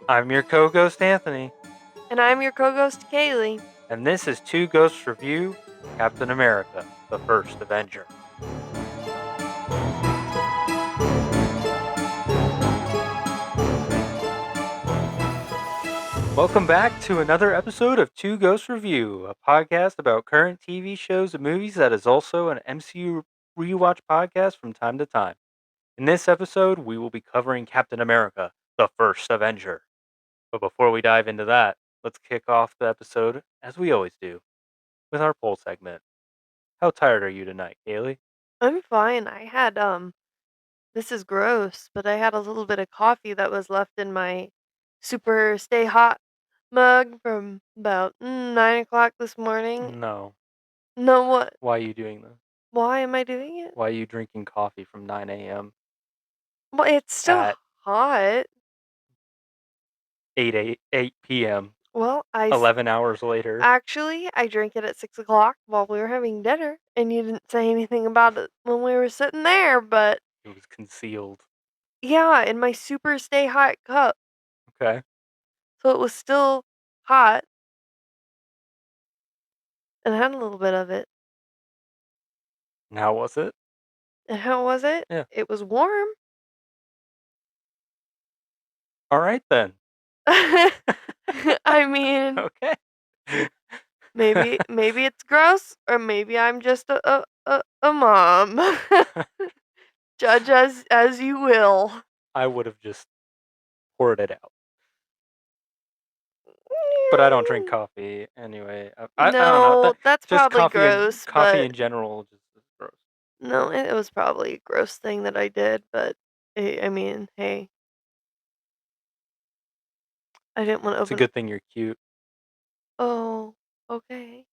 I'm your co-ghost Anthony, And I'm your co-ghost Caylee. and this is Two Ghosts Review Captain America, the First Avenger. Welcome back to another episode of Two Ghosts Review, a podcast about current TV shows and movies that is also an MCU rewatch podcast from time to time. In this episode, we will be covering Captain America, the First Avenger. But before we dive into that, let's kick off the episode, as we always do, with our poll segment. How tired are you tonight, Caylee? I'm fine. I had this is gross, but I had a little bit of coffee that was left in my super stay hot mug from about 9 o'clock this morning. No. No, what? Why are you doing this? Why am I doing it? Why are you drinking coffee from 9 a.m. Well, it's still at hot. 8 p.m., Well, 11 hours later? actually I drank it at 6 o'clock while we were having dinner, and you didn't say anything about it when we were sitting there. But It was concealed. yeah, in my super stay hot cup, Okay. so it was still hot. And I had a little bit of it. And how was it? And how was it? Yeah. It was warm. All right, then. I mean, Okay. maybe it's gross, or maybe I'm just a mom. Judge as you will. I would have just poured it out. But I don't drink coffee anyway. I don't know. No, that's Just probably coffee gross, coffee but in general just is gross. no, it was probably a gross thing that I did, but I mean, hey, I didn't want to It's a open. good thing you're cute. Oh, okay.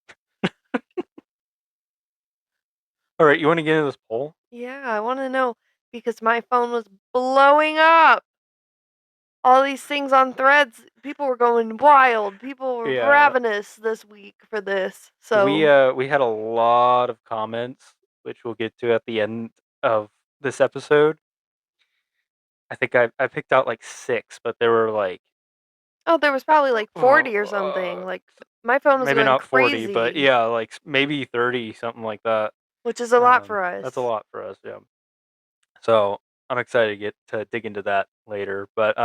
All right, you want to get into this poll? Yeah, I want to know because my phone was blowing up. All these things on threads, people were going wild. People were Yeah. ravenous this week for this. We So, we had a lot of comments, which we'll get to at the end of this episode. I think I picked out like 6, but there were like oh, there was probably like 40 or uh, something. Like my phone was maybe going not 40, but crazy, yeah, like maybe 30, something like that. which is a lot for That's a us. lot for us, yeah. So I'm excited to get to dig into that later. But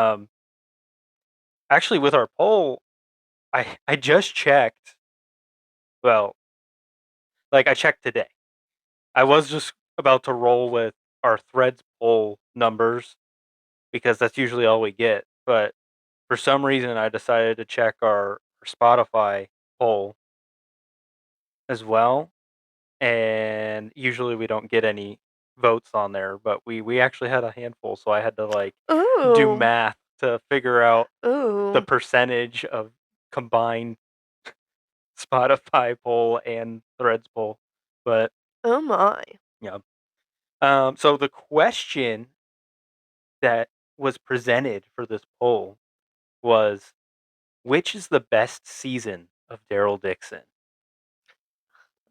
actually, with our poll, I just checked. Well, like I checked today. I was just about to roll with our threads poll numbers because that's usually all we get. But for some reason, I decided to check our Spotify poll as well, and usually we don't get any votes on there, but we actually had a handful, so I had to like do Ooh, math to figure out the ooh, percentage of combined Spotify poll and Threads poll. But oh my. yeah, so the question that was presented for this poll was, which is the best season of Daryl Dixon?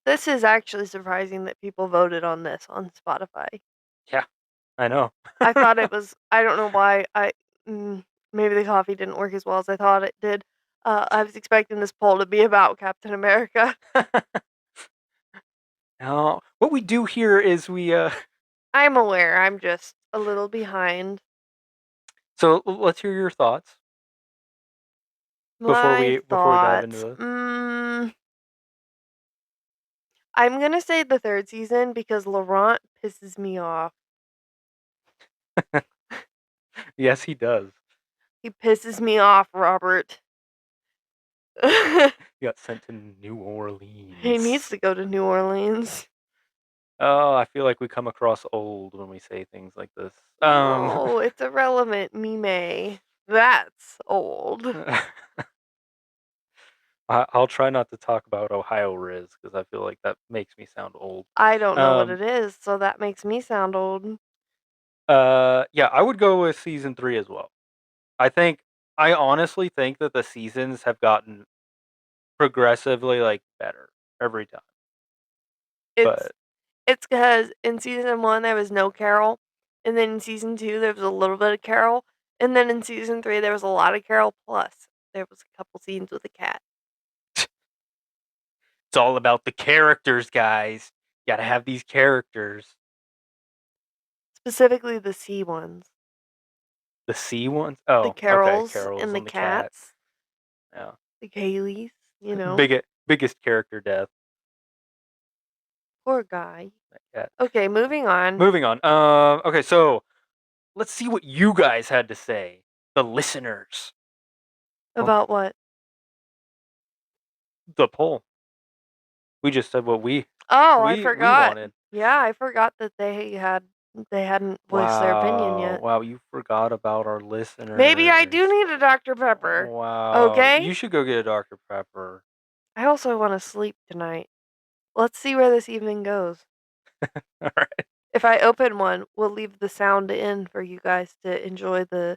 This is actually surprising that people voted on this on Spotify. Yeah, I know. I thought it was, I don't know why. Maybe the coffee didn't work as well as I thought it did. I was expecting this poll to be about Captain America. Now, what we do here is we I'm aware, I'm just a little behind. so let's hear your thoughts My before we dive into thoughts. this. I'm gonna say the third season because Laurent pisses me off. Yes, he does. He pisses me off, Robert. He got sent to New Orleans. He needs to go to New Orleans. Oh, I feel like we come across old when we say things like this. No, it's irrelevant, Mime. That's old. I'll try not to talk about Ohio Riz because I feel like that makes me sound old. I don't know what Um, it is, so that makes me sound old. yeah, I would go with season 3 as well. I honestly think that the seasons have gotten progressively like better every time. It's But it's because in season 1 there was no Carol, and then in season 2 there was a little bit of Carol, and then in season 3 there was a lot of Carol plus there was a couple scenes with a cat. It's all about the characters, guys. You gotta have these characters. Specifically the sea ones. The sea ones? The Oh, okay. Carols Carol's and the on the cat. cats, Yeah. the Caylees, you know? Biggest character death. Poor guy. That cat. Okay, moving on. Moving on. Okay, so let's see what you guys had to say. The listeners. Well, About what? the poll. We just said what we Oh, I we forgot. wanted. Yeah, I forgot that they hadn't voiced their opinion yet. Wow, you forgot about our Maybe I do listeners. need a Dr. Pepper. Wow, Okay? you should go get a Dr. Pepper. I also want to sleep tonight. Let's see where this evening goes. All right, If I open one, we'll leave the sound in for you guys to enjoy the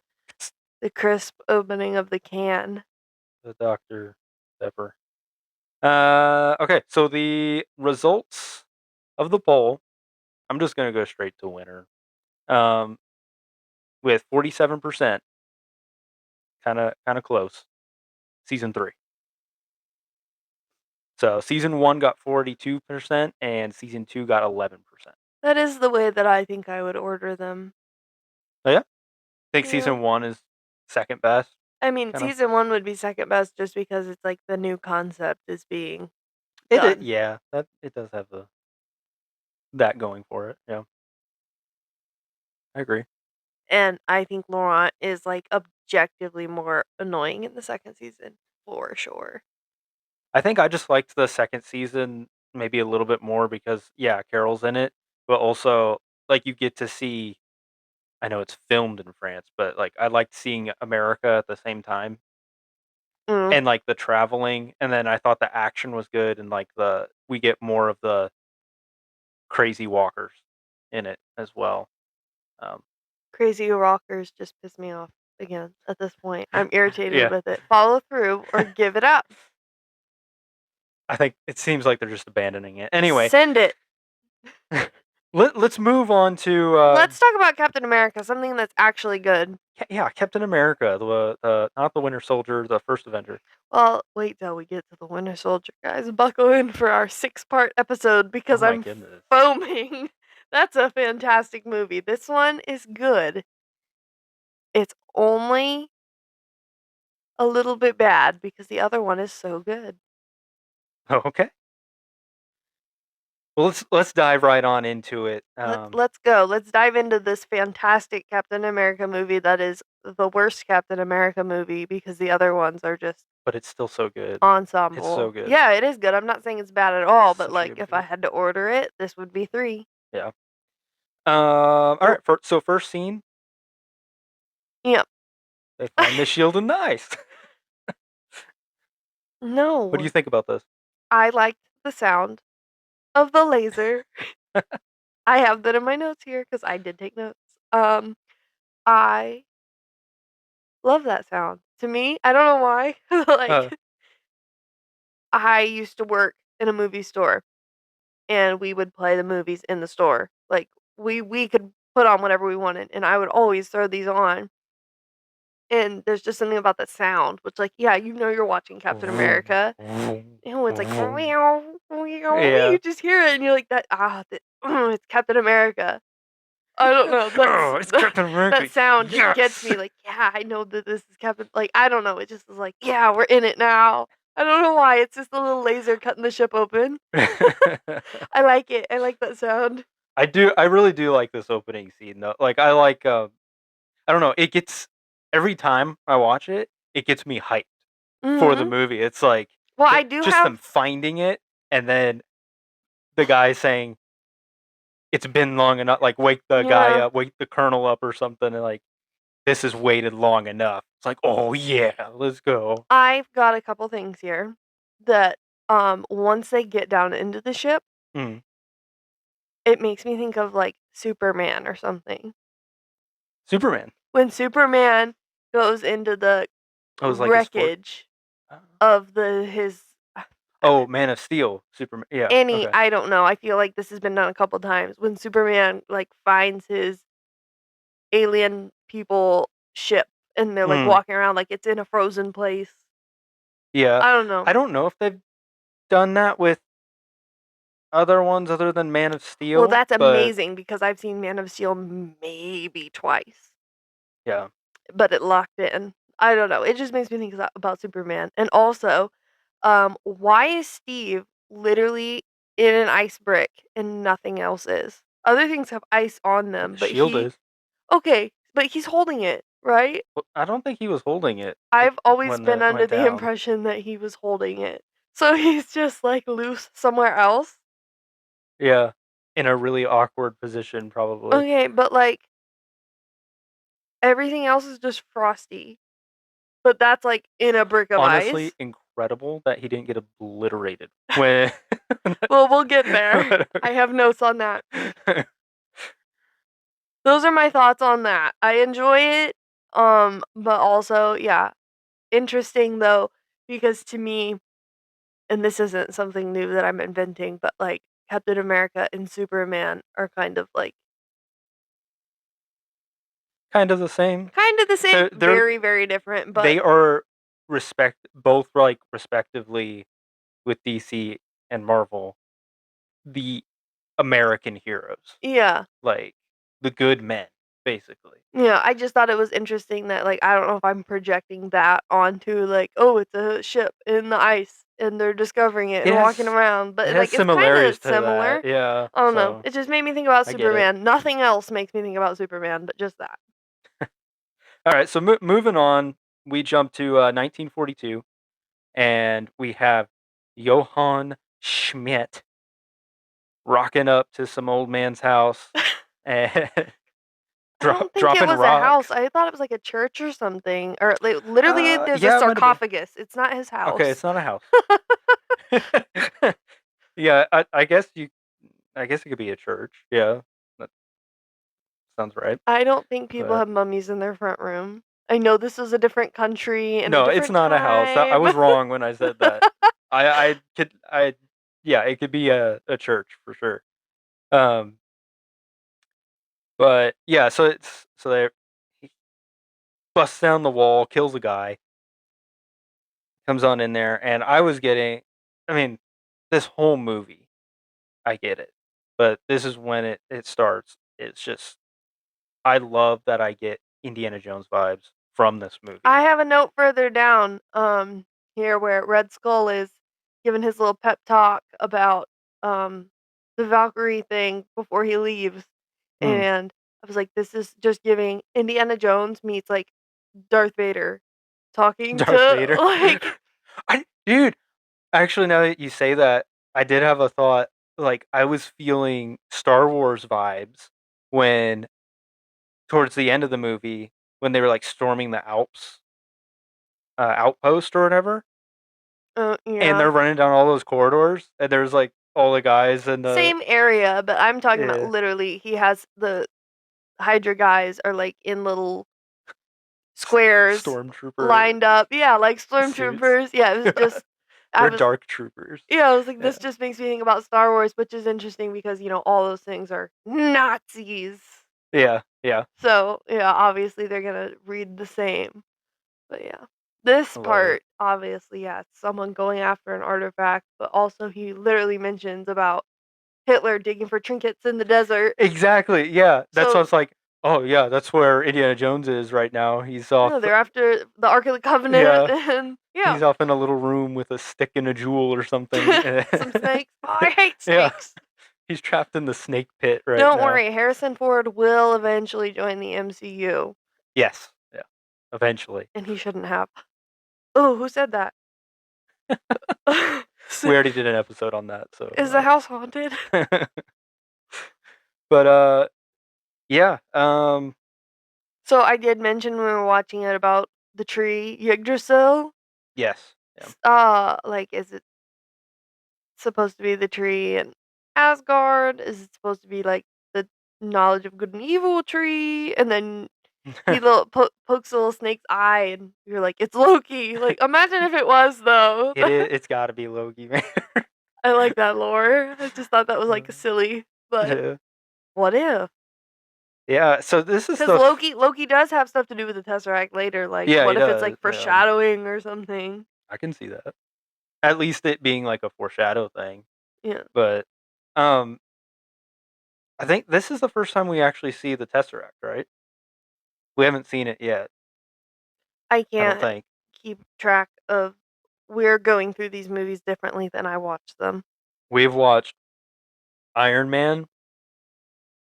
crisp opening of the can. the Dr. Pepper. Okay, so the results of the poll. I'm just gonna go straight to winner. Um, with 47%, kind of close. Season 3. So season 1 got 42% and season 2 got 11%. That is the way that I think I would order them. Oh yeah, I think Yeah. season 1 is second best. I mean, Kind of. season 1 would be second best just because it's like the new concept is being done. Yeah, that it does have that going for it. Yeah, I agree. And I think Laurent is like objectively more annoying in the second season for sure. I think I just liked the second season maybe a little bit more because yeah, Carol's in it, but also like you get to see. I know it's filmed in France, but like I liked seeing America at the same time Mm, and like the traveling, and then I thought the action was good and like the we get more of the crazy walkers in it as well. Um, crazy rockers just piss me off again at this point. I'm irritated yeah, with it. Follow through or give it up. I think it seems like they're just abandoning it. Anyway, Send it. let's move on to Let's talk about Captain America, something that's actually good. yeah, Captain America, the not the Winter Soldier, the First Avenger. Well, wait till we get to the Winter Soldier, guys. Buckle in for our 6-part episode Oh because my I'm goodness. foaming. That's a fantastic movie. This one is good. It's only a little bit bad because the other one is so good. Oh, okay. Well, let's dive right on into it. Let's go. Let's dive into this fantastic Captain America movie that is the worst Captain America movie because the other ones are just but it's still so good. It's so ensemble. good. Yeah, it is good. I'm not saying it's bad at all, It's but such a like good if I movie. had to order it, this would be 3. Yeah. All L- right. So first scene, Yep. they find the shield and knives. What do you No. think about this? I liked the sound of the laser. I have that in my notes here because I did take notes. I love that sound. To me, I don't know why. Uh, Like I used to work in a movie store and we would play the movies in the store. Like we could put on whatever we wanted and I would always throw these on. And there's just something about the sound, which like, yeah, you know you're watching Captain America. And it's like meow, meow. yeah. You just hear it and you're like it's Captain America. I don't know. Oh, it's Captain That America. sound just gets Yes. me like, yeah, I know that this is Captain. Like, I don't know. It just is like, yeah, we're in it now. I don't know why. It's just a little laser cutting the ship open. I like it. I like that sound. I do. I really do like this opening scene though. Like I like. I don't know. It gets every time I watch it, it gets me hyped for the Hmm. movie. It's like Well, I do just have. them finding it, and then the guy saying it's been long enough. Like wake the guy Yeah, up, wake the colonel up, or something, and like this has waited long enough. It's like, oh yeah, let's go. I've got a couple things here that once they get down into the ship, Mm. it makes me think of like Superman or something. Superman. When Superman goes into the Oh, it was like his fort. wreckage of the his Oh, Man of Steel. Superman. Yeah. any Okay. I don't know, I feel like this has been done a couple times when Superman, like, finds his alien people ship, and they're like Mm, walking around like it's in a frozen place. yeah. I don't know. I don't know if they've done that with other ones other than Man of Well, Steel, that's but amazing because I've seen Man of Steel maybe twice, yeah. but it locked in. I don't know. It just makes me think about Superman. And also, why is Steve literally in an ice brick and nothing else is? Other things have ice on them, but Shield he is. okay, but he's holding it, right? Well, I don't think he was holding it I've always when been it under went the down. impression that he was holding it. So he's just like loose somewhere else. Yeah. In a really awkward position, probably. Okay, but like everything else is just frosty. But that's like in a brick of Honestly, ice. incredible that he didn't get obliterated when. Well, we'll get there. I have notes on that. Those are my thoughts on that. I enjoy it. But also, yeah, interesting though, because to me, and this isn't something new that I'm inventing, but like Captain America and Superman are Kind of the same. kind of the same, They're very, very different, but they are both like respectively with DC and Marvel the American heroes, yeah. like the good men, basically. Yeah, I just thought it was interesting that like I don't know if I'm projecting that onto like, oh, it's a ship in the ice and they're discovering it and walking Yes, around, it but has like it's kind similarities of to that. similar. Yeah, I don't know. so It just made me think about I get it. Superman. Nothing else makes me think about Superman, but just that. All right, so moving on, we jump to 1942, and we have Johann Schmidt rocking up to some old man's house and I don't think it dropping was a house. rocks. I thought it was like a church or something. Or like literally there's a Yeah, it might have been. sarcophagus. It's not his Okay, house. it's not a house. Yeah, I guess I guess it could be a church. Yeah, that sounds right. I don't think people But have mummies in their front room. I know this was a different country and a no, it's different not a house. I time. was wrong when I said that. I could I yeah, it could be a church for sure. Um, but yeah, so they he busts down the wall, kills a guy, comes on in there, and I was getting, I mean, this whole movie, I get it, but this is when it starts. It's just I love that I get Indiana Jones vibes from this I movie. have a note further down, here where Red Skull is giving his little pep talk about, the Valkyrie thing before he leaves, Hmm. and I was like, "This is just giving Indiana Jones meets, like, Darth Vader talking Darth to, Vader. like." Dude, actually, now that you say that, I did have a thought. Like, I was feeling Star Wars vibes when, towards the end of the movie, when they were like storming the Alps outpost or whatever, and Yeah. they're running down all those corridors, and there's like all the guys and the Same area, but I'm talking about yeah, literally he has the Hydra guys are, like, in little squares stormtrooper lined up. Yeah, like suits. stormtroopers. Yeah, it was just I They're was dark troopers. yeah, I was like, Yeah, this just makes me think about Star Wars, which is interesting because, all those things are Nazis. yeah, yeah. So, yeah, obviously they're gonna read the same. But yeah. This I love it. part, obviously, yeah, it's someone going after an artifact, but also he literally mentions about Hitler digging for trinkets in the desert. Exactly. Yeah, that's what I So, was like. Oh yeah, that's where Indiana Jones is right now. He's off. yeah, they're after the Ark of the Covenant Yeah, and yeah, he's off in a little room with a stick and a jewel or something. some snakes. Oh, I hate Yeah, snakes. he's trapped in the snake pit right Don't now. worry, Harrison Ford will eventually join the MCU, Yes. Yeah. Eventually. and he shouldn't have. Oh, who said that? We already did an episode on that, Is the so house haunted? but yeah, So I did mention when we were watching it about the tree Yggdrasil. yes. Yeah. Like, is it supposed to be the tree in Asgard? Is it supposed to be like the knowledge of good and evil tree? And then he pokes a little snake's eye, and you're like, it's Loki. Like, imagine if it was though. It's got to be Loki, man. I like that lore. I just thought that was like silly, but Yeah. what if? Yeah, so this is Because the Loki does have stuff to do with the Tesseract later. Like, yeah, he what if it's does. like Yeah, foreshadowing or something? I can see that. At least it being like a foreshadow thing. Yeah, But um I think this is the first time we actually see the Tesseract, right? We haven't seen it yet, I I don't can't think. keep track of. We're going through these movies differently than I watch them. We've watched Iron Man,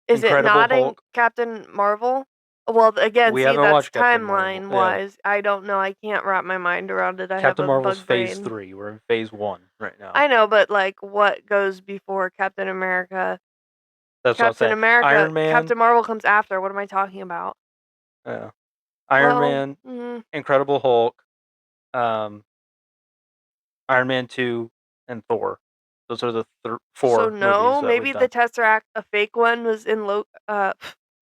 Is it Incredible not in Hulk. Captain Marvel? Well, again, We see, haven't that's watched Captain Marvel. timeline Yeah. wise. I don't know. I can't wrap my mind around it. I have Captain a Marvel's bug phase brain. 3. We're in phase 1 right now. I know, but like, what goes before Captain America? That's what I'm Captain saying. America, Iron Man, Captain Marvel comes after. What am I talking about? uh, Iron Well, Man, Incredible Hulk, um, Iron Man 2, and Thor. Those are the so 4 movies no, that we've maybe the done. Tesseract, a fake one, was in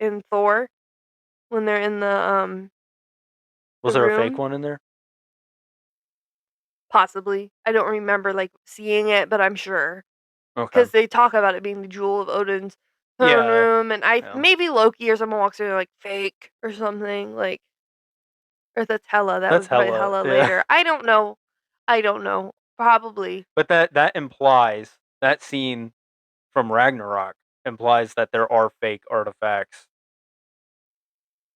in Thor when they're in Was the there a fake room. one in there? Possibly, I don't remember like seeing it, but I'm sure Okay. because they talk about it being the jewel of Odin's throne Yeah. room, and I Yeah. maybe Loki or someone walks in and like fake or something like, or that's Hela. That That's was probably hella. Hela Yeah. later. I don't know. I don't know. Probably. But that implies that scene from Ragnarok implies that there are fake artifacts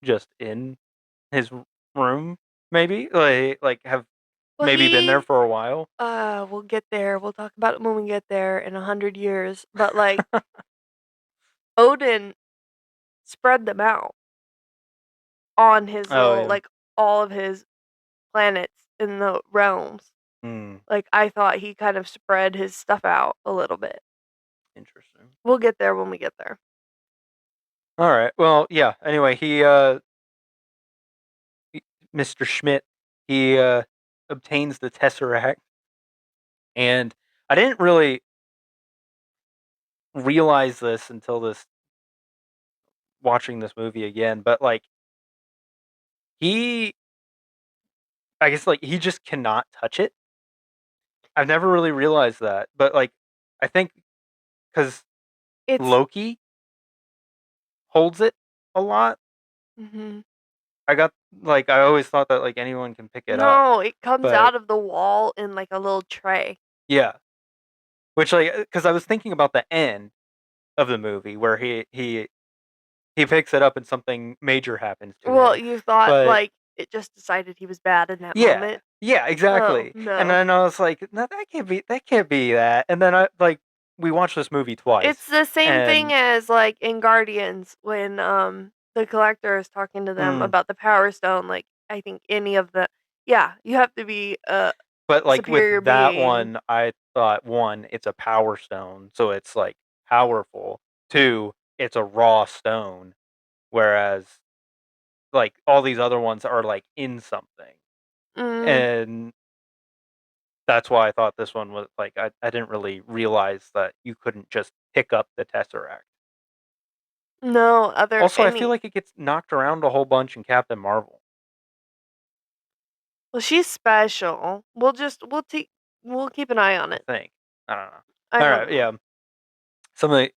just in his room, maybe like have Well, maybe been there he for a while. we'll get there. We'll talk about it when we get there in 100 years. But like Odin spread them out on his Oh little yeah. like all of his planets in the realms. Hmm. Like I thought he kind of spread his stuff out a little bit. Interesting. We'll get there when we get there. All right. Well, yeah. Anyway, Mr. Schmidt, he obtains the Tesseract, and I didn't really realize this until this watching this movie again, but like he I guess like he just cannot touch it. I've never really realized that, but like I think cuz It's Loki holds it a lot. mhm. I got like I always thought that like anyone can pick it up, No, it comes but out of the wall in like a little tray. yeah, which like cuz I was thinking about the end of the movie where he picks it up and something major happens to Well, him. you thought But like it just decided he was bad in that yeah, moment. yeah, Oh, exactly. And no. then I was like, no, that can't be that. And then I like we watched this movie twice, It's the same thing and as like in Guardians when the collector is talking to them mm, about the power stone, like I think any of the yeah, you have to be a but like with superior that being. one, I thought one, it's a power stone, so it's like powerful. Two, it's a raw stone, whereas like all these other ones are like in something, Mm, and that's why I thought this one was like I didn't really realize that you couldn't just pick up the Tesseract. no other Also, I feel any like it gets knocked around a whole bunch in Captain Marvel. well, she's special. We'll keep an eye on I it. think. I don't know. I All don't right, know.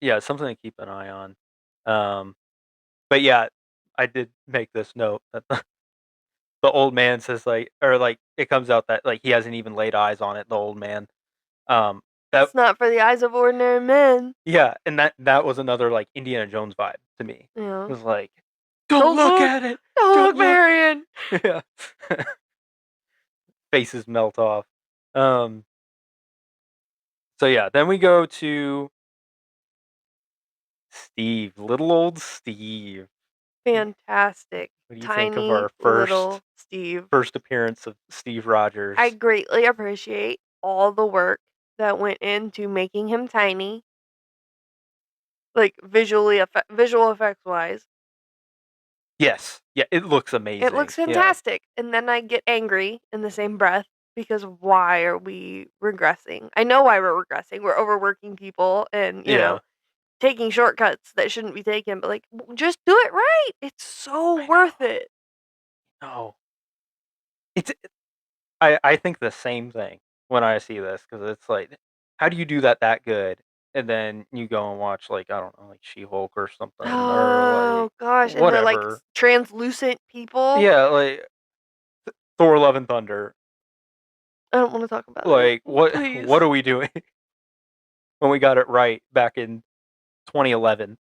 yeah, something to keep an eye on. Um, but yeah, I did make this note that the old man says like, or like it comes out that like he hasn't even laid eyes on it. The old man. Um, that It's not for the eyes of ordinary men. yeah, and that was another like Indiana Jones vibe to me. You It know. was like, don't Don't look look. at it, Don't don't look, look. Marion. Yeah, faces melt off. Um, so yeah, then we go to Steve, little old Steve. Fantastic. What do you think of Tiny our little Steve. first appearance of Steve I Rogers? greatly appreciate all the work that went into making him tiny, like visual effects wise. Yes, yeah, it looks It amazing. looks Yeah, fantastic. And then I get angry in the same breath because why are we regressing? I know why we're regressing. We're overworking people and, yeah, taking shortcuts that shouldn't be taken, but like just do it right. It's so I worth it. know. No, it's I think the same thing when I see this because it's like, how do you do that good? And then you go and watch like I don't know, like She Hulk or something, or like Oh god, gosh, and the like whatever. translucent people. Yeah, like Thor: Love and Thunder. I don't want to talk about it. Like what Please. are we doing when we got it right back in 2011?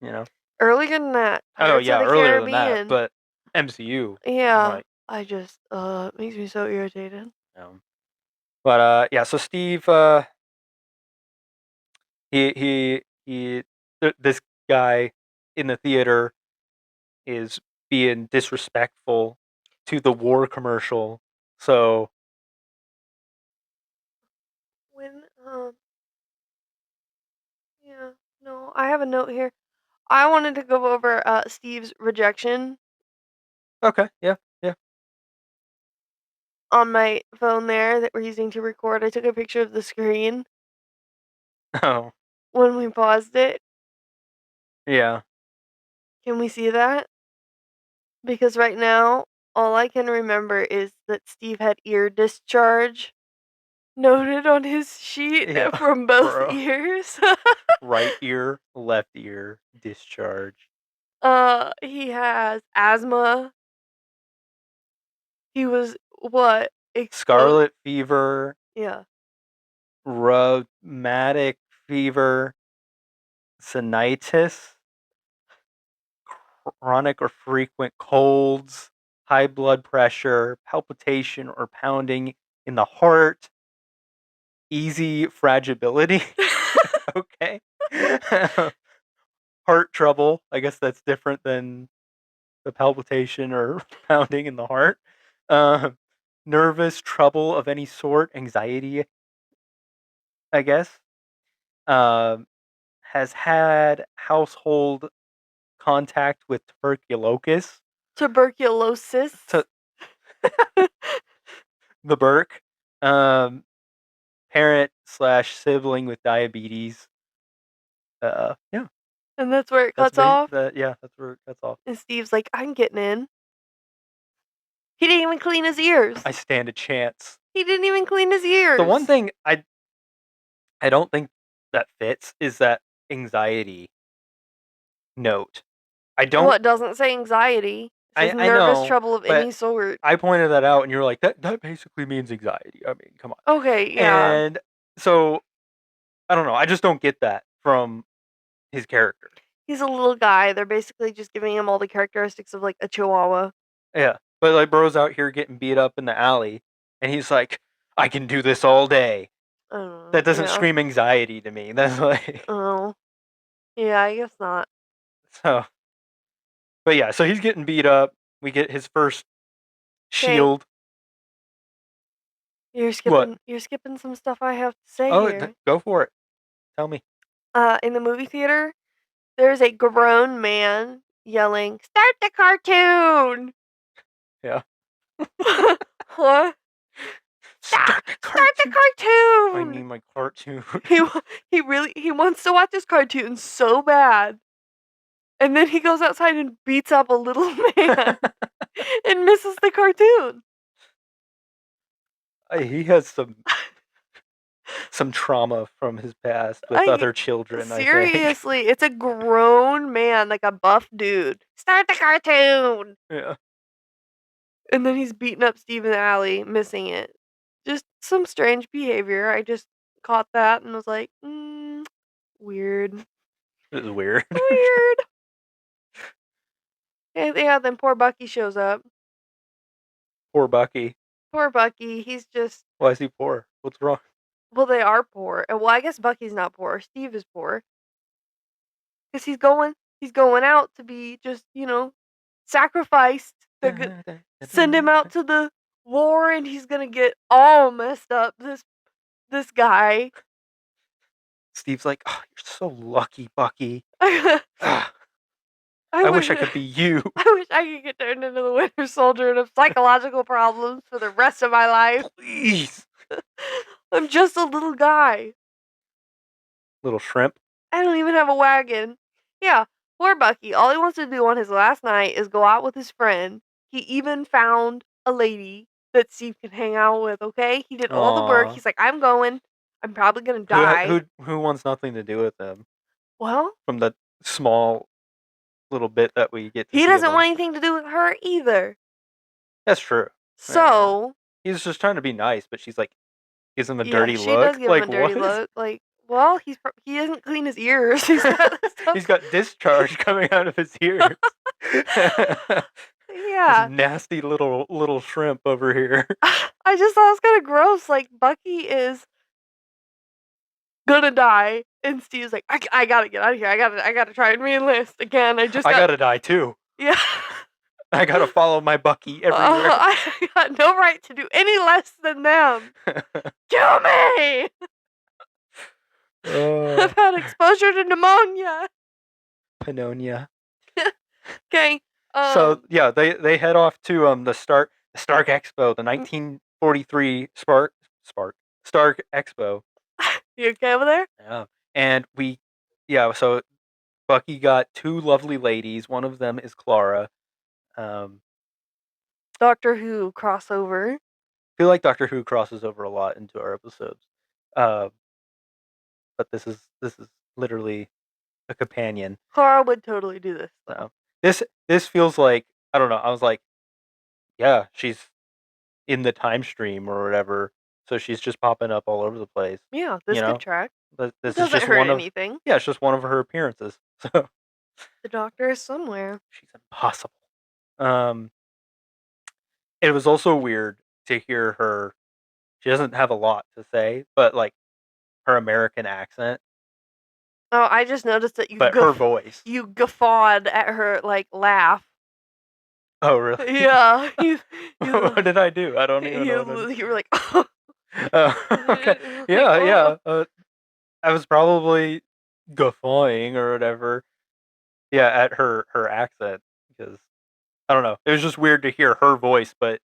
You know. Earlier than that, Oh Pirates of yeah, the earlier than that, Caribbean. but MCU. Yeah, Like, I just it makes me so irritated. um, but yeah. So Steve, he, this guy in the theater is being disrespectful to the war commercial. So When yeah, no, I have a note here. I wanted to go over Steve's rejection okay, yeah, yeah. on my phone there that we're using to record. I took a picture of the screen Oh when we paused it. yeah, Can we see that? Because right now, all I can remember is that Steve had ear discharge noted on his sheet yeah, from both bro. ears. Right ear, left ear, discharge. He has asthma. He was what? Exposed. Scarlet fever, Yeah. rheumatic fever, sinusitis, chronic or frequent colds, high blood pressure, palpitation or pounding in the heart, easy fragility. Okay. Heart trouble. I guess that's different than the palpitation or pounding in the heart. Uh, nervous trouble of any sort, anxiety, I guess. Um, has had household contact with tuberculosis. Tuberculosis. To the Burke. Um, parent slash sibling with diabetes. Yeah, And that's where it that's cuts off. yeah, that's where it cuts off. And Steve's like, I'm getting in. He didn't even clean his ears. I stand a chance. He didn't even clean his The one ears. thing I don't think that fits is that anxiety note. I Well, don't. it doesn't say anxiety. It says I nervous know, trouble of but any sort. I pointed that out, and you're like, that basically means anxiety. I mean, come on. Okay, yeah. And so I don't know. I just don't get that from his character. He's a little guy. They're basically just giving him all the characteristics of like a chihuahua. Yeah, but like, bro's out here getting beat up in the alley, and he's like, I can do this all day. I don't know. That doesn't Yeah. scream anxiety to me. That's like Oh. Yeah, I guess not. so. But yeah, so he's getting beat up. We get his first Okay, shield. you're What? skipping some stuff I have to say Oh, here. go for it. Tell me. In the movie theater, there's a grown man yelling, "Start the cartoon!" Yeah. What? Start Stop! the Start the cartoon. I need cartoon! my cartoon. He wants to watch this cartoon so bad. And then he goes outside and beats up a little man and misses the cartoon. He has some trauma from his past with I other children, I think. seriously, it's a grown man, like a buff dude. Start the cartoon. Yeah. And then he's beating up Steve in the alley, missing it. Just some strange behavior. I just caught that and was like, weird. It was weird. Weird. And yeah, then poor Bucky shows up. Poor Bucky. Poor Bucky. He's just, Why is he poor? What's wrong? well, they are poor. And well, I guess Bucky's not poor. Steve is poor. Because he's going out to be just, sacrificed. Send him out to the war and he's gonna get all messed up. This guy. Steve's like, oh, you're so lucky, Bucky. I Ah, I wish wish I could be you. I wish I could get turned into the Winter Soldier and have psychological problems for the rest of my life. Please. I'm just a little guy. Little shrimp. I don't even have a wagon. Yeah, poor Bucky. All he wants to do on his last night is go out with his friend. He even found a lady that Steve can hang out with, okay? He did all the work. Aw. He's like, I'm going. I'm probably gonna die. Who wants nothing to do with him Well, from the small little bit that we get to He see of doesn't him. want anything to do with her either. That's true. Yeah. So, He's just trying to be nice, but she's like gives him a yeah, dirty she does look. give him a Like dirty what? look. Like, well, he doesn't clean his ears. He's got stuff. He's got discharge coming out of his ears. This Yeah. nasty little shrimp over here. I just thought it was kind of gross. Like, Bucky is gonna die, and Steve's like, I gotta get out of here. I gotta try and reenlist again. I gotta die too. Yeah. I gotta follow my Bucky everywhere. I got no right to do any less than them. Kill me! I've had exposure to pneumonia. Pannonia. Okay. So yeah, they head off to the Stark Expo, the 1943 Stark Expo. You okay over there? Yeah, and so Bucky got two lovely ladies. One of them is Clara. Um, Doctor Who crossover. I feel like Doctor Who crosses over a lot into our episodes, uh, but this is literally a companion. Clara would totally do this. So this feels like I don't know. I was like, yeah, she's in the time stream or whatever, so she's just popping up all over the place. Yeah, You this could know, track. but It this is doesn't just hurt one of anything. yeah, it's just one of her appearances. So The doctor is somewhere. she's impossible. Um, it was also weird to hear her. She doesn't have a lot to say, but like her American accent, Oh, I just noticed that but her voice. you guffawed at her like laugh. Oh really? Yeah, What did I do? I don't even know. you were like, Okay. like, Yeah, oh. yeah. I was probably guffawing or whatever. Yeah, at her accent because I don't know. It was just weird to hear her voice, but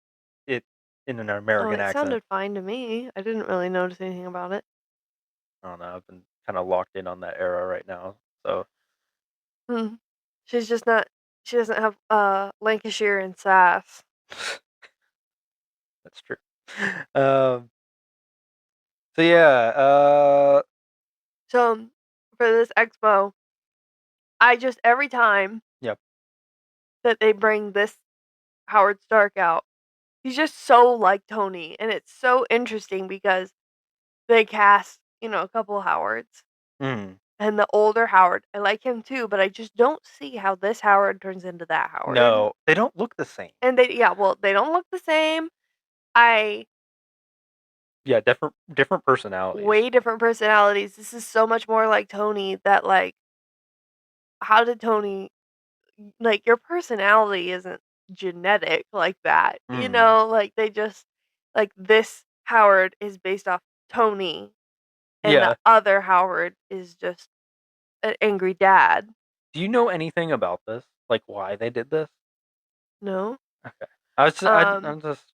it in an Oh, American it accent. sounded fine to me. I didn't really notice anything about it. I don't know. I've been kind of locked in on that era right now, so Hmm. She's just not. She doesn't have Lancashire and sass. that's true. Um. So yeah. So for this expo, I just every time Yep. that they bring this Howard Stark out, he's just so like Tony, and it's so interesting because they cast a couple Howards, Mm. and the older Howard, I like him too, but I just don't see how this Howard turns into that Howard. No, they don't look the same. And they don't look the same. I Yeah, different personalities. Way different personalities. This is so much more like Tony that like how did Tony like your personality isn't genetic like that. Mm. Like they just like this Howard is based off Tony and the Yeah. other Howard is just an angry dad. Do you know anything about this? Like why they did this? No? Okay. Um I'm just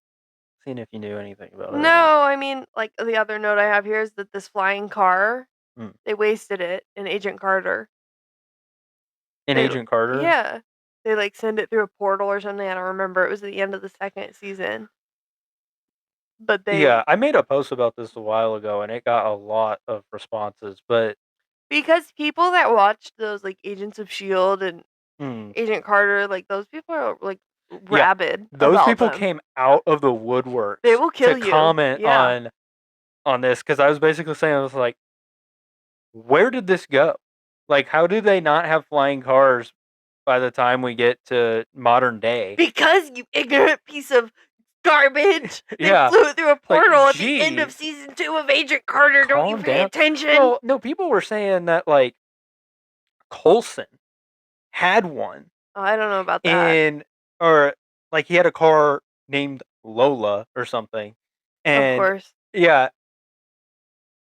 seeing if you knew anything about it or not. no, I mean like the other note I have here is that this flying car, Mm. they wasted it in Agent Carter. In They Agent Carter? Yeah. They, like, send it through a portal or something, I don't remember, it was at the end of the 2nd season. But Yeah, they I made a post about this a while ago and it got a lot of responses, but because people that watched those, like, Agents of S.H.I.E.L.D. and mm, Agent Carter, like, those people are, like, yeah, rabid those about people them. came out of the They woodworks will to kill you. comment Yeah. on this because I was basically saying I was like, where did this go? Like, how do they not have flying cars by the time we get to modern day? Because, you ignorant piece of garbage! They Yeah, flew it through a like, portal at the end of geez, season 2 of Agent Carter, don't you calm pay down. attention? Well, no, people were saying that like Coulson had one Oh, I don't know about that. in, or like he had a car named Lola or something, Of and course. yeah,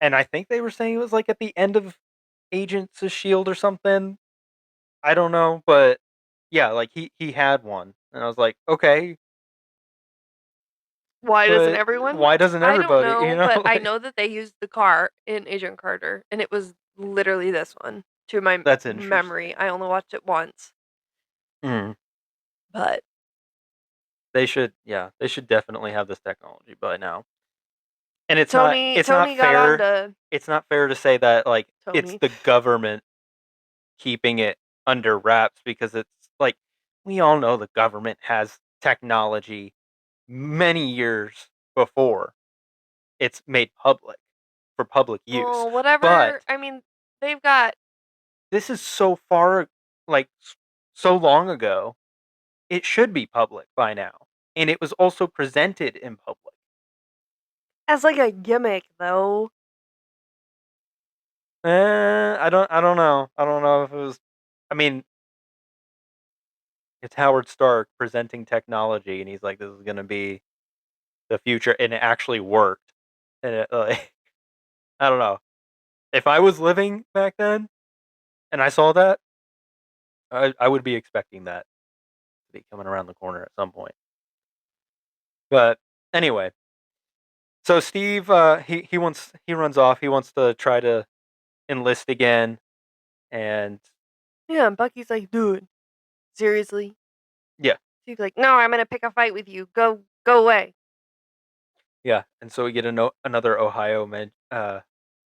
and I think they were saying it was like at the end of Agents of Shield or something. I don't know, but yeah, like he had one, and I was like, okay, Why doesn't but everyone? why doesn't I don't everybody? know, but I Like know that they used the car in Agent Carter, and it was literally this one, to my that's memory. interesting. I only watched it once, Mm. but Yeah, they should definitely have this technology by now. And it's not Tony got on fair. to It's not fair to say that like it's Tony. the government keeping it under wraps because it's like we all know the government has technology many years before it's made public for public use. Well, But whatever. I mean, they've got this is so far, like, so long ago, it should be public by now. And it was also presented in public. as like a gimmick though. I don't know. I don't know if it was. I mean, it's Howard Stark presenting technology, and he's like, "This is gonna be the future," and it actually worked. And like, I don't know. If I was living back then and I saw that, I would be expecting that to be coming around the corner at some point. But anyway, so Steve, he runs off. He wants to try to enlist again, and Yeah, and Bucky's like, dude, seriously? yeah, She's like, no, I'm gonna pick a fight with you. Go away. yeah, and so we get another Ohio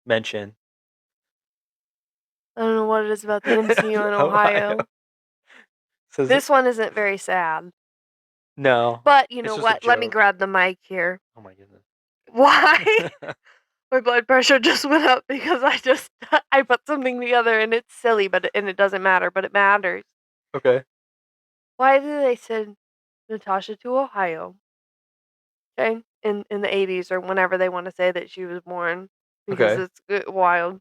mention. I don't know what it is about the MCU in Ohio Ohio. says This one isn't very sad. no. But you It's know just a what? Let me joke. grab the mic here. Oh my goodness. Why? My blood pressure just went up because I put something together and it's silly, and it doesn't matter, but it matters. Okay. Why did they send Natasha to Ohio? Okay, in the 80s or whenever they want to say that she was born, because Okay. it's wild.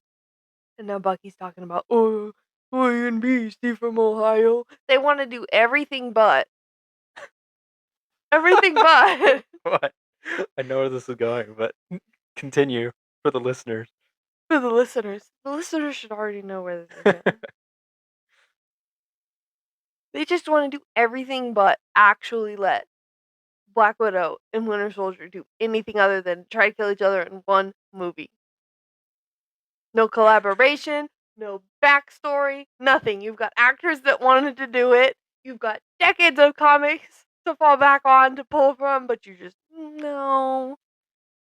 And now Bucky's talking about, oh, A and B, Steve from Ohio. They want to do everything but What? I know where this is going, but continue for the listeners. for the listeners. The listeners should already know where this is going. They just want to do everything but actually let Black Widow and Winter Soldier do anything other than try to kill each other in one movie. No collaboration, no backstory, nothing. You've got actors that wanted to do it. You've got decades of comics to fall back on to pull from, but you just no.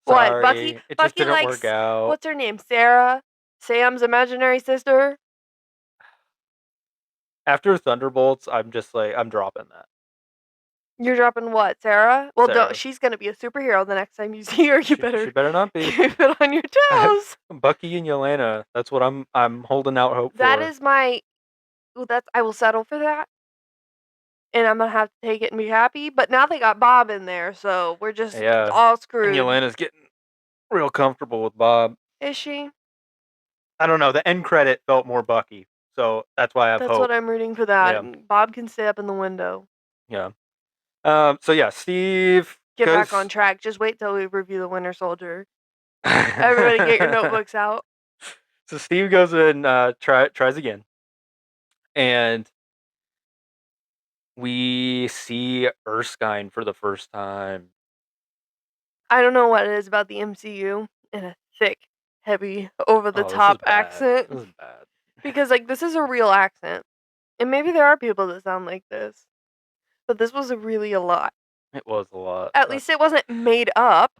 What? Bucky? Sorry, it just Bucky didn't work likes out. what's her name? Sarah, Sam's imaginary sister. After Thunderbolts, I'm just like I'm dropping that. You're dropping what, Sarah? Well, don't. Sarah. She's gonna be a superhero the next time you see her. You She better better not be. keep it on your toes. Bucky and Yelena. That's what I'm holding out hope That for. is my. Well, that's I will settle for that, and I'm gonna have to take it and be happy. But now they got Bob in there, so we're just Yeah. all And screwed. Yelena's getting real comfortable with Bob. Is she? I don't know. The end credit felt more Bucky, so that's why I have That's what hope. I'm rooting for. That Yeah. and Bob can stay up in the window. Yeah. So yeah, Steve Get back on goes. track. Just wait till we review the Winter Soldier. Everybody, get your notebooks out. So Steve goes and tries again, and we see Erskine for the first time. I don't know what it is about the MCU in a thick, heavy, over the Oh, this is top bad. accent. This is bad. Because like this is a real accent. And maybe there are people that sound like this. But this was really a lot. It was a lot. At least it wasn't made up,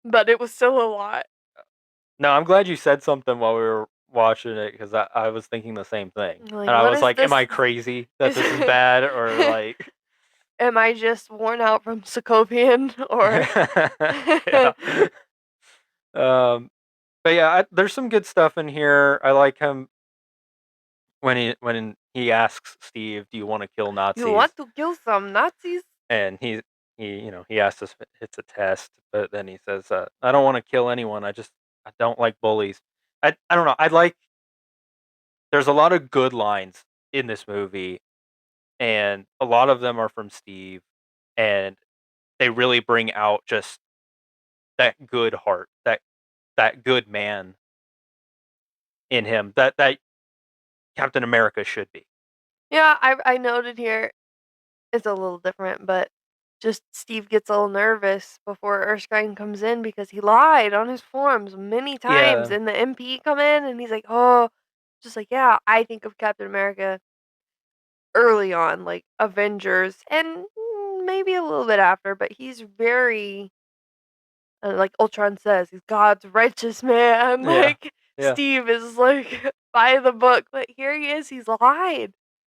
but it was still a lot. No, I'm glad you said something while we were watching it because I was thinking the same thing, Like, and I what was is like, "Am this? I crazy that this is bad or like?" Am I just worn out from Sokopian or Yeah. But yeah, there's some good stuff in here. I like him when he asks Steve, "Do you want to kill you Nazis?" want to kill some Nazis? And he asks us if it's a test, but then he says, "I don't want to kill anyone. I don't like bullies." I don't know. I like. There's a lot of good lines in this movie, and a lot of them are from Steve, and they really bring out just that good heart, that good man in him that Captain America should be. Yeah, I noted here it's a little different, but just Steve gets a little nervous before Erskine comes in because he lied on his forms many times, Yeah, and the MP come in and he's like, "Oh," just like, "Yeah, I think of Captain America early on, like Avengers, and maybe a little bit after, but he's very like Ultron says, he's God's righteous man." yeah, Like yeah. Steve is like by the book, but here he is, he's lied.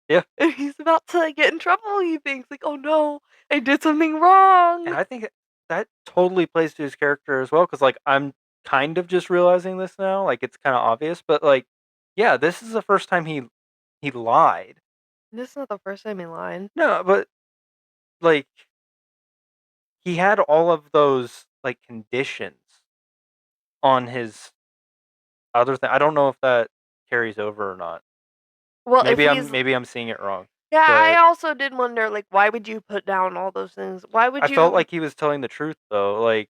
Yeah, And he's about to get in trouble, he thinks, like, "Oh no, I did something wrong." and I think that totally plays to his character as well. Because like I'm kind of just realizing this now, like it's kind of obvious, but like, yeah, this is the first time he lied. This is not the first time he lied. No, but like he had all of those like conditions on his other thing. I don't know if that carries over or not. Well, if Maybe I'm seeing it wrong, yeah, I but also did wonder, like, why would you put down all those things? Why would I felt you like he was telling the truth though, like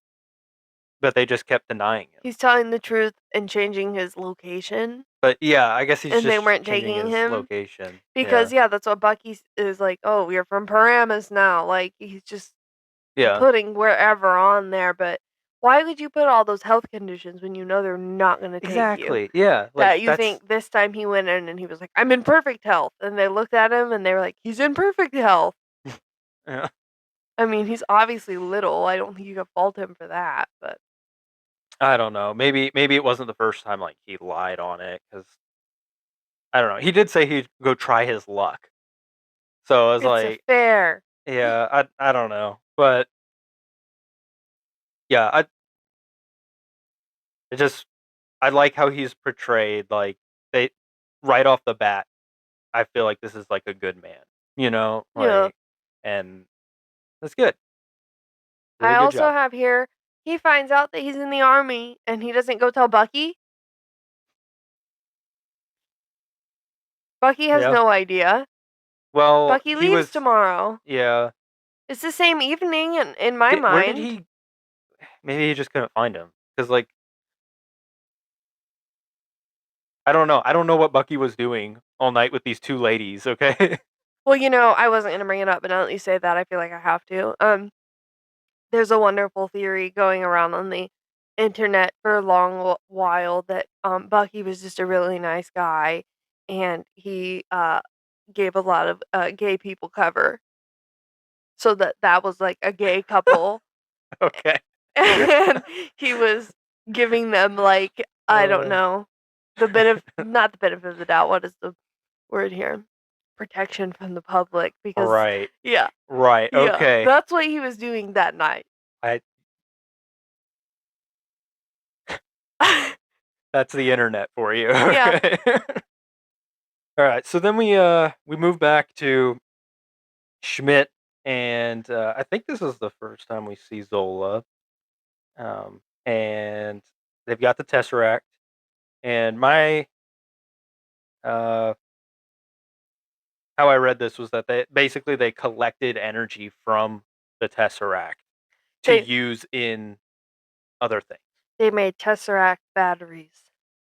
but they just kept denying him. He's telling the truth and changing his location, But yeah, I guess he's and they just weren't changing taking his him? location. Because, Yeah. yeah, that's what Bucky is like, "Oh, you're from Paramus now." Like, he's just Yeah. putting wherever on there, but why would you put all those health conditions when you know they're not gonna take you? Exactly. Yeah. Like That you that's think this time he went in and he was like, "I'm in perfect health," and they looked at him and they were like, "He's in perfect health." yeah. I mean, he's obviously little, I don't think you could fault him for that, but I don't know. Maybe it wasn't the first time like he lied on it cuz I don't know. He did say he'd go try his luck. So I was it's a like, fair. yeah, I don't know. But yeah, it just I like how he's portrayed like they right off the bat. I feel like this is like a good man, Yeah. like and that's good. I Really good also job. have here, he finds out that he's in the army and he doesn't go tell Bucky. Bucky has Yeah. no idea. Well, Bucky he leaves was tomorrow. yeah. It's the same evening in my Where did mind. he maybe he just couldn't find him cuz like I don't know. I don't know what Bucky was doing all night with these two ladies, okay? Well, I wasn't gonna bring it up, but now that you say that, I feel like I have to. There's a wonderful theory going around on the internet for a long while that Bucky was just a really nice guy, and he gave a lot of gay people cover, so that was like a gay couple, okay. Yeah. and he was giving them like I don't Uh, know the bit of not the benefit of the doubt. What is the word here? Protection from the public because right. yeah, Right. yeah, Okay. that's what he was doing that night. I that's the internet for you. Yeah, Okay. All right. So then we move back to Schmidt and I think this is the first time we see Zola. And they've got the Tesseract and my uh how I read this was that they collected energy from the Tesseract to they use in other things. they made Tesseract batteries,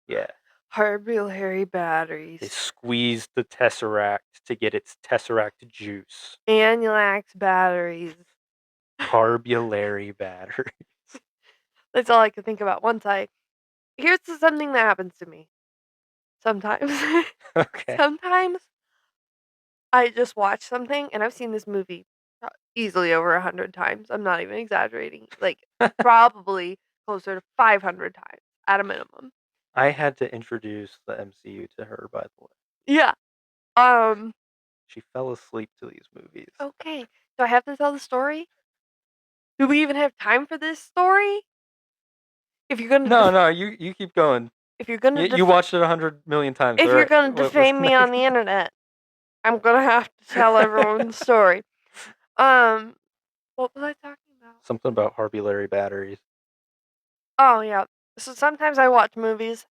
Yeah. Harbury They batteries, squeezed the Tesseract to get its Tesseract juice. Annulax batteries. Carbulary battery. That's all I could think about once I here's something that happens to me sometimes. Okay. Sometimes I just watch something and I've seen this movie easily over 100 times. I'm not even exaggerating. Like probably closer to 500 times at a minimum. I had to introduce the MCU to her, by the way. Yeah. Um. She fell asleep to these movies. Okay. Do I have to tell the story? Do we even have time for this story? If you're gonna No, no, you keep going. if you're gonna You watched it 100 million times. if All you're right. gonna What's defame me on next? the internet, I'm gonna have to tell everyone the story. Um. What was I talking about? Something about Harbulary batteries. Oh yeah. So sometimes I watch movies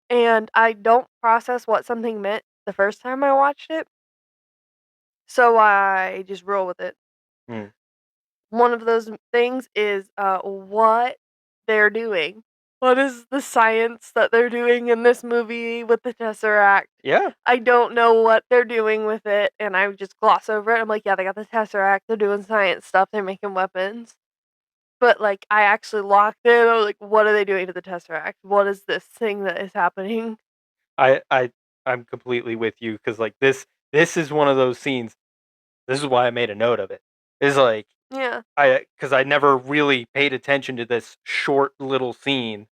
and I don't process what something meant the first time I watched it, so I just roll with it. Hmm. One of those things is what they're doing. What is the science that they're doing in this movie with the Tesseract? Yeah. I don't know what they're doing with it, and I just gloss over it. I'm like, yeah, they got the Tesseract. They're doing science stuff. They're making weapons. But like, I actually locked in. I was like, what are they doing to the Tesseract? What is this thing that is happening? I I I'm completely with you because like this is one of those scenes. This is why I made a note of it. Is like Yeah. I never really paid attention to this short little scene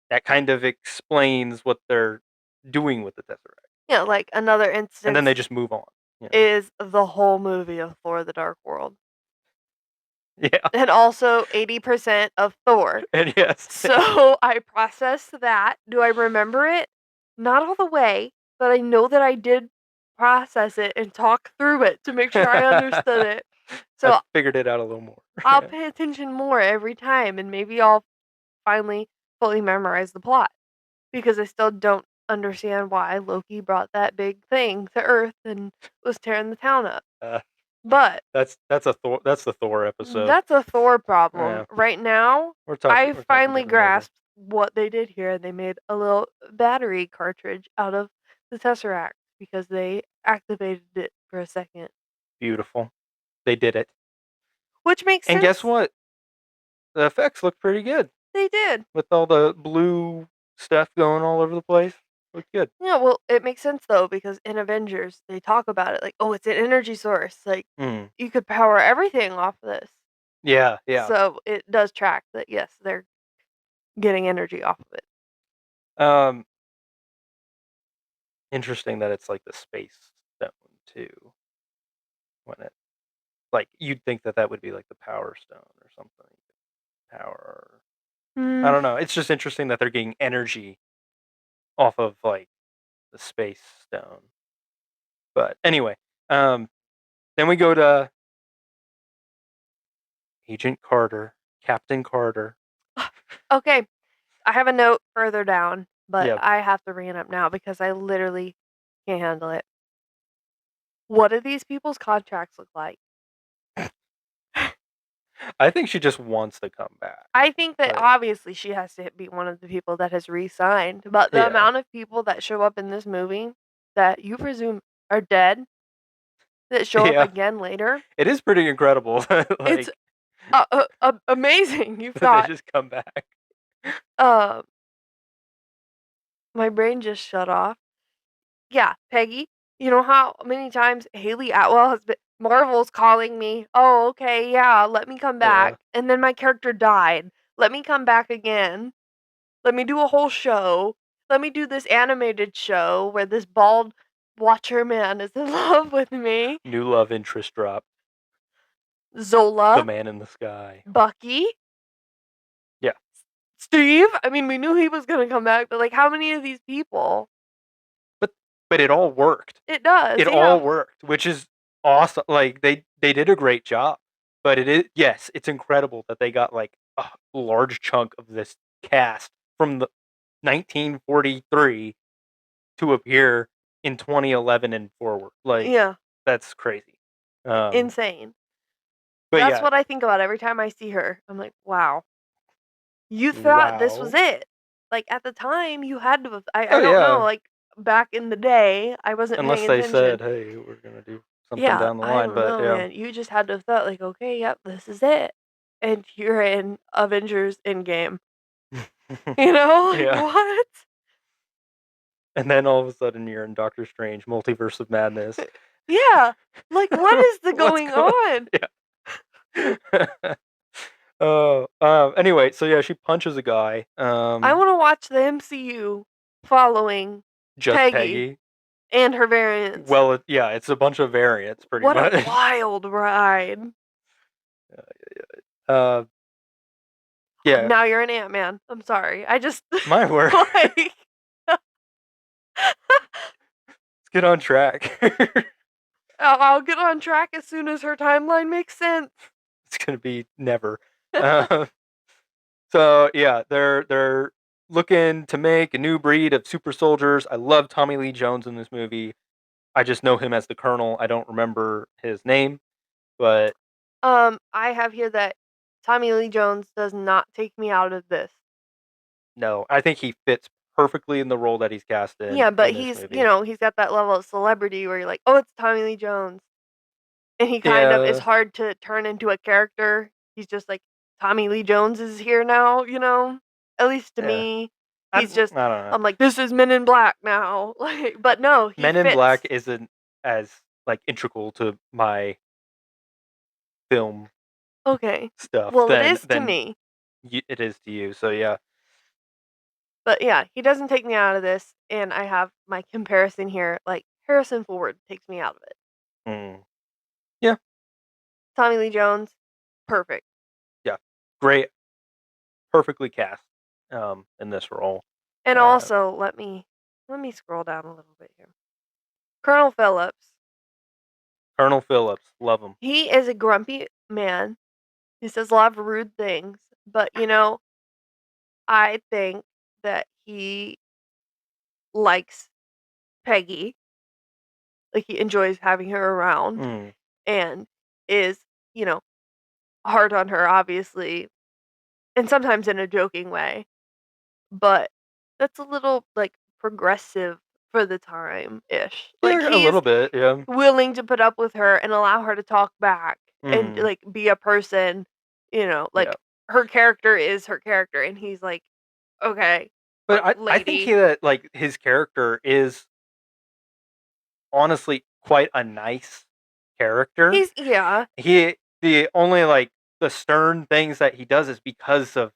that kind of explains what they're doing with the Tesseract. Yeah, like another and then instance they just move on. You know? is the whole movie of Thor: The Dark World, Yeah, and also 80% of Thor. and yes, So I processed that. Do I remember it? Not all the way, but I know that I did process it and talk through it to make sure I understood it. I So figured it out a little more. I'll Yeah. pay attention more every time, and maybe I'll finally fully memorize the plot because I still don't understand why Loki brought that big thing to Earth and was tearing the town up. Uh, But that's a Thor. That's the Thor episode. that's a Thor problem. Yeah, Right now, I we're talking finally different Marvel. grasped what they did here. They made a little battery cartridge out of the Tesseract because they activated it for a second, Beautiful. They did it. which makes And guess sense. what? The effects look pretty good They did. with all the blue stuff going all over the place. Looked good. Yeah, well, it makes sense though because in Avengers they talk about it like, oh, it's an energy source. Like Mm. you could power everything off of this. Yeah, yeah. So it does track that yes, they're getting energy off of it. Um, Interesting that it's like the space stone too. When it like you'd think that that would be like the power stone or something. Power. I Mm, don't know. It's just interesting that they're getting energy off of like the space stone. But anyway, um, then we go to Agent Carter, Captain Carter. okay, I have a note further down, but Yeah, I have to bring it up now because I literally can't handle it. What do these people's contracts look like? I think she just wants to come back. I think that Like, obviously she has to be one of the people that has re-signed, but the yeah, amount of people that show up in this movie that you presume are dead that show up yeah, again later, it is pretty incredible. it's Like amazing. You've that they got just come back. uh, my brain just shut off. Yeah, Peggy. You know how many times Haley Atwell has been Marvel's calling me, "Oh, okay, yeah, let me come back." Yeah, And then my character died. Let me come back again. Let me do a whole show. Let me do this animated show where this bald watcher man is in love with me. new love interest drop. The Zola, man in the sky. Bucky, Yeah, Steve. I mean, we knew he was gonna come back, but like how many of these people? but it all worked. It does, It all yeah. worked, which is awesome. Like they did a great job. But it is yes, it's incredible that they got like a large chunk of this cast from the 1943 to appear in 2011 and forward. Like Yeah, that's crazy. Um, insane. but That's yeah, what I think about every time I see her. I'm like, "Wow, you thought this was wow. it." Like, at the time, you had to have I Oh don't know, yeah. like, back in the day, I wasn't Unless paying they attention. said, "Hey, we're gonna do something Yeah, down the I line," don't but know, yeah. man. You just had to have thought, like, "Okay, yep, this is it." And you're in Avengers Endgame. You know? Like, Yeah. what? And then all of a sudden you're in Doctor Strange, Multiverse of Madness. Yeah. Like, what is the What's going going? on? Yeah. Oh, anyway, so yeah, she punches a guy. I wanna watch the MCU following Just Peggy Peggy. and her variants. Well, yeah, it's a bunch of variants, pretty What a much. wild ride. Uh, yeah, Now you're an Ant-Man. I'm sorry. I just my word. like Let's get on track. I'll get on track as soon as her timeline makes sense. It's gonna be never. Uh, so yeah, they're looking to make a new breed of super soldiers. I love Tommy Lee Jones in this movie. I just know him as the Colonel. I don't remember his name, but I have here that Tommy Lee Jones does not take me out of this. no, I think he fits perfectly in the role that he's cast Yeah, but in this he's, movie. he's got that level of celebrity where you're like, "Oh, it's Tommy Lee Jones." And he kind of is Yeah, hard to turn into a character. He's just like, "Tommy Lee Jones is here now," you know? At least to yeah. me. I He's just I don't know. I'm like, "This is Men in Black now." Like, but no, he Men in Black fits. isn't as like integral to my film Okay. stuff Well, it is to than me. it is to you. So yeah, But yeah, he doesn't take me out of this, and I have my comparison here. Like Harrison Ford takes me out of it. Mm. Yeah, Tommy Lee Jones, perfect. yeah, great, perfectly cast in this role. And Uh, also, let me scroll down a little bit here. Colonel Phillips, Colonel Phillips, love him. he is a grumpy man. He says a lot of rude things, but I think that he likes Peggy. Like he enjoys having her around Mm. and is, you know, hard on her, obviously, and sometimes in a joking way. But that's a little like progressive for the time ish. Like Yeah, a little he's bit. Yeah. willing to put up with her and allow her to talk back and Mm. like be a person, Yeah. like her character is her character and he's like, okay, But I think lady. that like his character is honestly quite a nice character. He's yeah. He the only like the stern things that he does is because of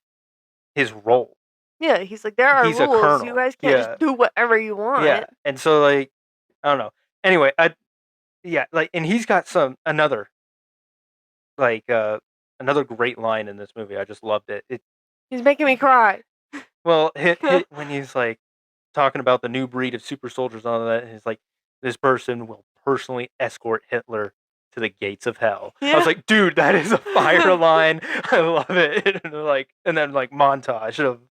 his role. Yeah, he's like, there are He's a rules. You colonel. guys can't just Yeah. do whatever you Yeah. want. And so like I don't know. Anyway, I yeah, like and he's got some like another great line in this movie. I just loved it. It He's making me cry. well, hit when he's like talking about the new breed of super soldiers and all that. And he's like, this person will personally escort Hitler to the gates of hell. I was Yeah. like, dude, that is a fire line. I love it. And then like montage of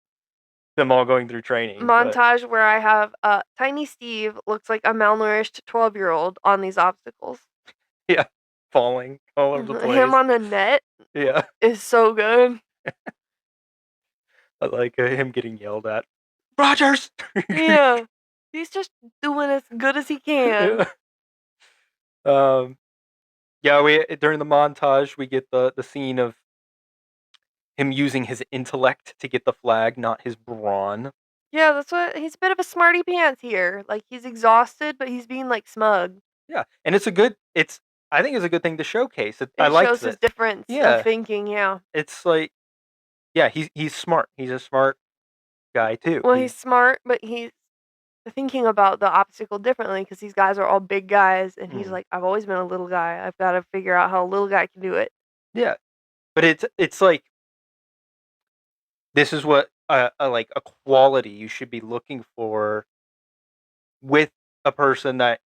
them all going through training. But Montage where I have Tiny Steve looks like a malnourished 12-year-old on these obstacles. yeah, falling all over the Him place. on the net Yeah, is so good. I like him getting yelled at. Rogers. Yeah. He's just doing as good as he can. yeah. Um. Yeah. We during the montage we get the scene of him using his intellect to get the flag, not his brawn. Yeah, that's what he's a bit of a smarty pants here. Like he's exhausted, but he's being like smug. Yeah, and it's a good. It's I think it's a good thing to showcase. I It liked shows his this. difference of Yeah, thinking, yeah. it's like yeah, he's smart. He's a smart guy too. Well, He's he's smart, but he's thinking about the obstacle differently because these guys are all big guys, and he's mm, like, I've always been a little guy. I've got to figure out how a little guy can do it. yeah, but it's like this is what like a quality you should be looking for with a person that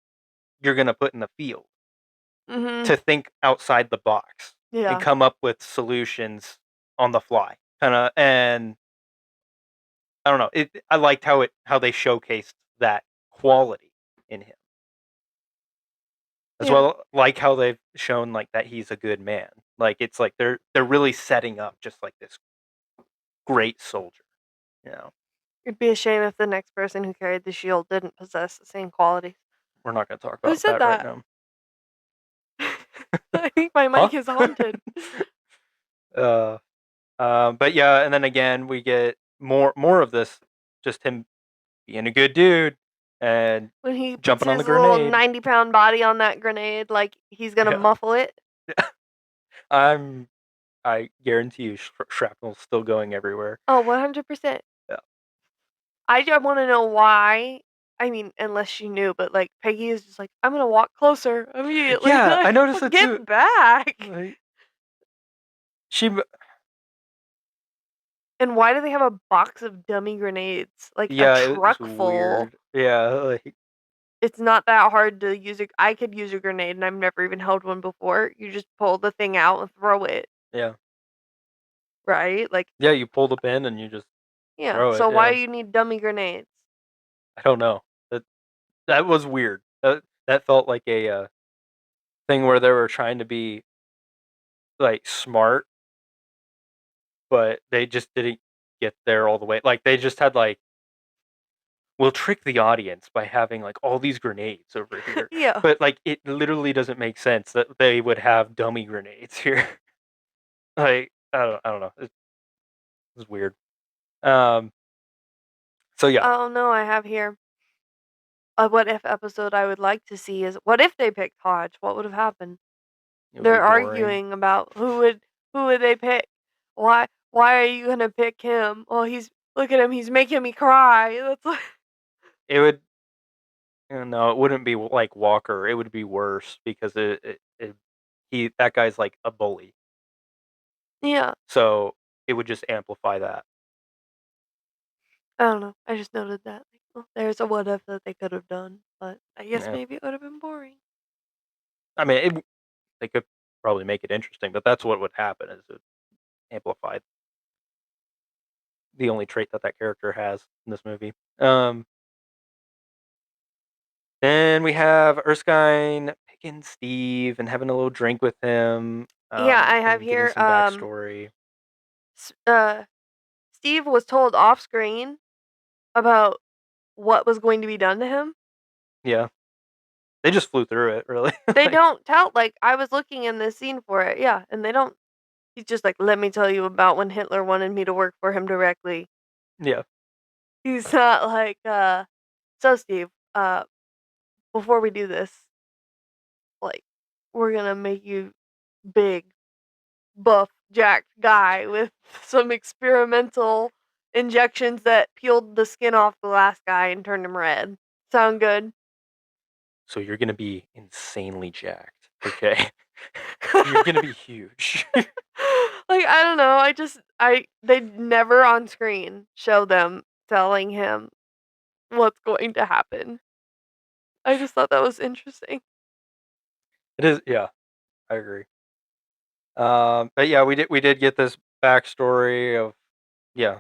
you're gonna put in the field Mhm. to think outside the box and Yeah. come up with solutions on the fly, kind of. And I don't know. I liked how they showcased that quality in him. As Yeah. well, like how they've shown like that he's a good man. Like it's like they're really setting up just like this great soldier. You know, It'd be a shame if the next person who carried the shield didn't possess the same qualities. we're not going to talk Who about said that right that? now. I think my Huh? mic is haunted. uh, but yeah, and then again we get more of this, just him being a good dude and When he puts jumping on the his little grenade. 90-pound body on that grenade, like he's gonna Yeah, muffle it. I'm. I guarantee you, shrapnel's still going everywhere. Oh, 100%. Yeah, I just want to know why. I mean, unless she knew, but like Peggy is just like, I'm gonna walk closer immediately. yeah, I Like, noticed well, it too. get back. Like, she And why do they have a box of dummy grenades? Like a Yeah, it was truck full. weird. Yeah, like It's not that hard to use a. I could use a grenade, and I've never even held one before. You just pull the thing out and throw it, yeah. right? Like, Yeah, you pull the pin and you just yeah. throw it, So why yeah. do you need dummy grenades? I don't know. That was weird. That felt like a, thing where they were trying to be, like, smart, but they just didn't get there all the way. Like, they just had, like, "We'll trick the audience by having, like, all these grenades over here." Yeah. But, like, it literally doesn't make sense that they would have dummy grenades here. Like, I don't know. It was weird. Um, so yeah, Oh no, I have here a what if episode I would like to see is what if they picked Hodge? What would have happened? it would be They're boring. arguing about who would they pick. Why are you gonna pick him? Well, Look at him, he's making me cry. That's like It would no, it wouldn't be like Walker. It would be worse because he that guy's like a bully. yeah. So it would just amplify that. I don't know. I just noted that. Like, well, there's a what if that they could have done, but I guess Yeah. maybe it would have been boring. I mean, they could probably make it interesting, but that's what would happen is it amplify the only trait that that character has in this movie. Um, then we have Erskine picking Steve and having a little drink with him, Yeah, I have and getting here. some backstory. S- uh, Steve was told off screen about what was going to be done to him. Yeah, they just flew through it, really. They Like, don't tell. Like I was looking in this scene for it. Yeah, and they don't. He's just like, let me tell you about when Hitler wanted me to work for him directly. yeah. He's not like, so Steve, before we do this, like, we're gonna make you big, buff, jacked guy with some experimental injections that peeled the skin off the last guy and turned him red. Sound good? So you're gonna be insanely jacked, okay? You're gonna be huge. Like, I don't know, they never on screen show them telling him what's going to happen. I just thought that was interesting. It is, yeah, I agree. But yeah, we did get this backstory of, yeah.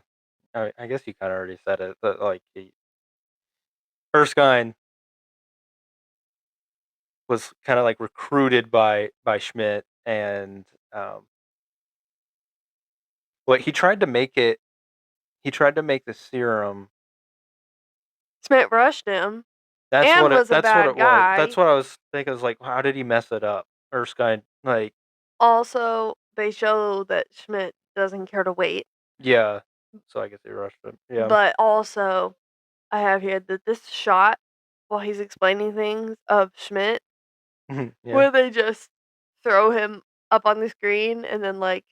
I guess you kind of already said it, that like Erskine was kind of like recruited by Schmidt, and what he tried to make it. He tried to make the serum. Smith rushed him and was a That's what bad it was. That's guy. what I was thinking. I was like, how did he mess it up? Erskine, like, Also, they show that Schmidt doesn't care to wait, yeah. So I guess he rushed him. Yeah. but also I have here that this shot while he's explaining things of Schmidt, Yeah. where they just throw him up on the screen and then like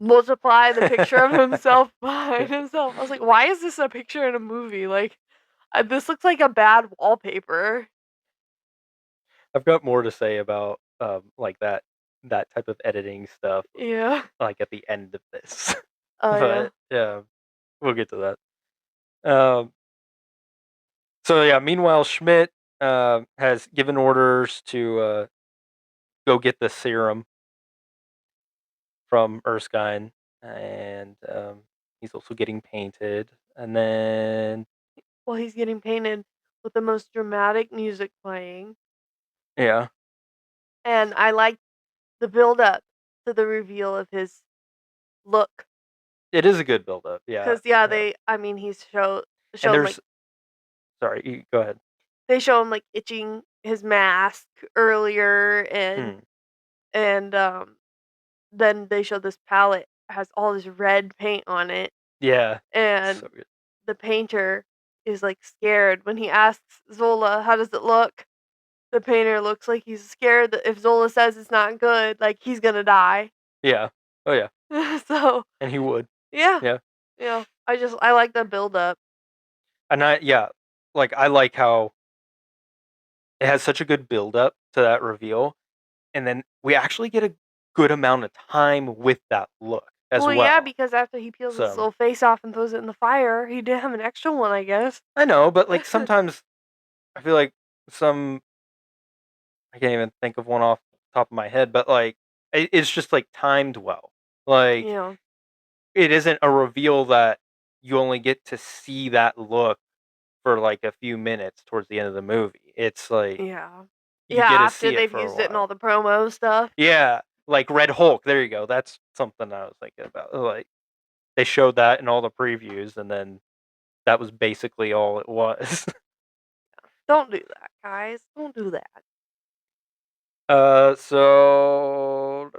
multiply the picture of himself behind himself. I was like, why is this a picture in a movie? Like, this looks like a bad wallpaper. I've got more to say about like that type of editing stuff, Yeah. like at the end of this. Oh yeah. But yeah, we'll get to that. So yeah, meanwhile, Schmidt has given orders to go get the serum from Erskine, and he's also getting painted. And then Well, he's getting painted with the most dramatic music playing, yeah, and I like the build up to the reveal of his look. it is a good build up. Yeah, Cause yeah, yeah. I mean, he's And shown like there's sorry, you go ahead. they show him like itching his mask earlier, Hmm. and then they show this palette has all this red paint on it, Yeah, and so good. the painter is like scared when he asks Zola, "How does it look?" The painter looks like he's scared that if Zola says it's not good, like he's gonna die. Yeah. Oh yeah, So and he would. yeah, Yeah. I like the build up. And yeah, like I like how it has such a good build up to that reveal, and then we actually get a good amount of time with that look as Well, yeah, well. because after he peels his So little face off and throws it in the fire, he did have an extra one, I guess. I know, but like sometimes I feel like some I can't even think of one off the top of my head, but like it's just like timed well. Like Yeah, it isn't a reveal that you only get to see that look for like a few minutes towards the end of the movie. It's like yeah, you yeah. get to After see it they've for a used it in all while. the promo stuff. Yeah, like Red Hulk. There you go. That's something I was thinking about. Like they showed that in all the previews, and then that was basically all it was. Don't do that, guys. Don't do that. So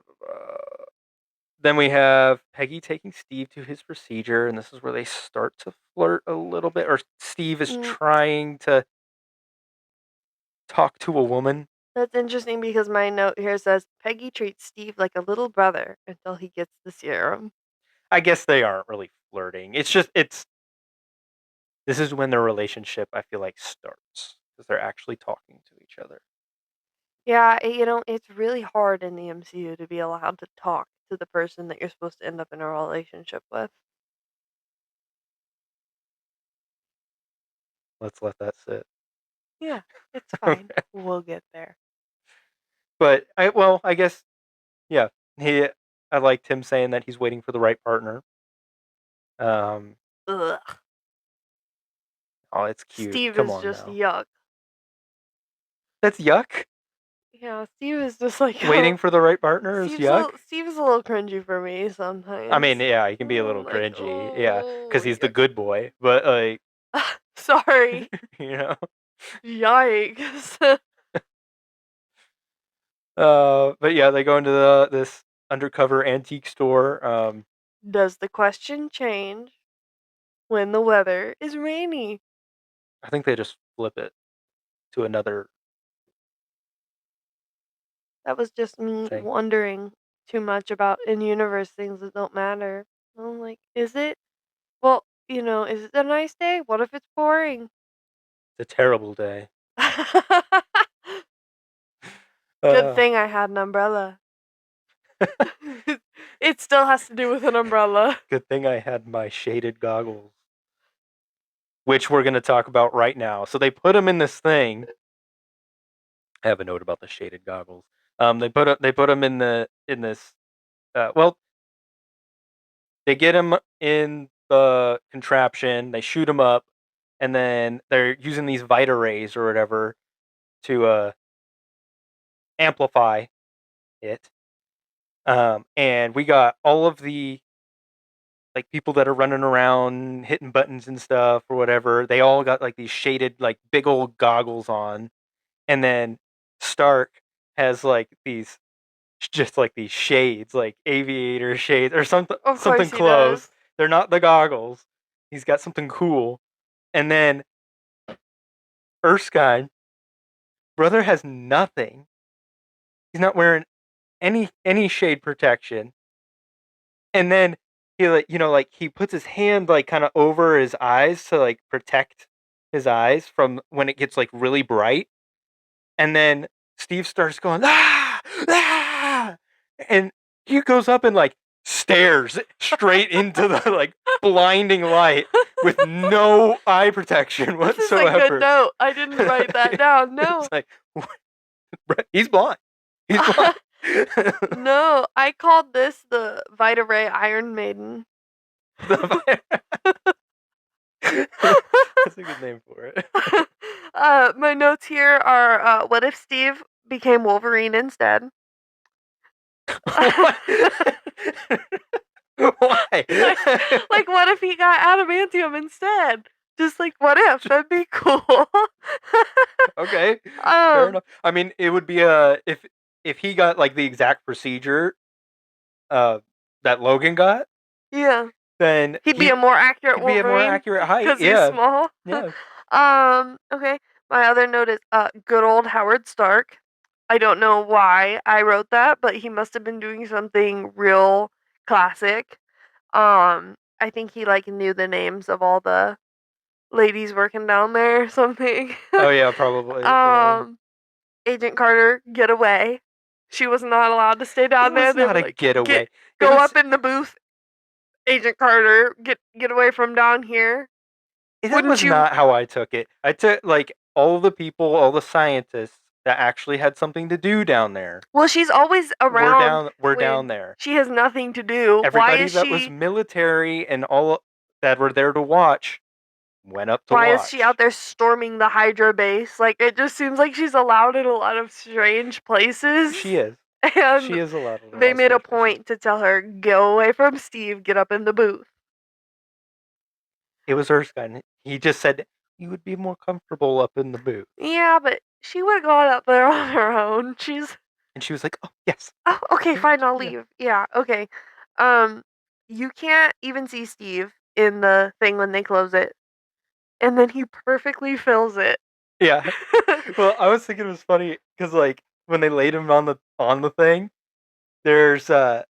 then we have Peggy taking Steve to his procedure, and this is where they start to flirt a little bit, or Steve is Mm, trying to talk to a woman. that's interesting because my note here says Peggy treats Steve like a little brother until he gets the serum. I guess they aren't really flirting. It's this is when their relationship I feel like starts because they're actually talking to each other. Yeah, it's really hard in the MCU to be allowed to talk to the person that you're supposed to end up in a relationship with. Let's let that sit. Yeah, it's fine. We'll get there. But I guess yeah. He I liked him saying that he's waiting for the right partner. Um, Ugh. oh, it's cute. Steve Come is on just now. yuck. That's yuck. Yeah, Steve is just like Waiting for the right partner is yuck. Steve is a little cringy for me I mean, sometimes. yeah, he can be a little I'm like, cringy, yeah, oh, because he's the good boy. But like, sorry. you know, Yikes. but yeah, they go into this undercover antique store. Does the question change when the weather is rainy? I think they just flip it to another That was just me thing. wondering too much about in universe things that don't matter. I'm like, is it? Well, is it a nice day? What if it's pouring? It's a terrible day. Good Uh, thing I had an umbrella. It still has to do with an umbrella. good thing I had my shaded goggles, which we're gonna talk about right now. So they put him in this thing. I have a note about the shaded goggles. They put him in this. Well, they get him in the contraption. They shoot him up, and then they're using these Vita rays or whatever to amplify it. And we got all of the like people that are running around hitting buttons and stuff or whatever. They all got like these shaded like big old goggles on, and then Stark has like these just like these shades, like aviator shades or Of something course he does. close. They're not the goggles. He's got something cool. And then Erskine, brother has nothing. He's not wearing any shade protection. And then he like like he puts his hand like kind of over his eyes to like protect his eyes from when it gets like really bright. And then Steve starts going, ah, ah, and he goes up and like stares straight into the like blinding light with no eye protection This is a good whatsoever. note. I didn't write that down. It's No. like he's blind. He's blind. No, I called this the Vita Ray Iron Maiden. That's a good name for it. My notes here are what if Steve became Wolverine instead? What? Why? Like, what if he got adamantium instead? Just like, what if? That'd be cool. Okay, fair um, enough. I mean, it would be if he got like the exact procedure uh that Logan got, yeah, then he'd be a more accurate he'd be a more Wolverine accurate height. because he's Yeah, small. yeah. Okay. My other note is good old Howard Stark. I don't know why I wrote that, but he must have been doing something real classic. I think he like knew the names of all the ladies working down there or something. Oh yeah, probably. Yeah. um, Agent Carter, get away. She was not allowed to stay It down there. was They not were a like, getaway. It go was up in the booth, Agent Carter, get away from down here. that Wouldn't was you? not how I took it. I took like all the people, all the scientists that actually had something to do down there. Well, she's always around We're down when there. she has nothing to do. Everybody that was military and all that were there to watch went up to Why is she out watch. there storming the Hydra base? Like it just seems like she's allowed in a lot of strange places. She is. And She is allowed in a lot they of made a strange places. point to tell her, go away from Steve, get up in the booth. It was Erskine. He just said you would be more comfortable up in the booth. Yeah, but she would have gone up there on her own. She's And she was like, "Oh yes, oh, okay, fine, I'll yeah, leave. Yeah, okay. Um, you can't even see Steve in the thing when they close it, and then he perfectly fills it. yeah." Well, I was thinking it was funny because like when they laid him on the thing, there's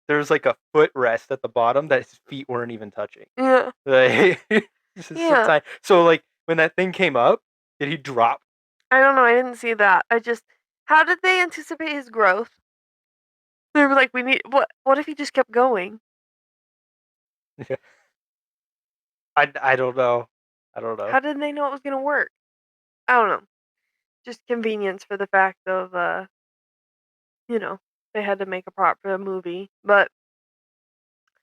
there's like a footrest at the bottom that his feet weren't even touching. Yeah. Like, this is so Yeah. tiny. So like when that thing came up, did he drop? I don't know. I didn't see that. How did they anticipate his growth? They were like, we need what if he just kept going? I don't know. I don't know. How did they know it was gonna work? I don't know. Just convenience for the fact of you know, they had to make a prop for a movie. But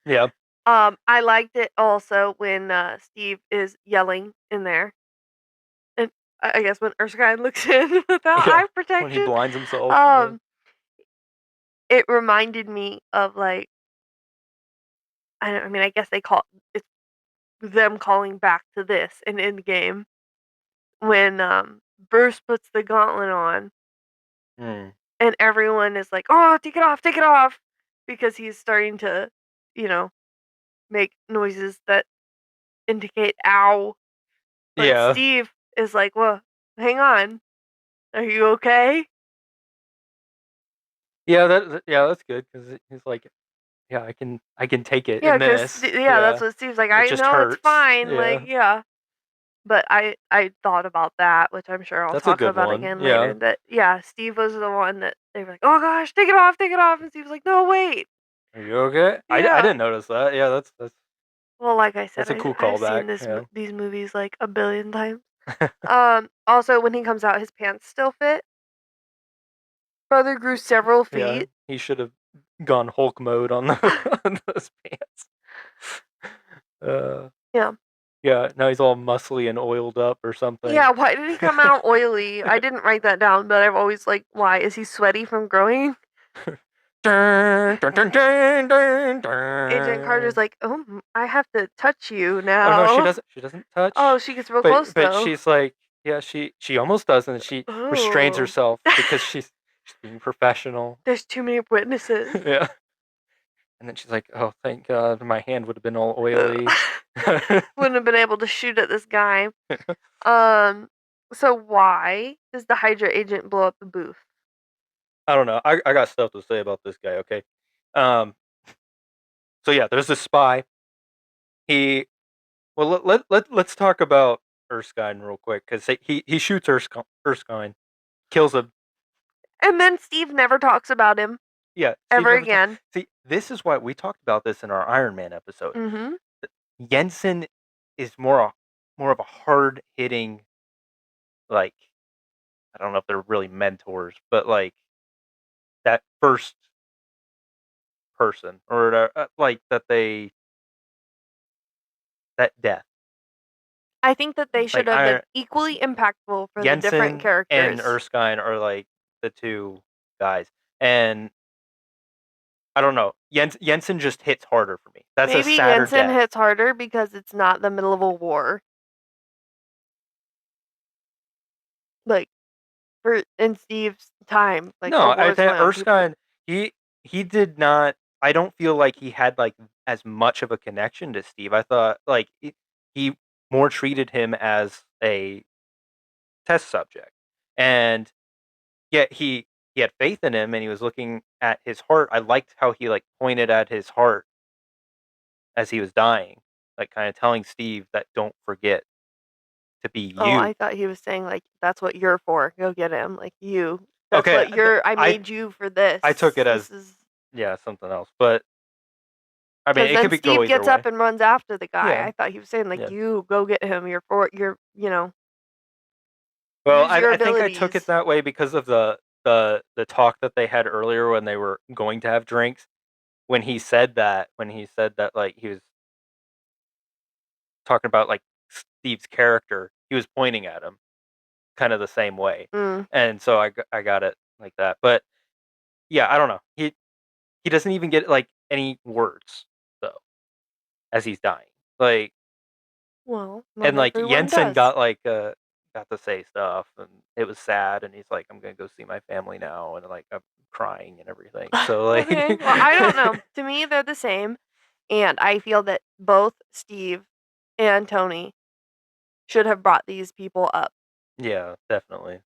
Yeah. I liked it also when Steve is yelling in there. And I guess when Erskine looks in without Yeah. eye When he protection. blinds himself. Yeah. Um it reminded me of like I mean I guess they call it's them calling back to this in Endgame when Bruce puts the gauntlet on Mm. and everyone is like, "Oh, take it off," because he's starting to, you know, make noises that indicate "ow." But Yeah. Steve is like, "Well, hang on, are you okay?" Yeah. Yeah. That's good because he's like, yeah, I can take it Yeah, in because this. yeah, that's Yeah. what Steve's like. It I just know it's hurts. fine, like Yeah. yeah. But I thought about that, which I'm sure I'll That's a talk good about one. again later. Yeah. That yeah, Steve was the one that they were like, "Oh gosh, take it off," and Steve was like, "No, wait." Are you okay? I Yeah. didn't notice that. Yeah. Well, like I said, That's a cool I've callback. seen Yeah. these movies like a billion times. Also, when he comes out, his pants still fit. Brother grew several Yeah. feet. He should have gone Hulk mode on on those pants. Uh. Yeah. Yeah. Now he's all muscly and oiled up or Yeah, something. why did he come out oily? I didn't write that down, but I've always like, why? Is he sweaty from growing? Dun, dun, dun, dun, dun, Agent Carter's dun. like, oh, I have to touch you Oh no, she now. doesn't. She doesn't Oh, touch. she gets real close But though. she's like, yeah, she almost doesn't. She restrains Oh. herself because she's being professional. There's too many witnesses. Yeah. And then she's like, oh, thank God, my hand would have been all oily. I Wouldn't have been able to shoot at this guy. Um, so why does the Hydra agent blow up the booth? don't know. I got stuff to say about this guy. Okay. Um. So yeah, there's this spy. He well let's talk about Erskine real quick because he shoots Erskine, kills him. And then Steve never talks about him Yeah, Steve ever never talked. again. See, this is why we talked about this in our Iron Man episode. Mm-hmm. Jensen is more of a hard hitting, like, I don't know if they're really mentors, but like that first person or like that death. I think that they should Like have been I equally impactful for the different Jensen and characters. Erskine are like the two guys, and I don't know. Jensen just hits harder for me. That's a Maybe sadder Jensen death. hits harder because it's not the middle of a war. Like for in Steve's time, like a No, war I is think going on. People Erskine he did not. I don't feel like he had like as much of a connection to Steve. I thought like he more treated him as a test subject, and yet he had faith in him, and he was looking at his heart. I liked how he like pointed at his heart as he was dying, like kind of telling Steve that don't forget to be Oh, you. I thought he was saying like that's what you're for. Go get him. Like you. That's Okay, what you're I I made you for this. I took it as This is yeah something else, but I mean because it then could go Steve either gets up way. and runs after the guy. Yeah, I thought he was saying like yeah. you go get him. You're for Well, use your I think I took it abilities. that way because of the talk that they had earlier when they were going to have drinks. When he said that, like he was talking about like Steve's character, he was pointing at him kind of the same way, Mm. and so I got it like that. But yeah, I don't know. He doesn't even get like any words though as he's dying. Like Well, and not like everyone Jensen does. got to say stuff and it was sad and he's like I'm gonna go see my family now and like I'm crying and everything. So Okay. like Well, I don't know. To me, they're the same, and I feel that both Steve and Tony should have brought these people up. yeah, definitely.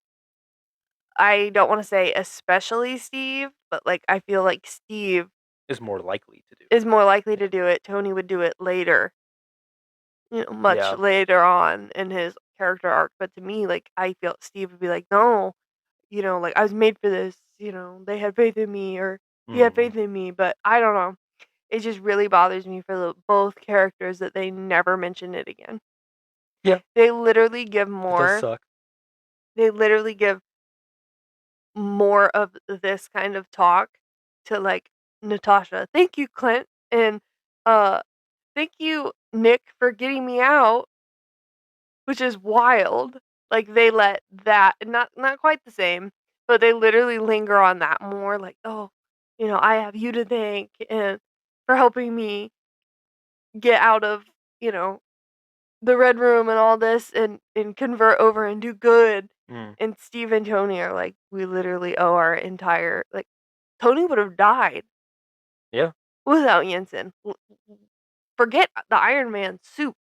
I don't want to say especially Steve, but like I feel like Steve. is more likely to do is more likely it. to do it. Tony would do it later, much Yeah. later on in his character arc. But to me, like, I feel Steve would be like, no, like, I was made for this. They had faith in me, or he had Mm. faith in me. But I don't know. It just really bothers me for both characters that they never mention it again. Yeah, They literally give it does more. suck. They literally give more of this kind of talk to, like, Natasha. Thank you, Clint, and uh, thank you, Nick, for getting me out, which is wild. Like, they let that, not quite the same, but they literally linger on that more. Like, oh, I have you to thank and for helping me get out of you know the red room and all this, and convert over and do good. Mm. And Steve and Tony are like, we literally owe our entire, like, Tony would have died Yeah, without Jensen. Forget the Iron Man suit.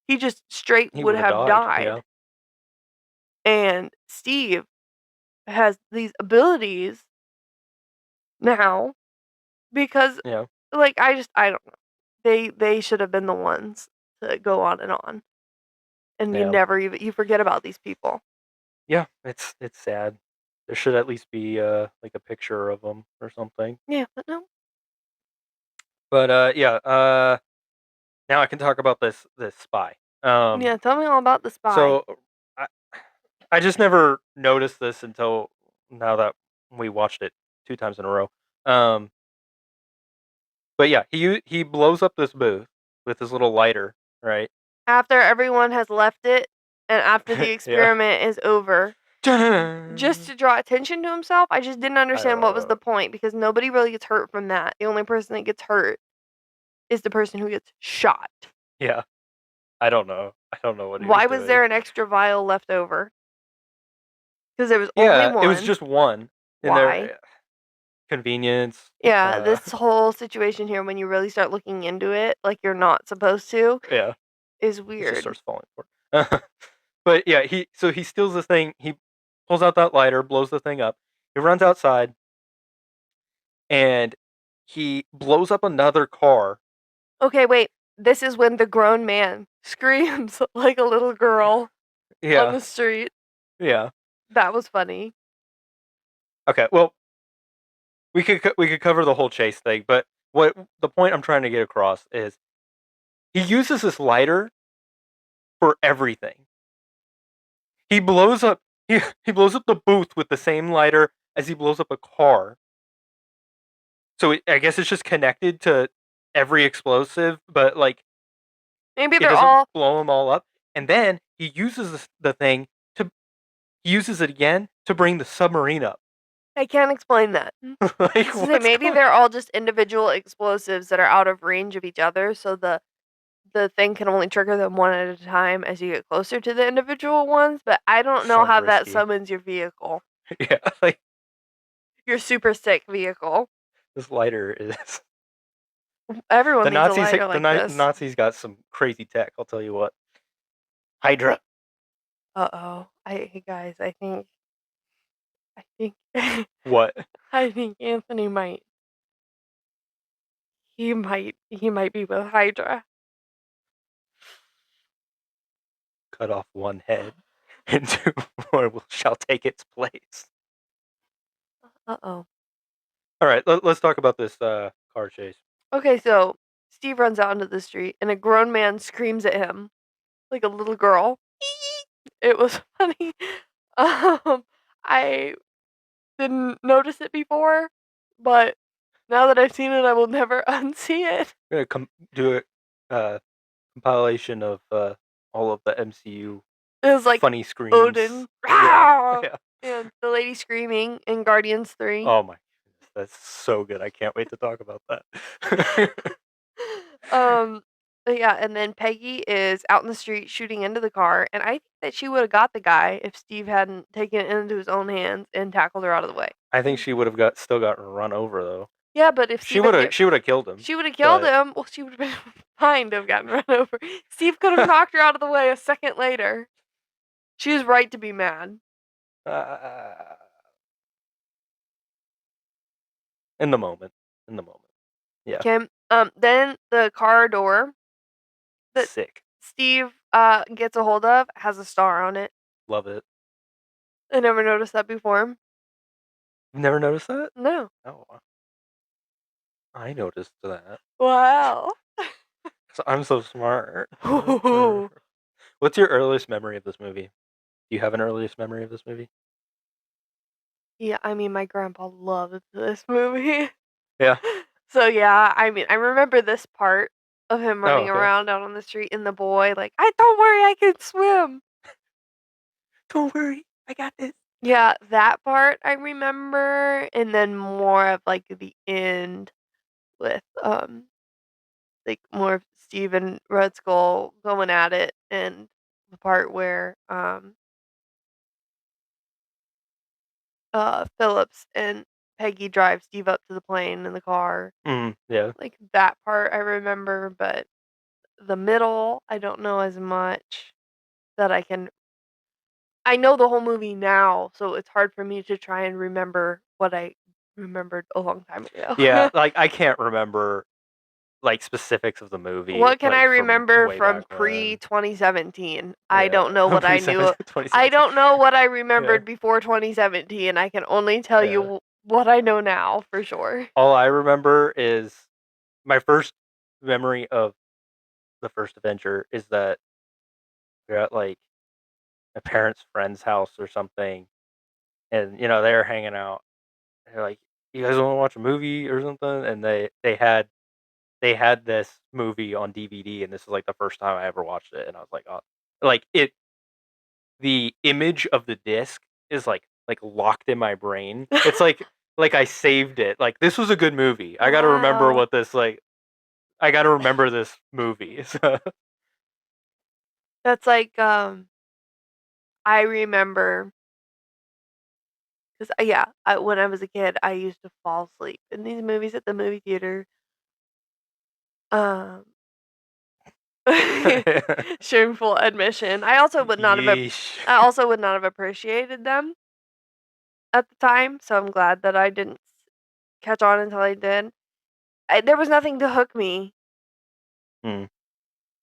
He just straight he would would have have died. Yeah, died. And Steve has these abilities now because, yeah, like, I don't know. They should have been the ones to go on and on. And you yeah, never even you forget about these people. yeah. It's sad. There should at least be like a picture of them or something. Yeah, but no. But yeah. Now I can talk about this spy. Yeah, tell me all about the spy. So I I just never noticed this until now that we watched it 2 times in a row. Um, but yeah, he blows up this booth with his little lighter, right? After everyone has left it and after the Yeah. experiment is over, just I to draw attention to himself, I just didn't don't understand what was know. the point because nobody really gets hurt from that. The only person that gets hurt is the person who gets shot. Yeah, I don't know. I don't know what he was Why was doing. there an extra vial left over? Because there was only Yeah, it was one. just one in Why? there. Convenience. Yeah, Uh, this whole situation here, when you really start looking into it, like you're not supposed to, yeah, is it just weird. starts falling apart. But yeah, he steals this thing. He pulls out that lighter, blows the thing up. He runs outside and he blows up another car. Okay, wait. This is when the grown man screams like a little girl on Yeah, the street. yeah. That was funny. Okay, well, we could cover the whole chase thing, but what the point I'm trying to get across is he uses this lighter for everything. He blows up he blows up the booth with the same lighter as he blows up a car. So I guess it's just connected to every explosive, but like Maybe it they're doesn't all. blow them all up. And then he uses the thing to he uses it again to bring the submarine up. I can't explain that. I Like was to say what's maybe going? they're all just individual explosives that are out of range of each other, so the thing can only trigger them one at a time as you get closer to the individual ones. But I don't know So how that risky. summons your vehicle, Yeah, like your super sick vehicle. this lighter is Everyone the needs a Nazis. lighter like this. Nazis got some crazy tech. I'll tell you what. Hydra. Uh-oh. Hey guys, I think What? I think Anthony he might be with Hydra. Cut off one head, and two more shall take its place. Uh-oh. All right, let's talk about this car chase. Okay, so Steve runs out into the street and a grown man screams at him like a little girl. It was funny. I didn't notice it before, but now that I've seen it, I will never unsee it. We're gonna do a compilation of all of the MCU It was like funny screams. Odin, Yeah, "Rawr!" yeah. and the lady screaming in Guardians 3. Oh my goodness, that's so good. I can't wait to talk about that. Um, but yeah, and then Peggy is out in the street shooting into the car, and I think that she would have got the guy if Steve hadn't taken it into his own hands and tackled her out of the way. I think she would have got run over though. Yeah, but if Steve had She would have killed him, she would have killed but him, well, she would have been fine to have gotten run over. Steve could have knocked her out of the way a second later. She was right to be mad. uh, in the moment. in the moment. Yeah, Okay. Then the car door that sick. Steve gets a hold of has a star on it. Love it. I never noticed that before. You've never noticed that? No. Oh, I noticed that. Wow. 'Cause I'm so smart. What's your earliest memory of this movie? Do you have an earliest memory of this movie? Yeah, I mean, my grandpa loved this movie. Yeah. So yeah, I mean, I remember this part of him Oh, running okay. around out on the street and the boy like, "I don't worry, I can swim." Don't worry, I got this. Yeah, that part I remember, and then more of like the end with like more of Steve and Red Skull going at it, and the part where Phillips and Peggy drive Steve up to the plane in the car. Yeah. Like that part I remember, but the middle I don't know as much that I know the whole movie now, so it's hard for me to try and remember what I remembered a long time Yeah, ago. like, I can't remember, like, specifics of the movie, What can I like, from remember way from back when. pre-2017? I Yeah. don't know what I knew. Pre-17 I 2017. don't know what I Yeah, remembered before 2017. I can only tell yeah. you what I know now for sure. All I remember is my first memory of the First Avenger is that we're at, like, my parents' friend's house or something, and, they're hanging out. They're like, "You guys wanna watch a movie or something?" And they had this movie on DVD, and this is, like, the first time I ever watched it, and I was like, "Oh," like, the image of the disc is, like, locked in my brain. It's like I saved it, like, this was a good movie. Wow. I gotta remember this movie, so That's like I remember 'cause yeah, when I was a kid, I used to fall asleep in these movies at the movie theater. Um Shameful admission. Yeesh. I also would not have appreciated them at the time, so I'm glad that I didn't catch on until I did. There was nothing to hook me. Mm,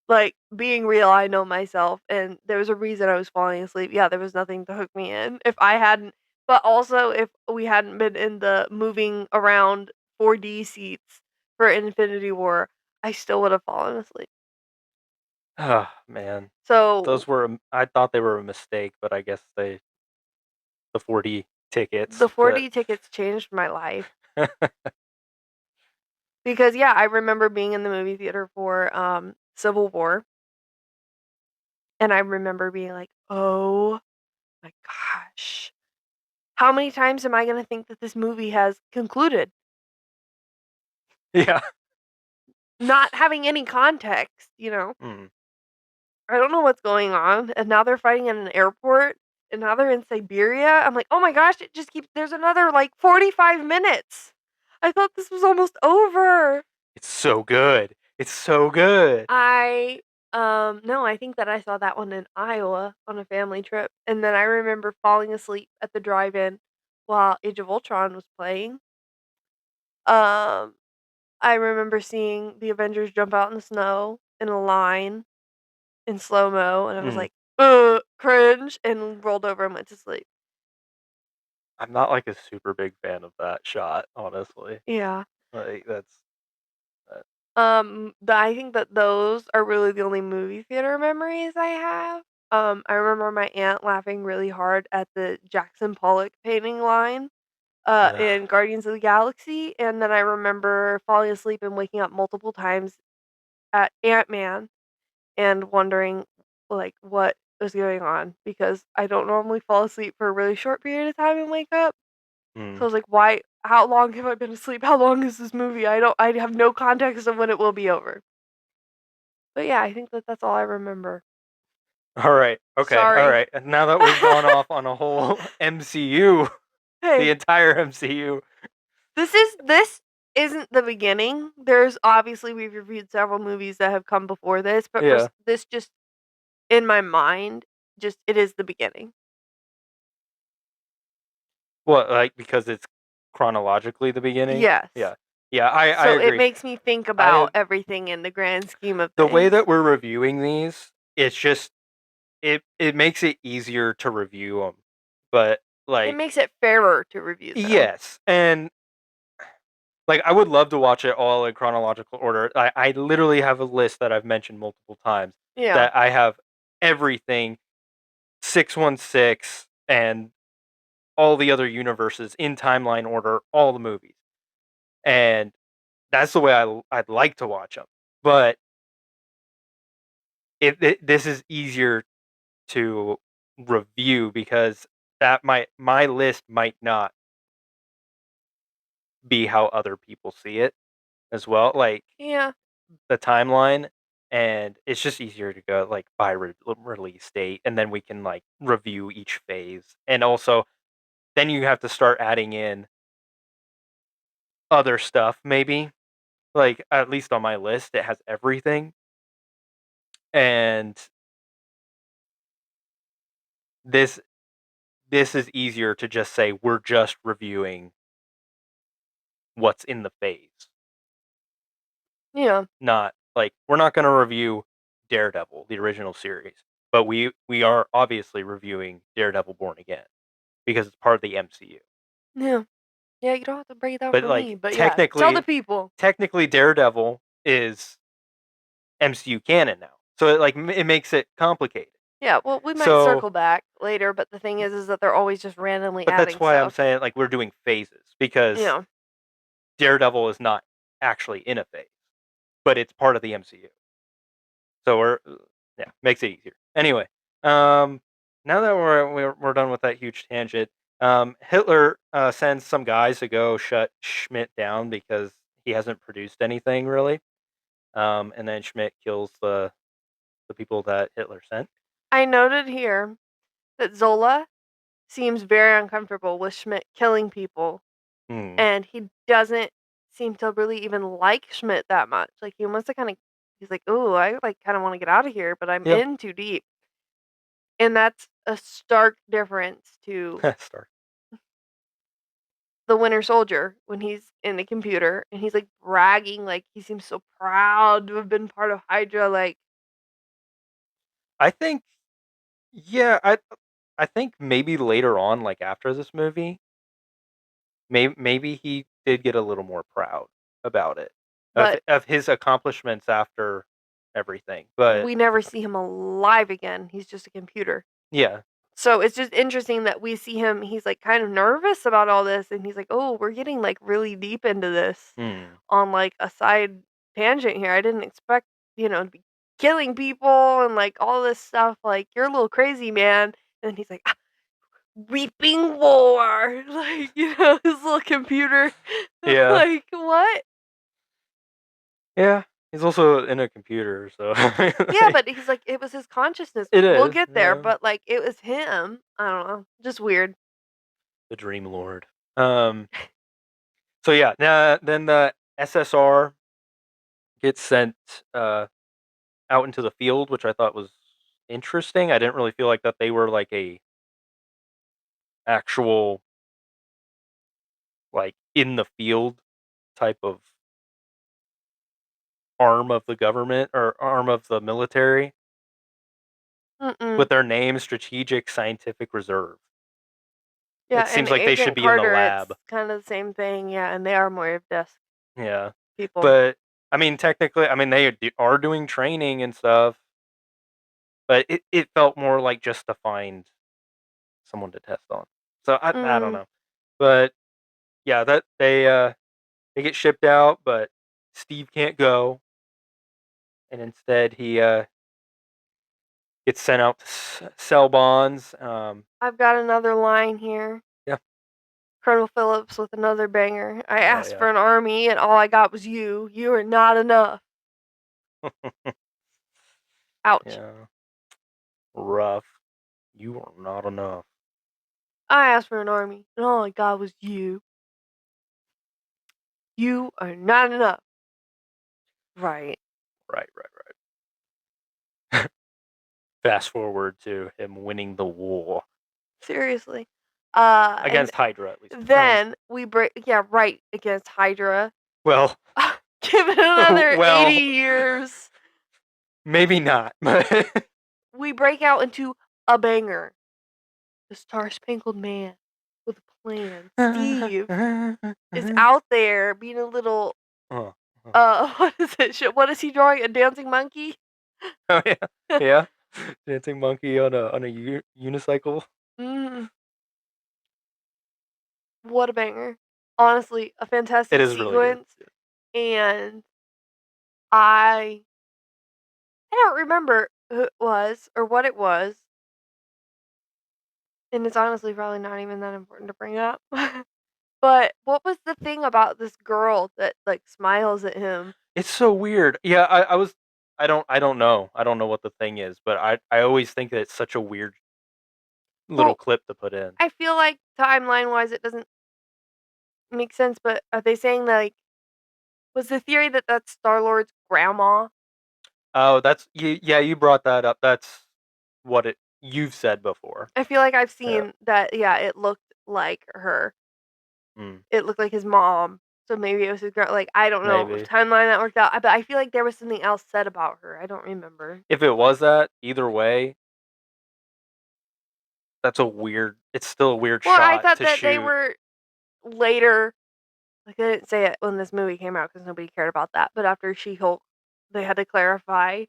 Like, being real, I know myself, and there was a reason I was falling asleep. Yeah, there was nothing to hook me in. If I hadn't but also if we hadn't been in the moving around 4D seats for Infinity War, I still would have fallen asleep. oh, man. So, I thought they were a mistake, but I guess the 4D the tickets, but 4D tickets changed my life. Because, yeah, I remember being in the movie theater for, Civil War, and I remember being like, "Oh my gosh. How many times am I gonna think that this movie has concluded?" yeah. Not having any context, you know? Mm. I don't know what's going on, and now they're fighting in an airport, and now they're in Siberia. I'm like, "Oh my gosh, it just keeps there's another, like, 45 minutes. I thought this was almost over." It's so good. It's so good. I no, I think that I saw that one in Iowa on a family trip, and then I remember falling asleep at the drive-in while Age of Ultron was playing. Um, I remember seeing the Avengers jump out in the snow in a line in slow-mo, and I was Mm. like, cringe," and rolled over and went to sleep. I'm not, like, a super big fan of that shot, honestly. Yeah. Like, that I think that those are really the only movie theater memories I have. I remember my aunt laughing really hard at the Jackson Pollock painting line, ugh. in Guardians of the Galaxy, and then I remember falling asleep and waking up multiple times at Ant-Man and wondering, like, what was going on because I don't normally fall asleep for a really short period of time and wake up. So Mm. I was like, "Why how long have I been asleep? How long is this movie? I have no context of when it will be over." But yeah, I think that that's all I remember. Alright, okay, Sorry. alright, and now that we've gone off on a whole MCU, the Hey, entire MCU. this isn't the beginning. There's obviously we've reviewed several movies that have come before this, but Yeah. this just in my mind, just it is the beginning. What, like, because it's chronologically the beginning? Yes. Yeah. Yeah, I So it agree. makes me think I about everything in the grand scheme of The way things. that we're reviewing these, it's just it makes it easier to review them. But It like, makes it fairer to review them. yes, and like I would love to watch it all in chronological order. I literally have a list that I've mentioned multiple times Yeah. that I have everything 616 and all the other universes in timeline order, all the movies. And that's the way I'd like to watch them. But this is easier to review because that might my list might not be how other people see it as well, like Yeah. the timeline, and it's just easier to go like by release date, and then we can like review each phase, and also then you have to start adding in other stuff maybe, like at least on my list it has everything, and this this is easier to just say we're just reviewing what's in the phase. Yeah. Not like we're not going to review Daredevil, the original series, but we are obviously reviewing Daredevil Born Again because it's part of the MCU. Yeah. Yeah, you don't have to break it out But for me. like But yeah, tell the people. technically Daredevil is MCU canon now. So it makes it complicated. Yeah, well, we might So, circle back later, but the thing is that they're always just randomly but that's adding why I'm stuff. saying like we're doing phases because Yeah. Daredevil is not actually in a phase, but it's part of the MCU. So yeah, makes it easier. Anyway, um, now that we're done with that huge tangent, Hitler sends some guys to go shut Schmidt down because he hasn't produced anything really. And then Schmidt kills the people that Hitler sent. I noted here that Zola seems very uncomfortable with Schmidt killing people, Hmm. and he doesn't seem to really even like Schmidt that much. Like he wants to kind of, he's like, "Oh, I like kind of want to get out of here, but I'm Yeah. in too deep," and that's a stark difference to Start. the Winter Soldier when he's in the computer and he's like bragging, like he seems so proud to have been part of Hydra. Like, I think. Yeah. I think maybe later on, like after this movie, maybe he did get a little more proud about it but of his accomplishments after everything. But we never see him alive again. He's just a computer. yeah. So it's just interesting that we see him, he's like kind of nervous about all this and he's like, "Oh, we're getting like really deep into this Hmm. on like a side tangent here. I didn't expect, to be killing people and like all this stuff. Like, you're a little crazy, man." And he's like, "Weeping war." Like, his little computer. Yeah. Like, what? Yeah. He's also in a computer, so Yeah, but he's like, it was his consciousness. it We'll is. get there, Yeah. but like, it was him. I don't know. Just weird. The Dream Lord. So yeah. Then the SSR gets sent out into the field, which I thought was interesting. I didn't really feel like that they were like a actual like in the field type of arm of the government or arm of the military Mm-mm. with their name Strategic Scientific Reserve. Yeah, It and seems like they should Agent be in the Carter, it's lab. kind of the same thing. Yeah, and they are more of desk Yeah. people. But I mean technically I mean are doing training and stuff, but it felt more like just to find someone to test on. So I don't Mm, know. But yeah, that they get shipped out, but Steve can't go and instead he gets sent out to sell bonds. I've got another line here. Yeah. Colonel Phillips with another banger. "I Oh asked yeah. for an army, and all I got was you. You are not enough." Ouch. Yeah. Rough. You are not enough. "I asked for an army, and all I got was you. You are not enough." Right. Right, right, right. Fast forward to him winning the war Seriously. And against Hydra, at least. then we break, yeah, right, against Hydra. Well, Give it another 80 well, years. maybe not. But We break out into a banger. The Star-Spangled Man with a plan. Steve is out there being a little oh, what is it? What is he drawing? A dancing monkey? oh yeah, yeah. Dancing monkey on a unicycle. Mm, what a banger. Honestly, a It fantastic is really good. sequence, and I I don't remember who it was or what it was, and it's honestly probably not even that important to bring up. But what was the thing about this girl that, like, smiles at him? It's so weird. Yeah, I was. I don't know. I don't know what the thing is, but I always think that it's such a weird little Well, clip to put in. I feel like timeline-wise it doesn't make sense, but are they saying that, like was the theory that that's Star-Lord's grandma? Oh, that's you. Yeah, you brought that up. That's what it you've said before. I feel like I've Yeah. seen that, yeah, it looked like her. Mm, It looked like his mom, so maybe it was his like, I don't know if maybe. timeline that worked out, but I feel like there was something else said about her, I don't remember. If it was that, either way, that's a weird. It's still a weird Well, I shot thought to that they shoot. were later like, they didn't say it when this movie came out because nobody cared about that, but after She-Hulk, they had to clarify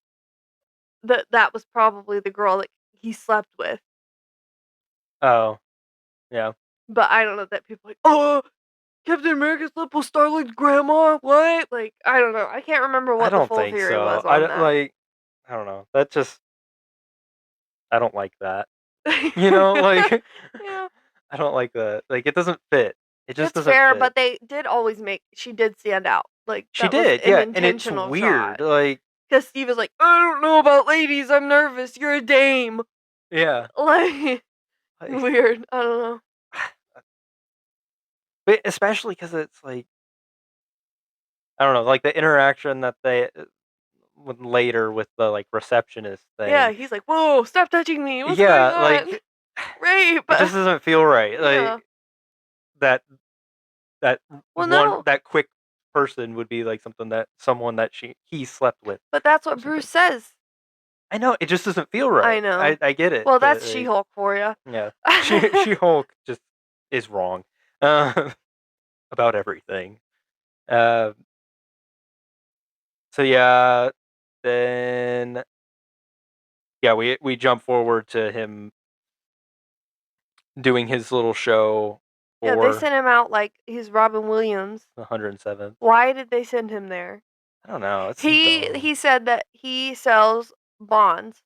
that that was probably the girl that he slept with, Oh, yeah. but I don't know that people like, "Oh, Captain America slept with Star-Lord's grandma? What?" Like, I don't know, I can't remember I what the don't full think theory so. was on that. Like. I don't know. That just. I don't like that. You know, like. Yeah, I don't like that. Like it doesn't fit. It just that's doesn't fair, fit. but they did always make she did stand out, like, She that was did, an yeah, and it's intentional weird. shot. Like, 'Cause Steve is like, "I don't know about ladies, I'm nervous, you're a dame." yeah, Like, like, weird, I don't know. but especially because it's like I don't know, like the interaction that they with later with the like receptionist Yeah, thing. he's like, "Whoa, stop touching me, what's going Yeah, on?" like Rape. it just doesn't feel right. Yeah. Like that that Well, one no, that quick person would be like something that someone that he slept with but that's what or Bruce something. says. I know it just doesn't feel I right. know. I get it, Well, but that's like, She-Hulk for you. yeah, she Hulk just is wrong uh, about everything. Uh, so yeah, then yeah, we jump forward to him doing his little show Yeah, they for sent him out like he's Robin Williams. the 107th. Why did they send him there? I don't know. It's dumb. He said that he sells bonds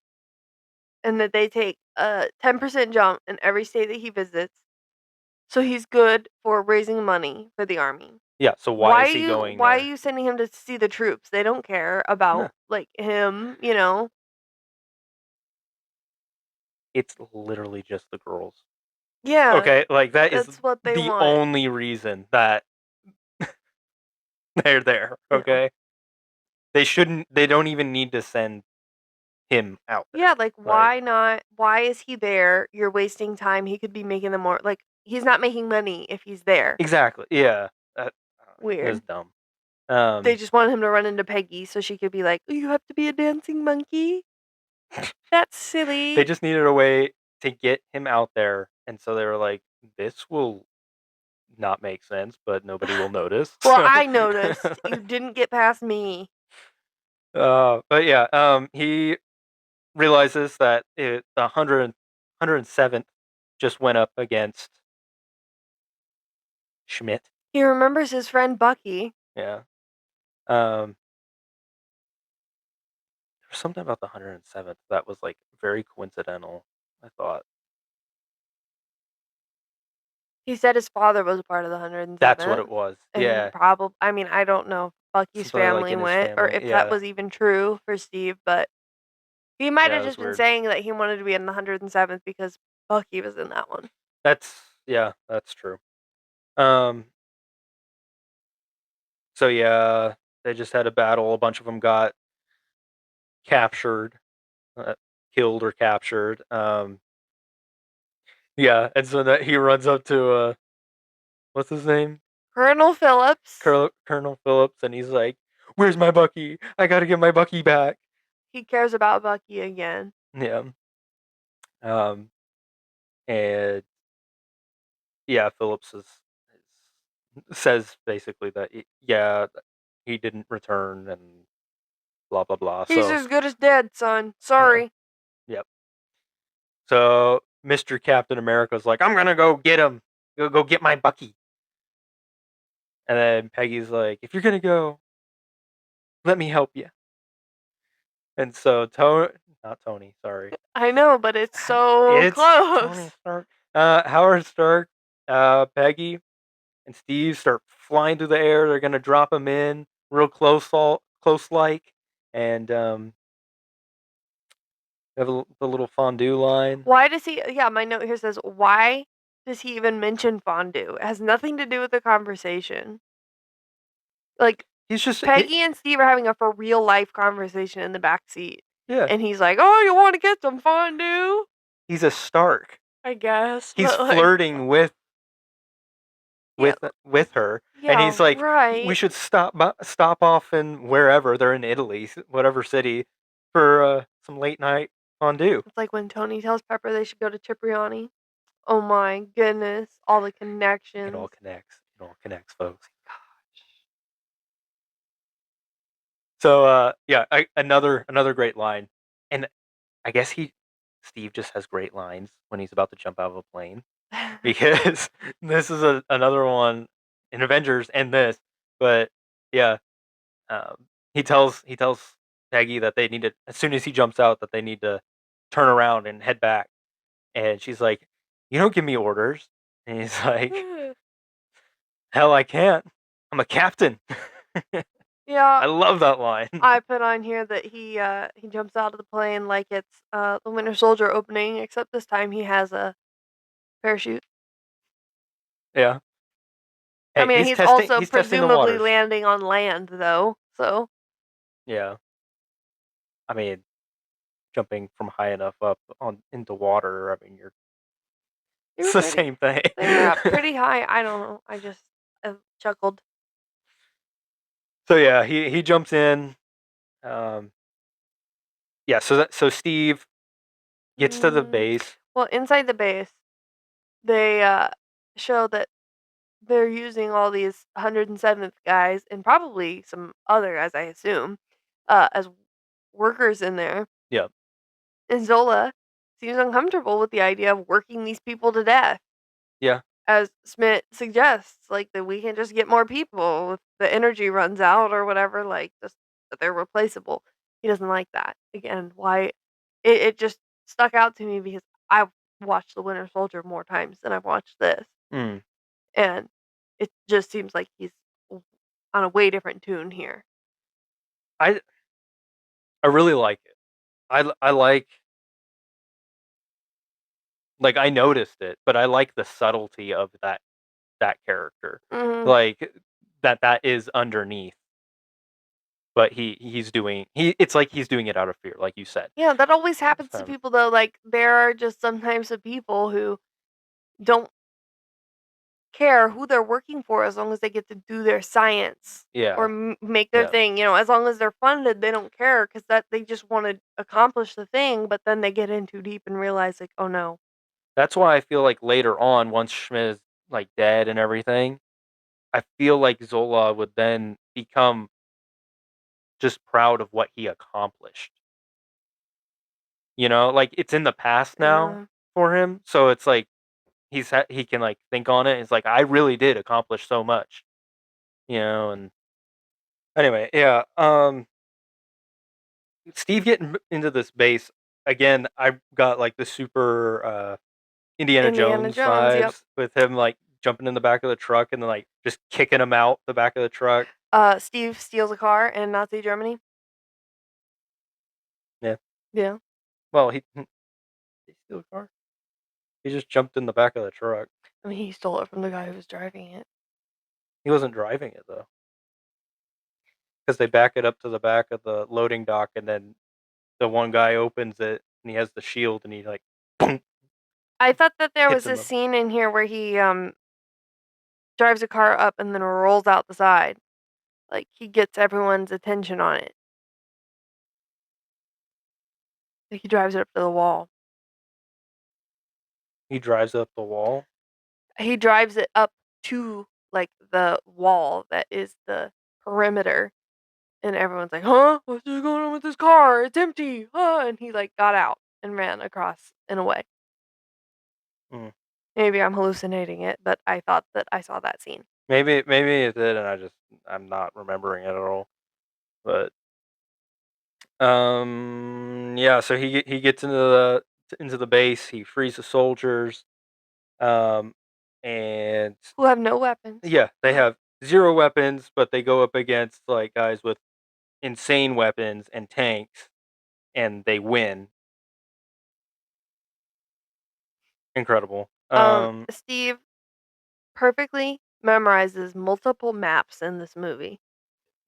and that they take a 10% jump in every state that he visits. So he's good for raising money for the army. Yeah. So why is he going Why are there? you sending him to see the troops? They don't care No, about like him, you know. it's literally just the girls. Yeah, Okay, like that is that's what they the want. only reason that they're there. Yeah. Okay, they shouldn't. They don't even need to send him out there. Yeah, like Like why not? Why is he there? You're wasting time. He could be making the more like he's not making money if he's there. exactly. Yeah. That, it was Weird. dumb. They just wanted him to run into Peggy so she could be like, "Oh, you have to be a dancing monkey? That's They silly." just needed a way to get him out there, and so they were like, "This will not make sense, but nobody will notice." Well, So, I noticed. You didn't get past me. but yeah, he realizes that the 107th just went up against Schmidt. He remembers his friend Bucky. Yeah. Um, there's something about the 107th that was like very coincidental. I thought He said his father was a part of the that's what 107th, it was. and Yeah, I mean, I don't know if Bucky's something like family in his went or family. if that Yeah, was even true for Steve, but he might yeah, have it was just been weird. saying that he wanted to be in the 107th because Bucky was in that one. That's yeah, that's true. Um, so yeah, they just had a battle. A bunch of them got captured, uh, killed or captured. Yeah, and so that he runs up to what's his name? Colonel Phillips. Colonel Phillips, and he's like, "Where's my Bucky? I gotta get my Bucky back." He cares about Bucky again. Yeah. Um, and yeah, Phillips says basically that yeah, he didn't return and blah blah blah. He's So as good as dead, son. yeah, Sorry. yep. So Mr. Captain America's like, "I'm gonna go get him. Go get my Bucky." And then Peggy's like, "If you're gonna go, let me help you." And so not Tony, sorry. I know, but it's so It's Tony close. Stark. Howard Stark, Peggy, and Steve start flying through the air. They're gonna drop him in real close like, and have the little fondue line. Why does he? Yeah, my note here says, why does he even mention fondue? It has nothing to do with the conversation. Like, He's just Peggy and Steve are having a for real life conversation in the back seat. yeah. And he's like, "Oh, you want to get some fondue?" He's a Stark. I guess, He's but like, flirting yeah, with her, and yeah, he's like, "We right. should stop off in wherever they're in Italy, whatever city, for some late night fondue." It's like when Tony tells Pepper they should go to Cipriani. Oh my goodness, all the It all connections. connects. It all connects, folks. So yeah, another great line, and I guess Steve just has great lines when he's about to jump out of a plane because this is another one in Avengers and this, but yeah, he tells Peggy that they need to, as soon as he jumps out, that they need to turn around and head back, and she's like, "You don't give me orders," and he's like, "Hell, I can't. I'm a captain." Yeah, I love that line. I put on here that he jumps out of the plane like it's the Winter Soldier opening, except this time he has a parachute. Yeah. I Hey, mean, he's also he's testing the presumably waters. landing on land though, so Yeah. I mean, jumping from high enough up on into water, I mean, they it's were the pretty same thing. they were up pretty high. I don't know. I just chuckled. So yeah, he jumps in. Um, yeah, so Steve gets to the Mm, base. well, inside the base, they show that they're using all these 107th guys and probably some other guys, I assume, as workers in there. Yeah, And Zola seems uncomfortable with the idea of working these people to death, yeah. as Smith suggests, like that we can just get more people if the energy runs out or whatever, like just that they're replaceable. He doesn't like that. Again, why it just stuck out to me because I've watched The Winter Soldier more times than I've watched this. Mm. And it just seems like he's on a way different tune here. I I really like it. I like I noticed it, but I like the subtlety of that character, Mhm. like that is underneath, but he's doing it's like he's doing it out of fear, like you said. Yeah, that always happens to Um, people though. Like there are just sometimes of people who don't care who they're working for as long as they get to do their science or yeah, make their yeah. thing. As long as they're funded, they don't care because that they just want to accomplish the thing. But then they get in too deep and realize like, oh no, That's why I feel like later on, once Schmidt is like dead and everything, I feel like Zola would then become just proud of what he accomplished. Like it's in the past now yeah. for him, so it's like he can like think on it. It's like I really did accomplish so much, and anyway, yeah. Steve getting into this base again. I got like the super Indiana Indiana Jones Jones. Yep. vibes with him like jumping in the back of the truck and then like just kicking him out the back of the truck. Steve steals a car in Nazi Germany. Yeah. Yeah. Well, did he steal a car? He just jumped in the back of the truck. I mean, he stole it from the guy who was driving it. He wasn't driving it though, because they back it up to the back of the loading dock, and then the one guy opens it and he has the shield, and he like boom, I thought that there hits was him. a scene in here where he drives a car up and then rolls out the side. Like, he gets everyone's attention on it. Like, he drives it up to the wall. He drives up the wall. He drives it up to, like, the wall that is the perimeter, and everyone's like, "Huh? What's going on with this car? It's empty, huh?" And he, like, got out and ran across and away. Hmm. Maybe I'm hallucinating it, but I thought that I saw that scene. Maybe it did, and I'm not remembering it at all. But yeah. So he gets into the base. He frees the soldiers. Um, and Who have no weapons. yeah, they have zero weapons, but they go up against like guys with insane weapons and tanks, and they win. Incredible. Steve perfectly memorizes multiple maps in this movie,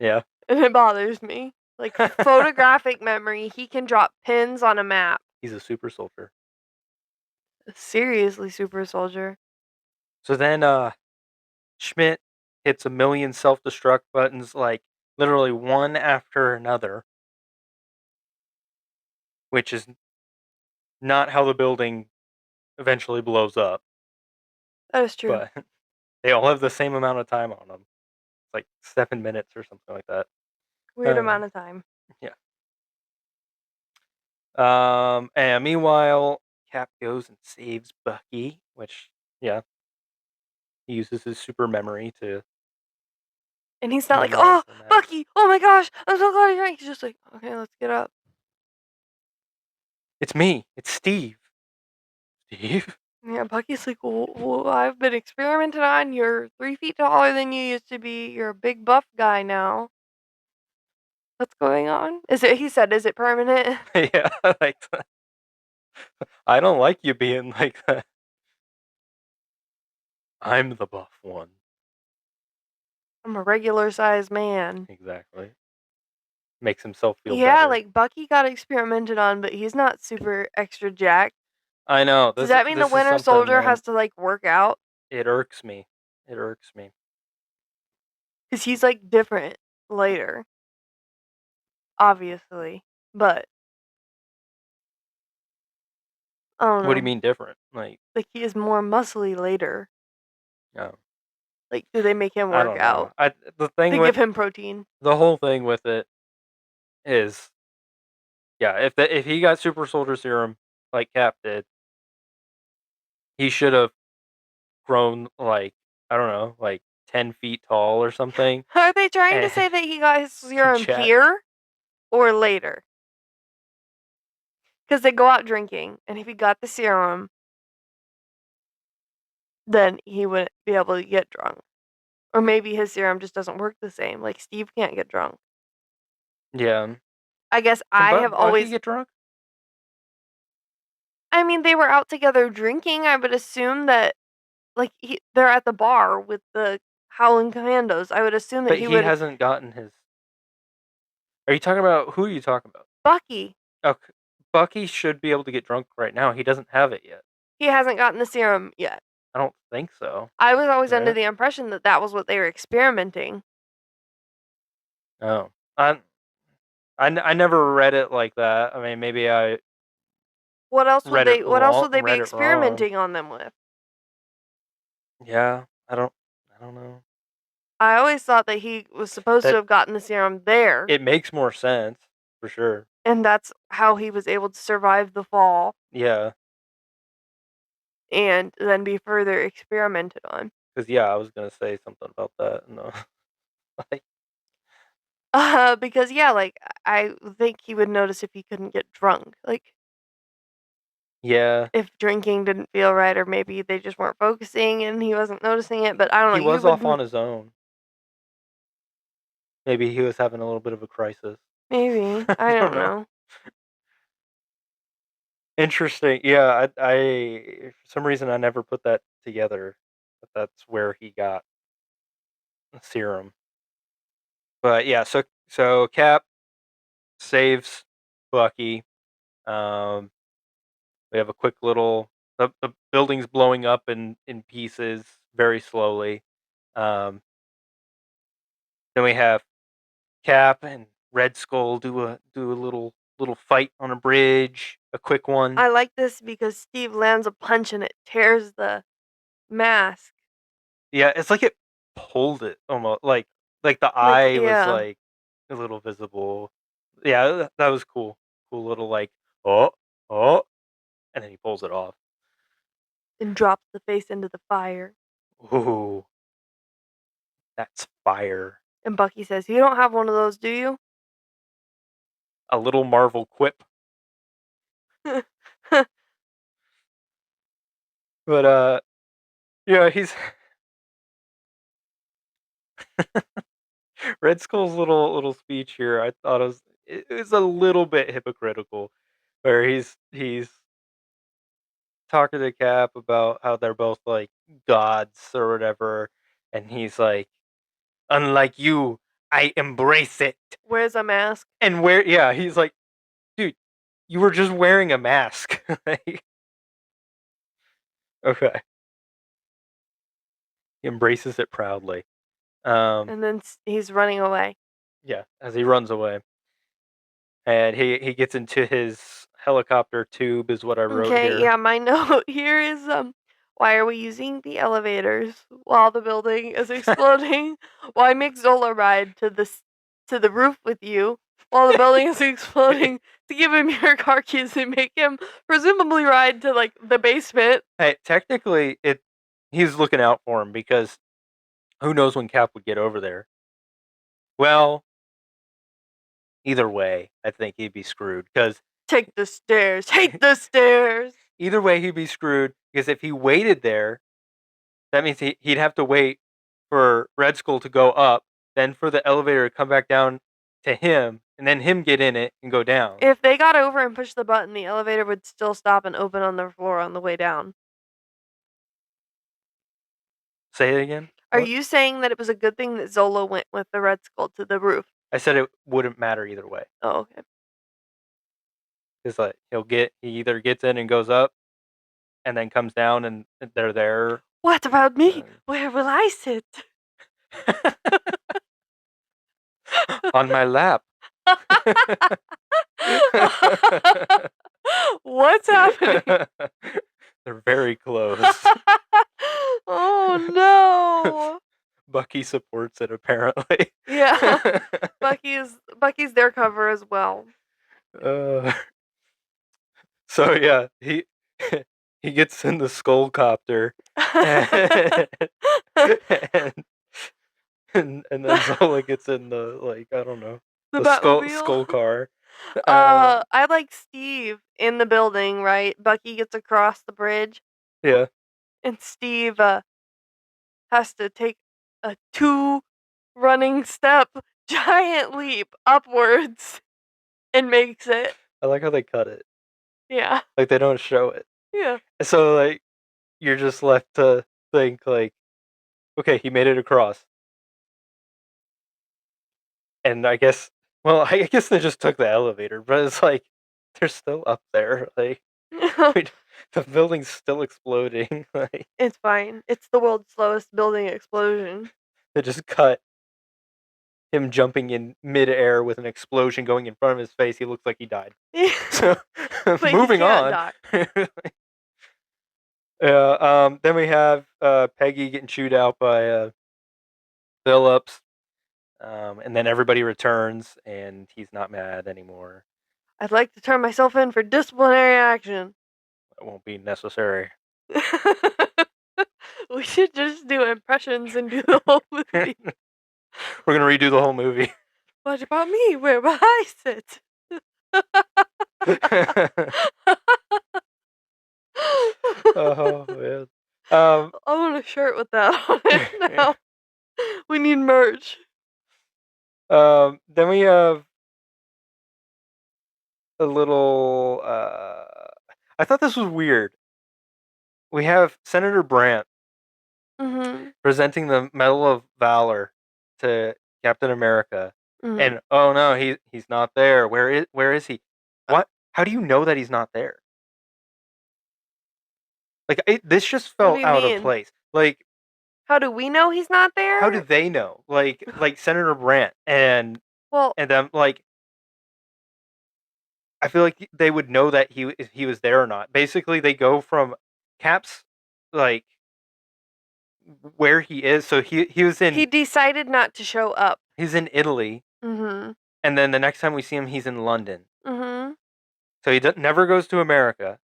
Yeah. and it bothers me. Like, photographic memory, he can drop pins on a map. He's a super soldier. Seriously, super soldier. So then Schmidt hits a million self-destruct buttons like literally one after another, which is not how the building eventually blows up, That is true. but they all have the same amount of time on them. It's like 7 minutes or something like that. Weird amount Um, of time. yeah. And meanwhile, Cap goes and saves Bucky, which yeah, he uses his super memory to And he's not like, memorize "Oh, the map. Bucky! Oh my gosh! I'm so glad you're right." He's just like, "Okay, let's get up." It's me. It's Steve. Steve. Yeah, Bucky's like, I've been experimented on. You're 3 feet taller than you used to be. You're a big buff guy now. What's going on? Is it?" He said, "Is it permanent?" Yeah, like I don't like you being like that. I'm the buff one. I'm a regular sized man. Exactly. Makes himself feel Yeah, better. like Bucky got experimented on, but he's not super extra jacked. I know. Does This that mean the this is Winter something, Soldier man. has to like work out? It irks me. It irks me. Because he's like different later, obviously. But I don't What do you know. mean different? Like, he is more muscly later. Oh, Like, do they make him I work don't know. out? I the thing They with give him protein. the whole thing with it is, yeah, if he got super soldier serum like Cap did, he should have grown like I don't know, like 10 feet tall or something, Are they trying to and say that he got his serum chat. here or later? Because they go out drinking, and if he got the serum, then he wouldn't be able to get drunk. Or maybe his serum just doesn't work the same. Like, Steve can't get drunk. Yeah. I guess Can I have Bucky always. get drunk? I mean, they were out together drinking. I would assume that, like, they're at the bar with the Howling Commandos. I would assume that But he he would. hasn't gotten his. Are you talking about who are you talking about? Bucky. Okay. Bucky should be able to get drunk right now. He doesn't have it yet. He hasn't gotten the serum yet. I don't think so. I was always under Right? the impression that that was what they were experimenting. Oh. I never read it like that. I mean, maybe I What else would they be read it wrong. experimenting on them with? Yeah, I don't know. I always thought that he was supposed to That have gotten the serum there, it makes more sense for sure. and that's how he was able to survive the fall Yeah, and then be further experimented on. because yeah, I was gonna say something about that. No, like Because yeah, like I think he would notice if he couldn't get drunk. Like, yeah, if drinking didn't feel right, or maybe they just weren't focusing and he wasn't noticing it. But I don't he know. You was off would on his own. Maybe he was having a little bit of a crisis. maybe. I I don't don't know. know. Interesting. Yeah, I for some reason I never put that together. But that's where he got the serum. But yeah, so Cap saves Bucky. Um, we have a quick little the building's blowing up in pieces very slowly. Um, then we have Cap and Red Skull do a little fight on a bridge, a quick one. I like this because Steve lands a punch and it tears the mask. Yeah, it's like it pulled it almost like the Like, eye was yeah, like a little visible. Yeah, that was cool. Cool little like oh oh, and then he pulls it off. and drops the face into the fire. Ooh, that's fire. And Bucky says, "You don't have one of those, do you?" A little Marvel quip, but yeah, he's Red Skull's little speech here. I thought it was a little bit hypocritical, where he's talking to Cap about how they're both like gods or whatever, and he's like, "Unlike you, I embrace it." Wears a mask. And where, yeah, he's like, "Dude, you were just wearing a mask." Like, okay, he embraces it proudly. Um, And then he's running away. yeah, as he runs away, and he gets into his helicopter tube, is what I wrote Okay, here. yeah, my note here is why are we using the elevators while the building is exploding? Why make Zola ride to the roof with you while the building is exploding to give him your car keys and make him presumably ride to like the basement? Hey, technically, he's looking out for him because who knows when Cap would get over there. Well, either way, I think he'd be screwed because Take the stairs. Hate the stairs. either way he'd be screwed because if he waited there, that means he'd have to wait for Red Skull to go up, then for the elevator to come back down to him, and then him get in it and go down. If they got over and pushed the button, the elevator would still stop and open on the floor on the way down. Say it again. Are What? you saying that it was a good thing that Zola went with the Red Skull to the roof? I said it wouldn't matter either way Oh, okay. because like he either gets in and goes up, and then comes down and they're there. What about me? And Where will I sit? on my lap. What's happening? They're very close. Oh no. Bucky supports it apparently. Yeah. Bucky's their cover as well. uh, so yeah, he gets in the skull copter and, and and then Zola gets in the like I don't know The the Batmobile. skull car. Uh, I like Steve in the building, right? Bucky gets across the bridge yeah, and Steve has to take a two running step giant leap upwards and makes it. I like how they cut it. Yeah. Like they don't show it. Yeah. So like you're just left to think like, okay, he made it across, and I guess, well, I guess they just took the elevator, but it's like they're still up there. Like the building's still exploding. Like It's fine. It's the world's slowest building explosion. they just cut him jumping in midair with an explosion going in front of his face. He looks like he died. So But he moving can't on. die. Yeah. Then we have Peggy getting chewed out by Phillips. And then everybody returns, and he's not mad anymore. I'd like to turn myself in for disciplinary action. That won't be necessary. We should just do impressions and do the whole movie. We're gonna redo the whole movie. What about me? Where will I sit? Oh man. Um, I want a shirt with that on it now. We need merch. then we have a little. I thought this was weird. We have Senator Brandt Mhm. presenting the Medal of Valor to Captain America, Mhm. and oh no, he's not there. Where is he? What? How do you know that he's not there? Like this just What do felt you out of mean? place. Like How do we know he's not How do there? they know? Like Senator Brandt Well, and them like I feel like they would know that he was there or not. Basically, they go from Cap's like where he is. So he was he decided not to show up. he's in Italy, Mhm. and then the next time we see him, he's in London. Mhm. So never goes to America.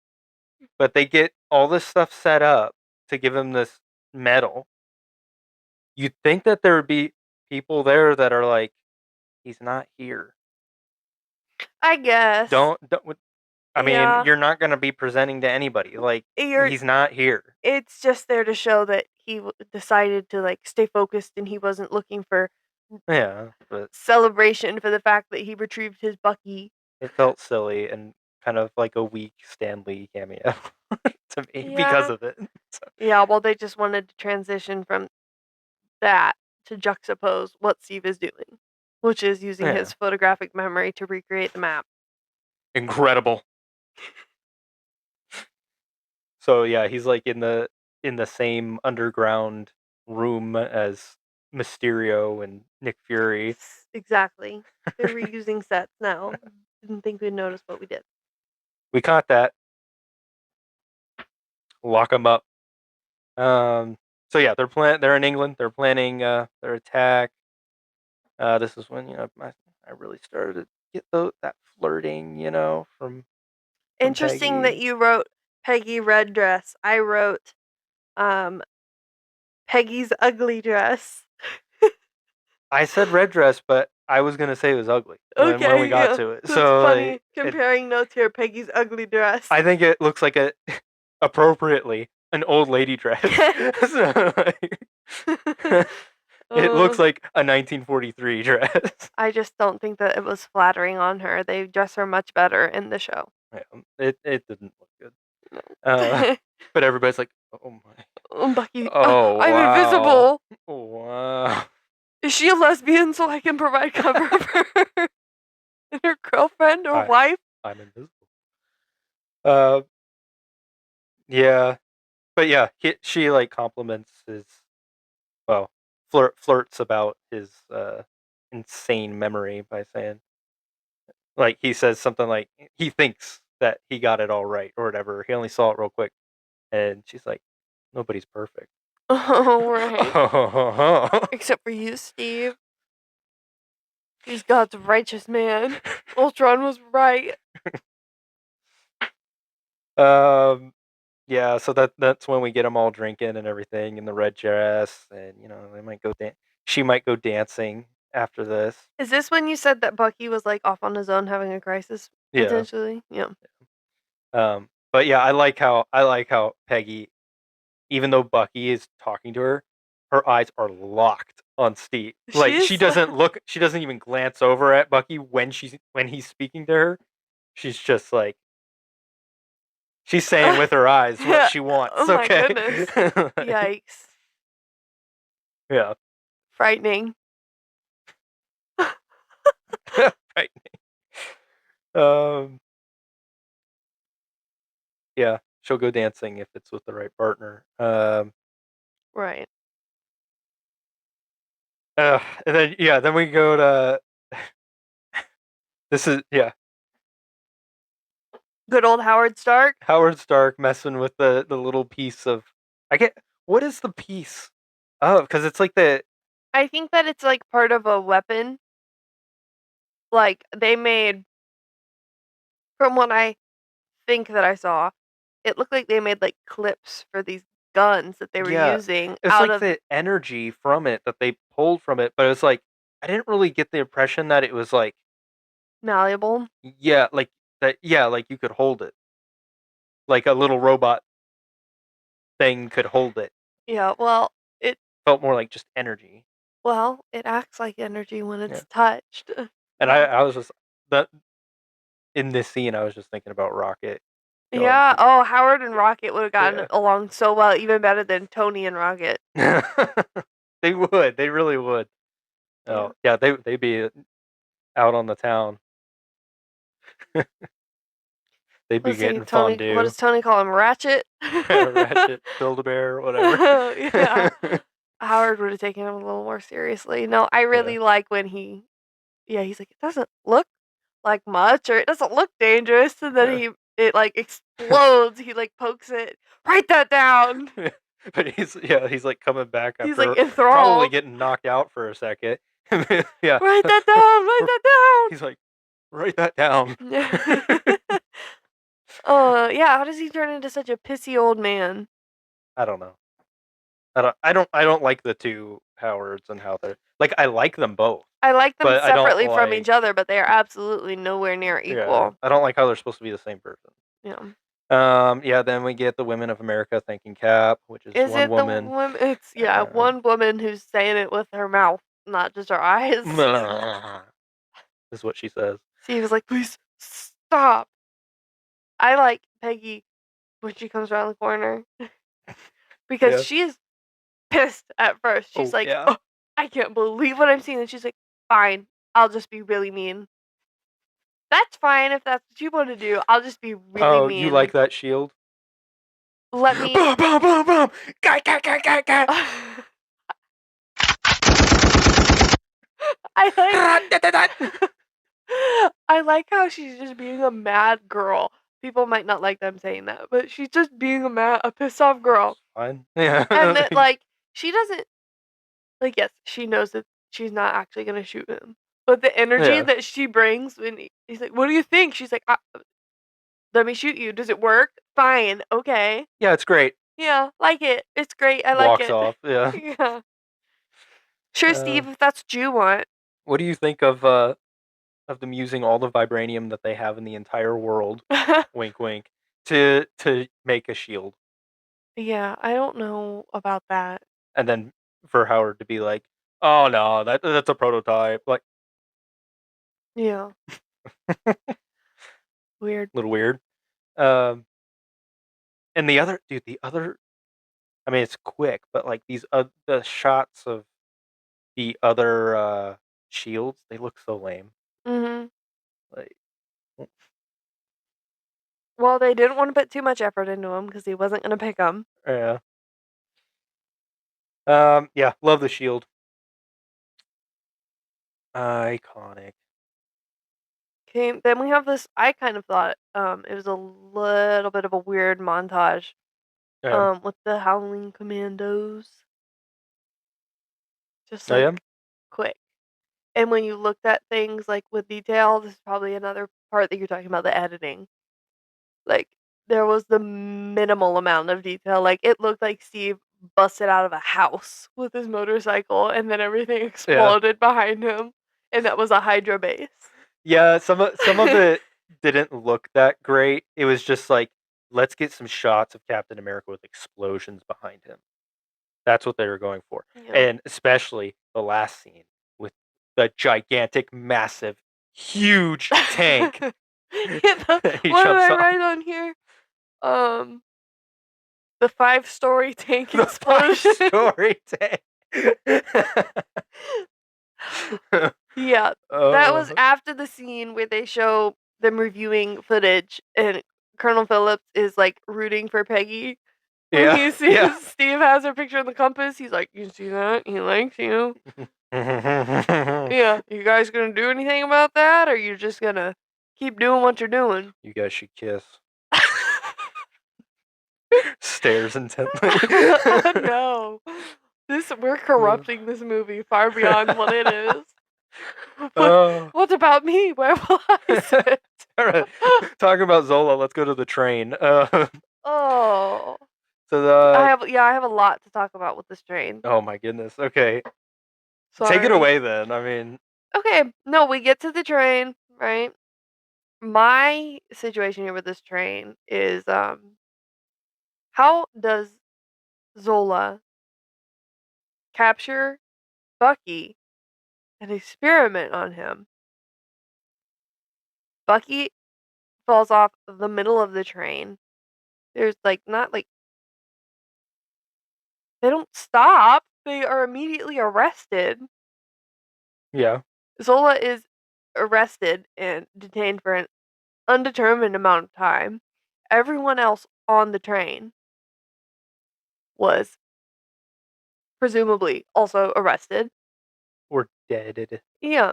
But they get all this stuff set up to give him this medal. You'd think that there would be people there that are like, he's not here. I guess. Don't. I mean, Yeah. you're not going to be presenting to anybody. Like, You're he's not here. it's just there to show that he decided to like stay focused and he wasn't looking for Yeah, but celebration for the fact that he retrieved his Bucky. it felt silly and kind of like a weak Stan Lee cameo to me because Yeah. of it. Yeah, well they just wanted to transition from that to juxtapose what Steve is doing, which is using Yeah, his photographic memory to recreate the map. incredible. So yeah, he's like in the same underground room as Mysterio and Nick Fury. Exactly. They're reusing sets now. Didn't think we'd notice what we did. We caught that. Lock them up. So yeah, they're in England. They're planning their attack. This is when I really started to get that flirting, from Interesting that Peggy. you wrote Peggy red dress. I wrote um Peggy's ugly dress. I said red dress, but I was gonna say it was ugly when we Okay, got yeah. to it. That's So funny. Comparing notes here, Peggy's ugly dress. I think it looks like a appropriately an old lady dress. So, it looks Oh, like a 1943 dress. I just don't think that it was flattering on her. They dress her much better in the show. Yeah, it didn't look good. No. But everybody's like, oh my, Bucky, oh I'm wow, invisible. wow. Is she a lesbian so I can provide cover for her and her girlfriend or I wife? I'm invisible. Uh, yeah, but yeah, she like compliments his well flirts about his insane memory by saying like he says something like he thinks that he got it all right or whatever. He only saw it real quick, and she's like, nobody's perfect. Oh, right. Oh, Except for you, Steve. He's God's righteous man. Ultron was right. um, yeah. So that's when we get them all drinking and everything in the red dress, and they might go She might go dancing after this. Is this when you said that Bucky was like off on his own having a crisis Yeah. potentially? Yeah. But yeah, I like how Peggy, even though Bucky is talking to her, her eyes are locked on Steve. Like She's she doesn't even glance over at Bucky when he's speaking to her. She's just like she's saying with her eyes what yeah. she wants. Oh my Okay. goodness. Like, Yikes. yeah. Frightening. Right. Um. Yeah. She'll go dancing if it's with the right partner. Right. And then yeah, then we go to this is yeah Good old Howard Stark. Howard Stark messing with the little piece of I get what is the piece of because it's like the I think that it's like part of a weapon. Like they made from what I think that I saw, it looked like they made like clips for these guns that they were yeah using it's out like of the energy from it that they pulled from it, but it's like I didn't really get the impression that it was like malleable. yeah like that yeah like you could hold it like a little robot thing could hold it. Yeah, well, it Felt more like just energy. it acts like energy when Yeah, it's touched. and Yeah. I was just that in this scene I was just thinking about Rocket going Yeah, oh, Howard and Rocket would have gotten yeah. along so well, even better than Tony and Rocket. They really would. Yeah. Oh, yeah, they'd be out on the town. They'd be Let's see, getting Tony what fondue, does Tony call him? Ratchet? Ratchet, Build a Bear, whatever. Yeah. Howard would have taken him a little more seriously. No, I Yeah. really like when he's like, it doesn't look like much, or it doesn't look dangerous, and then Yeah. it like explodes. He like pokes it. Write that down. But he's like coming back He's like after probably enthralled. getting knocked out for a second. Yeah. Write that down. Write He's like, write that down. that down. Yeah. How does he turn into such a pissy old man? I don't know. I don't like the two Howards and how they're like I like them both, I like them but I don't separately from like each other, but they are absolutely nowhere near yeah, equal. I don't like how they're supposed to be the same person. Yeah. Yeah, then we get the women of America thanking Cap, which is Is one it the woman. woman? It's yeah, Um, one woman who's saying it with her mouth, not just her eyes. is what she says. She was like, "Please stop." I like Peggy when she comes around the corner because Yeah. she is pissed at first. She's Oh like, yeah. "Oh, I can't believe what I'm seeing." And she's like, "Fine, I'll just be really mean." That's fine if that's what you want to do. I'll just be really Oh, you like mean. that shield? Let me. Boom, boom, boom, boom. Guy. I like I like how she's just being a mad girl. People might not like them saying that, but she's just being a pissed off girl. Fine. And Yeah. that like she doesn't like yes, she knows that she's not actually gonna shoot him. But the energy Yeah. that she brings when he's like, "What do you think?" She's like, "Let me shoot you. Does it work? Fine, okay, Yeah, it's great. yeah, like it. It's great. I like Walks it." off. Yeah. Yeah, sure, Uh, Steve. If that's what you want. what do you think of them using all the vibranium that they have in the entire world, wink wink, to make a shield? Yeah, I don't know about that. And then for Howard to be like, "Oh no, that's a prototype." Like, Yeah, weird. a little weird. Um, and the other, I mean, it's quick, but like the shots of the other shields, they look so lame. Mhm. Like, Well, they didn't want to put too much effort into him because he wasn't gonna pick him. yeah. Yeah, love the shield. Iconic. Okay, then we have this. I kind of thought it was a little bit of a weird montage Yeah. with the Howling Commandos, just Oh like yeah. quick. And when you looked at things like with detail, this is probably another part that you're talking about the editing. Like there was the minimal amount of detail. Like it looked like Steve busted out of a house with his motorcycle and then everything Yeah. exploded behind him and that was a Hydra base. Yeah, some of it didn't look that great. It was just like, let's get some shots of Captain America with explosions behind him. That's what they were going for. Yeah. And especially the last scene with the gigantic, massive, huge tank Yeah, he what did jumps I on. write on here? Um, the 5-story tank The five explosion. story tank. Yeah, that was Oh, after the scene where they show them reviewing footage and Colonel Phillips is like rooting for Peggy. When yeah, he yeah. sees Steve has her picture in the compass, he's like, "You see that? He likes you." Yeah, you guys gonna do anything about that, or you just gonna keep doing what you're doing? You guys should kiss. Stares intently. No, we're Uh, corrupting this movie far beyond what it is. What oh, what about me? Where will I sit? all right. Talking about Zola, let's go to the train. Oh, So the I have a lot to talk about with this train. oh my goodness. Okay, take it Sorry. away then. I mean, Okay, no, we get to the train, right? My situation here with this train is how does Zola capture Bucky and experiment on him? Bucky falls off the middle of the train. There's like not like they don't stop. They are immediately arrested. yeah, Zola is arrested and detained for an undetermined amount of time. Everyone else on the train was presumably also arrested. Or dead. Yeah.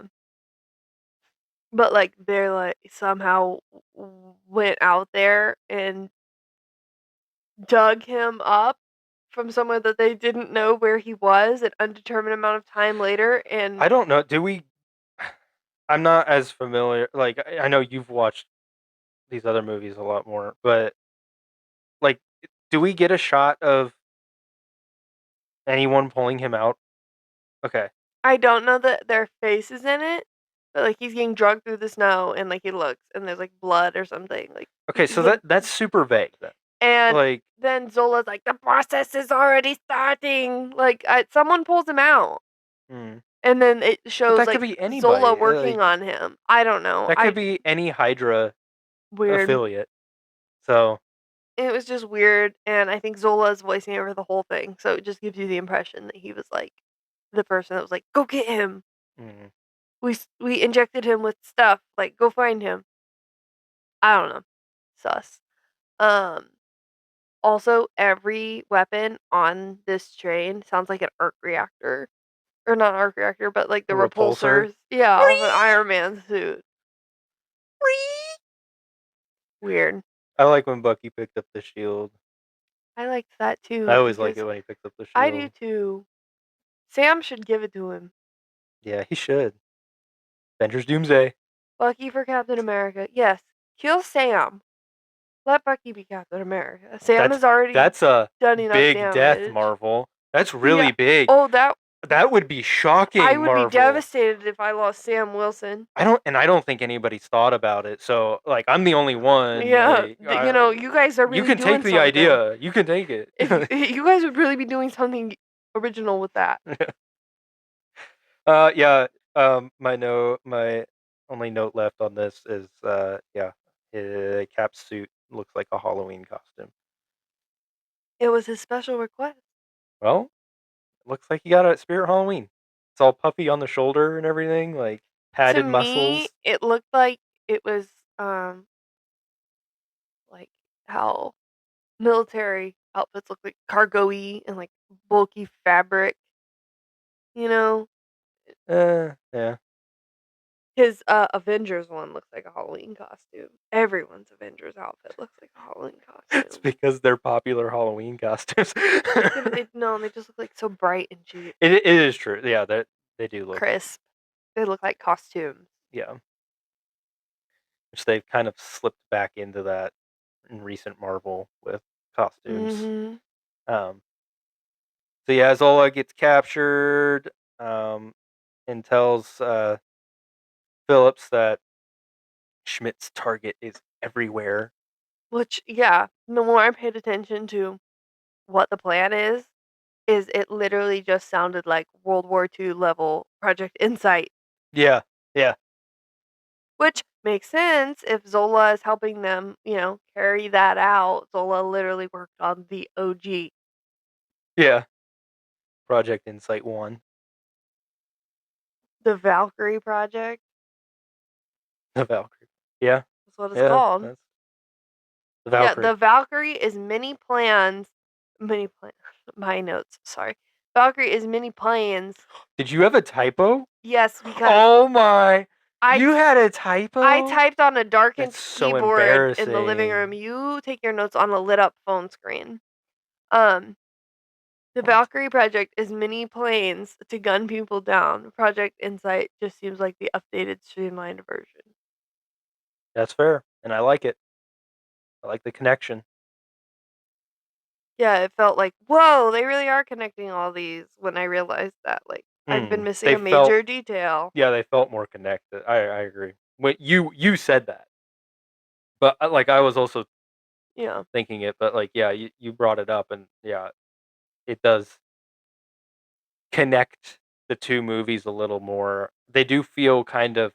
But like they're like somehow went out there and dug him up from somewhere that they didn't know where he was an undetermined amount of time later and I don't know. Do we? I'm not as familiar. Like I know you've watched these other movies a lot more, but like, do we get a shot of anyone pulling him out? Okay. I don't know that their face is in it, but like he's getting dragged through the snow and like he looks and there's like blood or something like Okay, so him that's super vague then. and Like, then Zola's like the process is already starting like someone pulls him out hmm. and then it But shows that could like be Zola anybody. working Like, on him. I don't know. that I could be any Hydra weird. affiliate. So, It was just weird and I think Zola is voicing over the whole thing. So it just gives you the impression that he was like the person that was like go get him. mm, We injected him with stuff. Like go find him. I don't know. Sus. Um Also every weapon on this train sounds like an arc reactor. Or not arc reactor, but like the a repulsor. repulsors. Yeah, of an Iron Man suit. Weird. I like when Bucky picked up the shield. I liked that I too always like because it when he picked up the I do shield. too. Sam should give it to him. Yeah, he should. Avengers Doomsday. Bucky for Captain America. Yes. Kill Sam. Let Bucky be Captain America. Sam That's has already that's a done enough big death, damage. Marvel. That's Yeah. really big. Oh, that That would be I shocking, would be Marvel. devastated if I lost Sam Wilson. I don't think anybody's thought about it. So, like, I'm the only one. Yeah, Like, you guys are you really can take doing the something. idea. You can take it. If you guys would really be doing something original with that. Yeah. My only note left on this is, yeah, Cap's suit looks like a Halloween costume. It was his special request. Well, looks like he got it at Spirit Halloween. It's all puffy on the shoulder and everything, like To padded me, muscles. it looked like it was like how military outfits look like cargo-y and like bulky fabric, you know? Yeah. His Avengers one looks like a Halloween costume. Everyone's Avengers outfit looks like a Halloween It's costume. because they're popular Halloween costumes. Yeah, but they no, they just look like so bright and cheap, It is true. Yeah, that they do look, crisp. They look like costumes. yeah, which they've kind of slipped back into that in recent Marvel with costumes. Mhm. Um, so yeah, Zola gets captured, and tells Phillips that Schmidt's target is everywhere. Which, yeah, the more I paid attention to what the plan is it literally just sounded like World War II level Project Insight, Yeah, yeah, which makes sense if Zola is helping them, carry that out. Zola literally worked on the OG, yeah. Project Insight One, the Valkyrie project. the Valkyrie. Yeah, That's what it's yeah, called. that's the Yeah, Valkyrie. the Valkyrie is many plans. My notes, sorry. Valkyrie is many planes. Did you have a typo? Yes, because Oh my! I You had a I typo? typed on a darkened That's so keyboard in the living room. embarrassing. You take your notes on a lit up phone screen. Um, the What? Valkyrie project is many planes to gun people down. Project Insight just seems like the updated streamlined version. That's fair, and I like it. I like the connection. Yeah, it felt like, whoa, they really are connecting all these when I realized that. Like, I'd been missing They a felt, major detail. yeah, they felt more connected. I agree. When you said that, but like I was also Yeah. thinking it, but like yeah, you brought it up, and yeah, it does connect the two movies a little more. They do feel kind of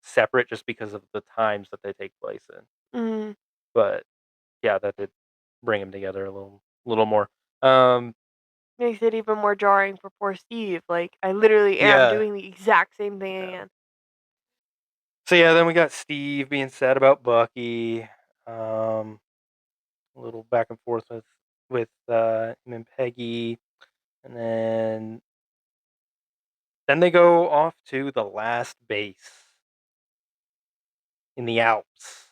separate just because of the times that they take place in. Mm, But yeah, that did bring them together a little more. Um, makes it even more jarring for poor Steve. Like, I literally am yeah, doing the exact same thing yeah. again. So yeah, then we got Steve being sad about Bucky. Um, a little back and forth with him and Peggy. And then they go off to the last base in the Alps.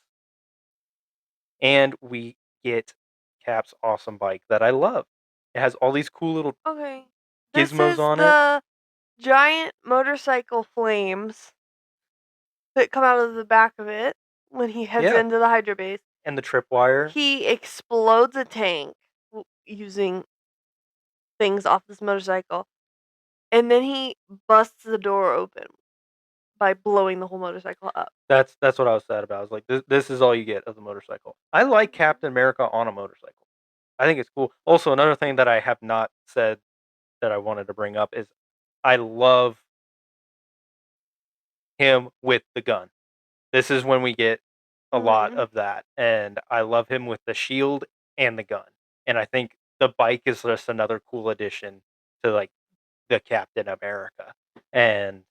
And we get Cap's awesome bike that I love. It has all these cool little Okay. This gizmos is on it. the giant motorcycle flames that come out of the back of it when he heads Yeah. into the Hydra base. And the tripwire. He explodes a tank using things off this motorcycle, and then he busts the door open by blowing the whole motorcycle up. That's what I was sad about. I was like, this is all you get of the motorcycle. I like Mhm. Captain America on a motorcycle. I think it's cool. Also, another thing that I have not said that I wanted to bring up is I love him with the gun. This is when we get a lot Mhm. of that, and I love him with the shield and the gun. And I think the bike is just another cool addition to like the Captain America. And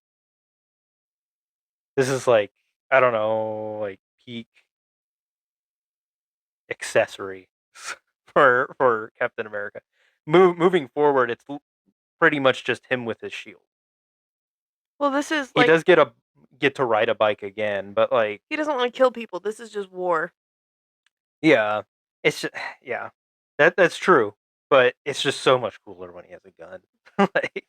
this is like I don't know, like peak accessory for Captain America. Moving forward, it's pretty much just him with his shield. Well, this is He like does get to ride a bike again, but like he doesn't want to kill people. This is just war. yeah, it's just, yeah, that's true. But it's just so much cooler when he has a gun. Like,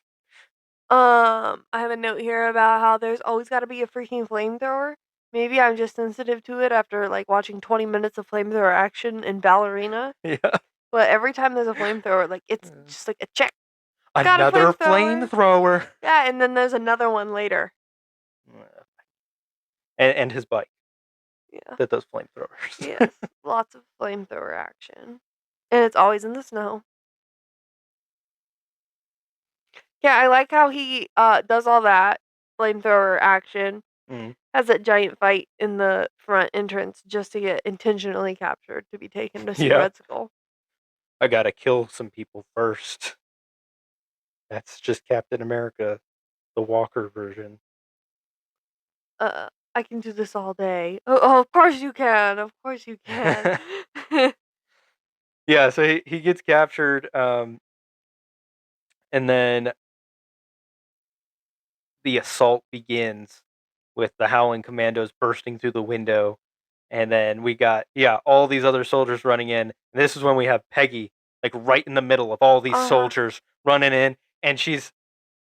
I have a note here about how there's always got to be a freaking flamethrower. Maybe I'm just sensitive to it after like watching 20 minutes of flamethrower action in Ballerina. yeah, But every time there's a flamethrower, like it's just like a check. Got a another flamethrower. flamethrower, Yeah, and then there's another one later. and his bike Yeah. that does flamethrowers. Yes. Lots of flamethrower action. And it's always in the snow. Yeah, I like how he does all that flamethrower action. Mm, Has that giant fight in the front entrance just to get intentionally captured to be taken to see yeah, Red Skull. I gotta kill some people first. That's just Captain America, the Walker version. I can do this all day. Oh, of course you can. Of course you can. Yeah, so he gets captured, and then the assault begins with the Howling Commandos bursting through the window, and then we got all these other soldiers running in. And this is when we have Peggy like right in the middle of all these Uh-huh. soldiers running in, and she's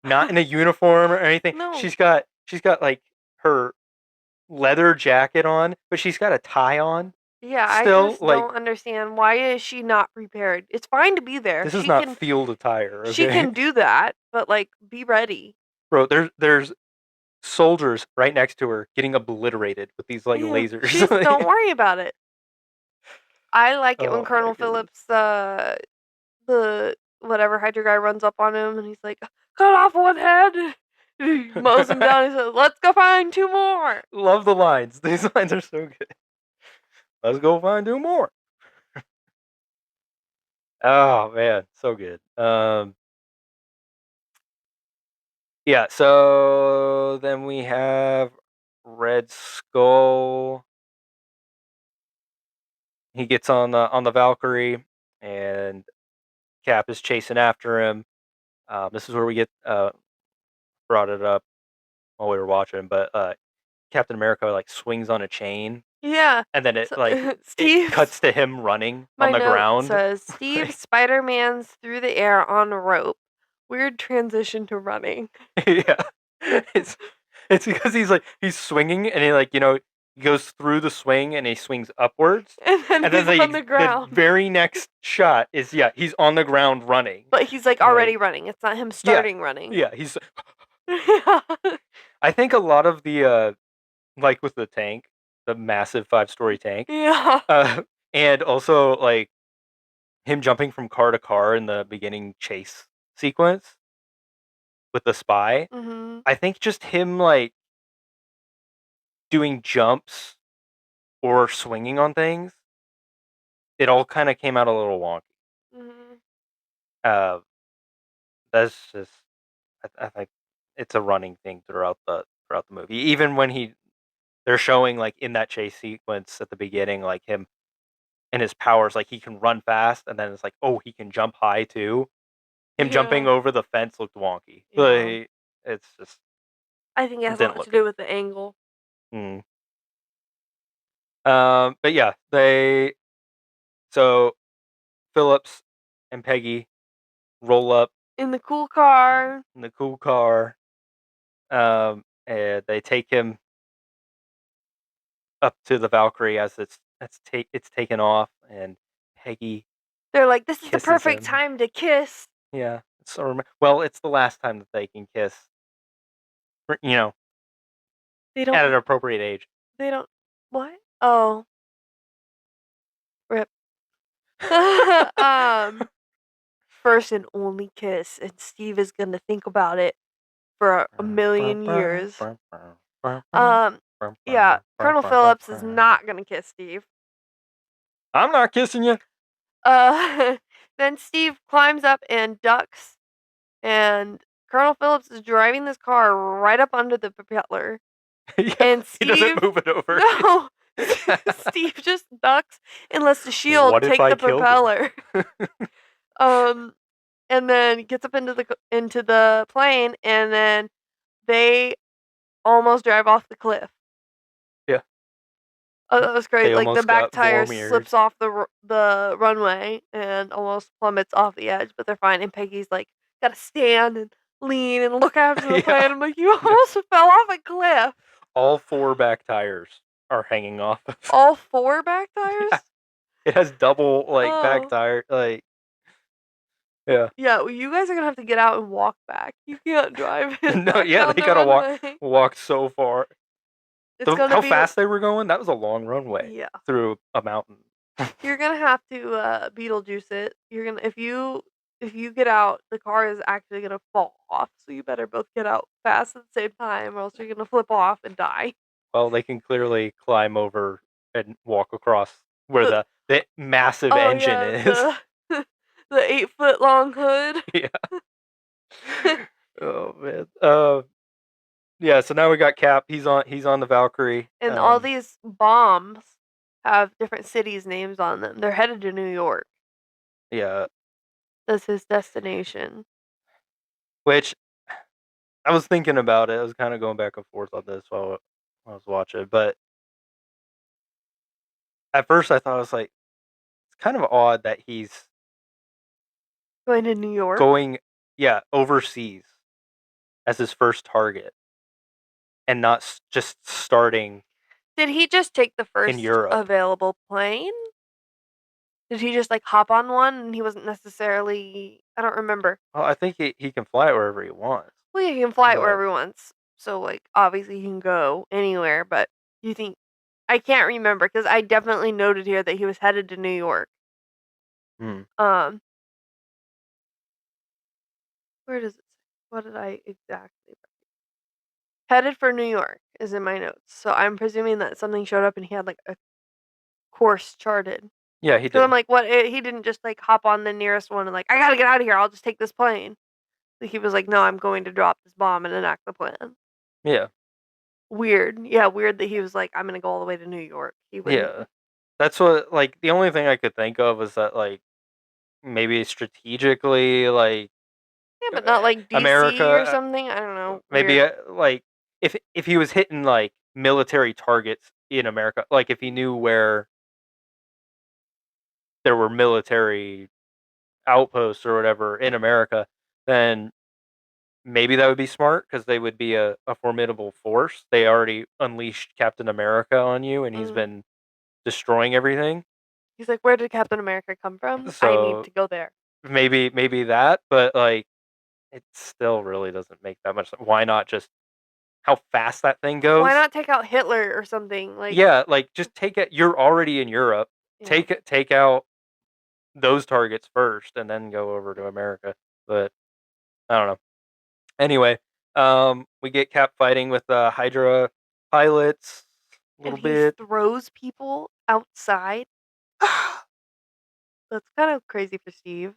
not in a uniform or anything. No. She's got like her leather jacket on, but she's got a tie on Yeah, I still. just Like don't understand why is she not prepared? It's fine to be there. this is not field attire, She okay, can do that, but like be ready. bro? There's soldiers right next to her getting obliterated with these like Yeah, lasers. she's don't worry about it. I like it when Oh my Colonel goodness. Phillips the whatever Hydra guy runs up on him and he's like, "Cut off one head." He mows him down. He says, "Let's go find two more." Love the lines. These lines are so good. Let's go find two more. Oh man, so good. Yeah. So then we have Red Skull. He gets on the Valkyrie, and Cap is chasing after him. This is where we get brought it up while we were watching, but Captain America like swings on a chain, Yeah. and then So, it Steve's cuts to him running on my the note ground. says Steve Spider-Man's through the air on a rope. Weird transition to running. Yeah, it's it's because he's swinging and he like he goes through the swing and he swings upwards, And then and then he's on the the ground. very next shot is he's on the ground running. But he's like Like already running. It's not him yeah, starting running. yeah, he's. Yeah. I think a lot of the like with the tank, the massive 5-story tank, Yeah. uh, and also like him jumping from car to car in the beginning chase sequence with the spy. Mhm. I think just him like doing jumps or swinging on things, it all kind of came out a little wonky. Mhm. Uh, that's just I think it's a running thing throughout the movie. Even when they're showing like in that chase sequence at the beginning, like him and his powers, like he can run fast, and then it's like oh he can jump high too. him jumping Yeah. over the fence looked wonky. Yeah. Like it's just I think it has a didn't lot look to good. do with the angle. Mm. But yeah, they so Phillips and Peggy roll up In the cool car. in the cool car. And they take him up to the Valkyrie as it's taken off, and Peggy They're like, "This is the kisses perfect him. time to kiss." Yeah, well, it's the last time that they can kiss. You know, They at an don't appropriate age. they don't what? Oh, rip. Um, First and only kiss, and Steve is gonna think about it for a million years. Um, yeah, Colonel Phillips is not gonna kiss Steve. I'm not kissing you. Then Steve climbs up and ducks, and Colonel Phillips is driving this car right up under the propeller, Yeah, and he doesn't Steve move it over. no, Steve just ducks and lets the shield What if take I the killed him? propeller. Um, and then gets up into the plane, and then they almost drive off the cliff. Yeah, Oh, that was great. they Like the almost back got tire Vormir's. slips off the runway and almost plummets off the edge, but they're fine. And Peggy's like, gotta stand and lean and look after the Yeah, plane. I'm like, you almost fell off a cliff. all four back tires are hanging off of. All four back Yeah, tires? it has double like back Oh, tire. Like yeah, yeah. Well, you guys are gonna have to get out and walk back. You can't drive it no, back yeah, down they the gotta runway. walk so far. It's gonna How be fast they were going? That was a long runway yeah. through a mountain. You're gonna have to Beetlejuice it. You're gonna if you get out, the car is actually gonna fall off. So you better both get out fast at the same time, or else you're gonna flip off and die. Well, they can clearly climb over and walk across where The the massive oh engine yeah, is. the the 8 foot long hood. Yeah. Oh man. Yeah. So now we got Cap. He's on the Valkyrie. And all these bombs have different cities' names on them. They're headed to New York. Yeah. That's his destination. Which I was thinking about it. I was kind of going back and forth on this while I was watching. But at first, I thought it was like it's kind of odd that he's Going to New York. going, yeah, overseas as his first target and not just starting Did he just take the in first Europe. available plane? Did he just like hop on one and he wasn't necessarily I don't remember. Well, I think he can fly it wherever he wants. Well, yeah, he can fly it But wherever he wants. So like obviously he can go anywhere, but you think I can't remember because I definitely noted here that he was headed to New York. hmm, Um, where does it say? What did I exactly headed for New York is in my notes. So I'm presuming that something showed up and he had like a course charted. yeah, he Because I'm did. like, what? He didn't just like hop on the nearest one and like, I gotta get out of here. I'll just take this plane. Like he was like, no, I'm going to drop this bomb and enact the plan. Yeah, Weird. Yeah, weird that he was like, I'm gonna go all the way to New York. He wouldn't. yeah. That's what like the only thing I could think of was that like maybe strategically like Yeah, but not like DC or America something. I don't know. maybe Weird. like if he was hitting like military targets in America, like if he knew where there were military outposts or whatever in America, then maybe that would be smart because they would be a formidable force. They already unleashed Captain America on you, and he's Mm. been destroying everything. He's like, where did Captain America come from? I need So to go there. maybe that, but like it still really doesn't make that much sense. Why not just how fast that thing Why goes? not take out Hitler or something? Like, Yeah, like just take it. You're already in Europe. yeah. Take out those targets first, and then go over to America. But I don't know. Anyway, we get Cap fighting with the Hydra pilots a And little he bit. throws people outside. That's kind of crazy for Steve.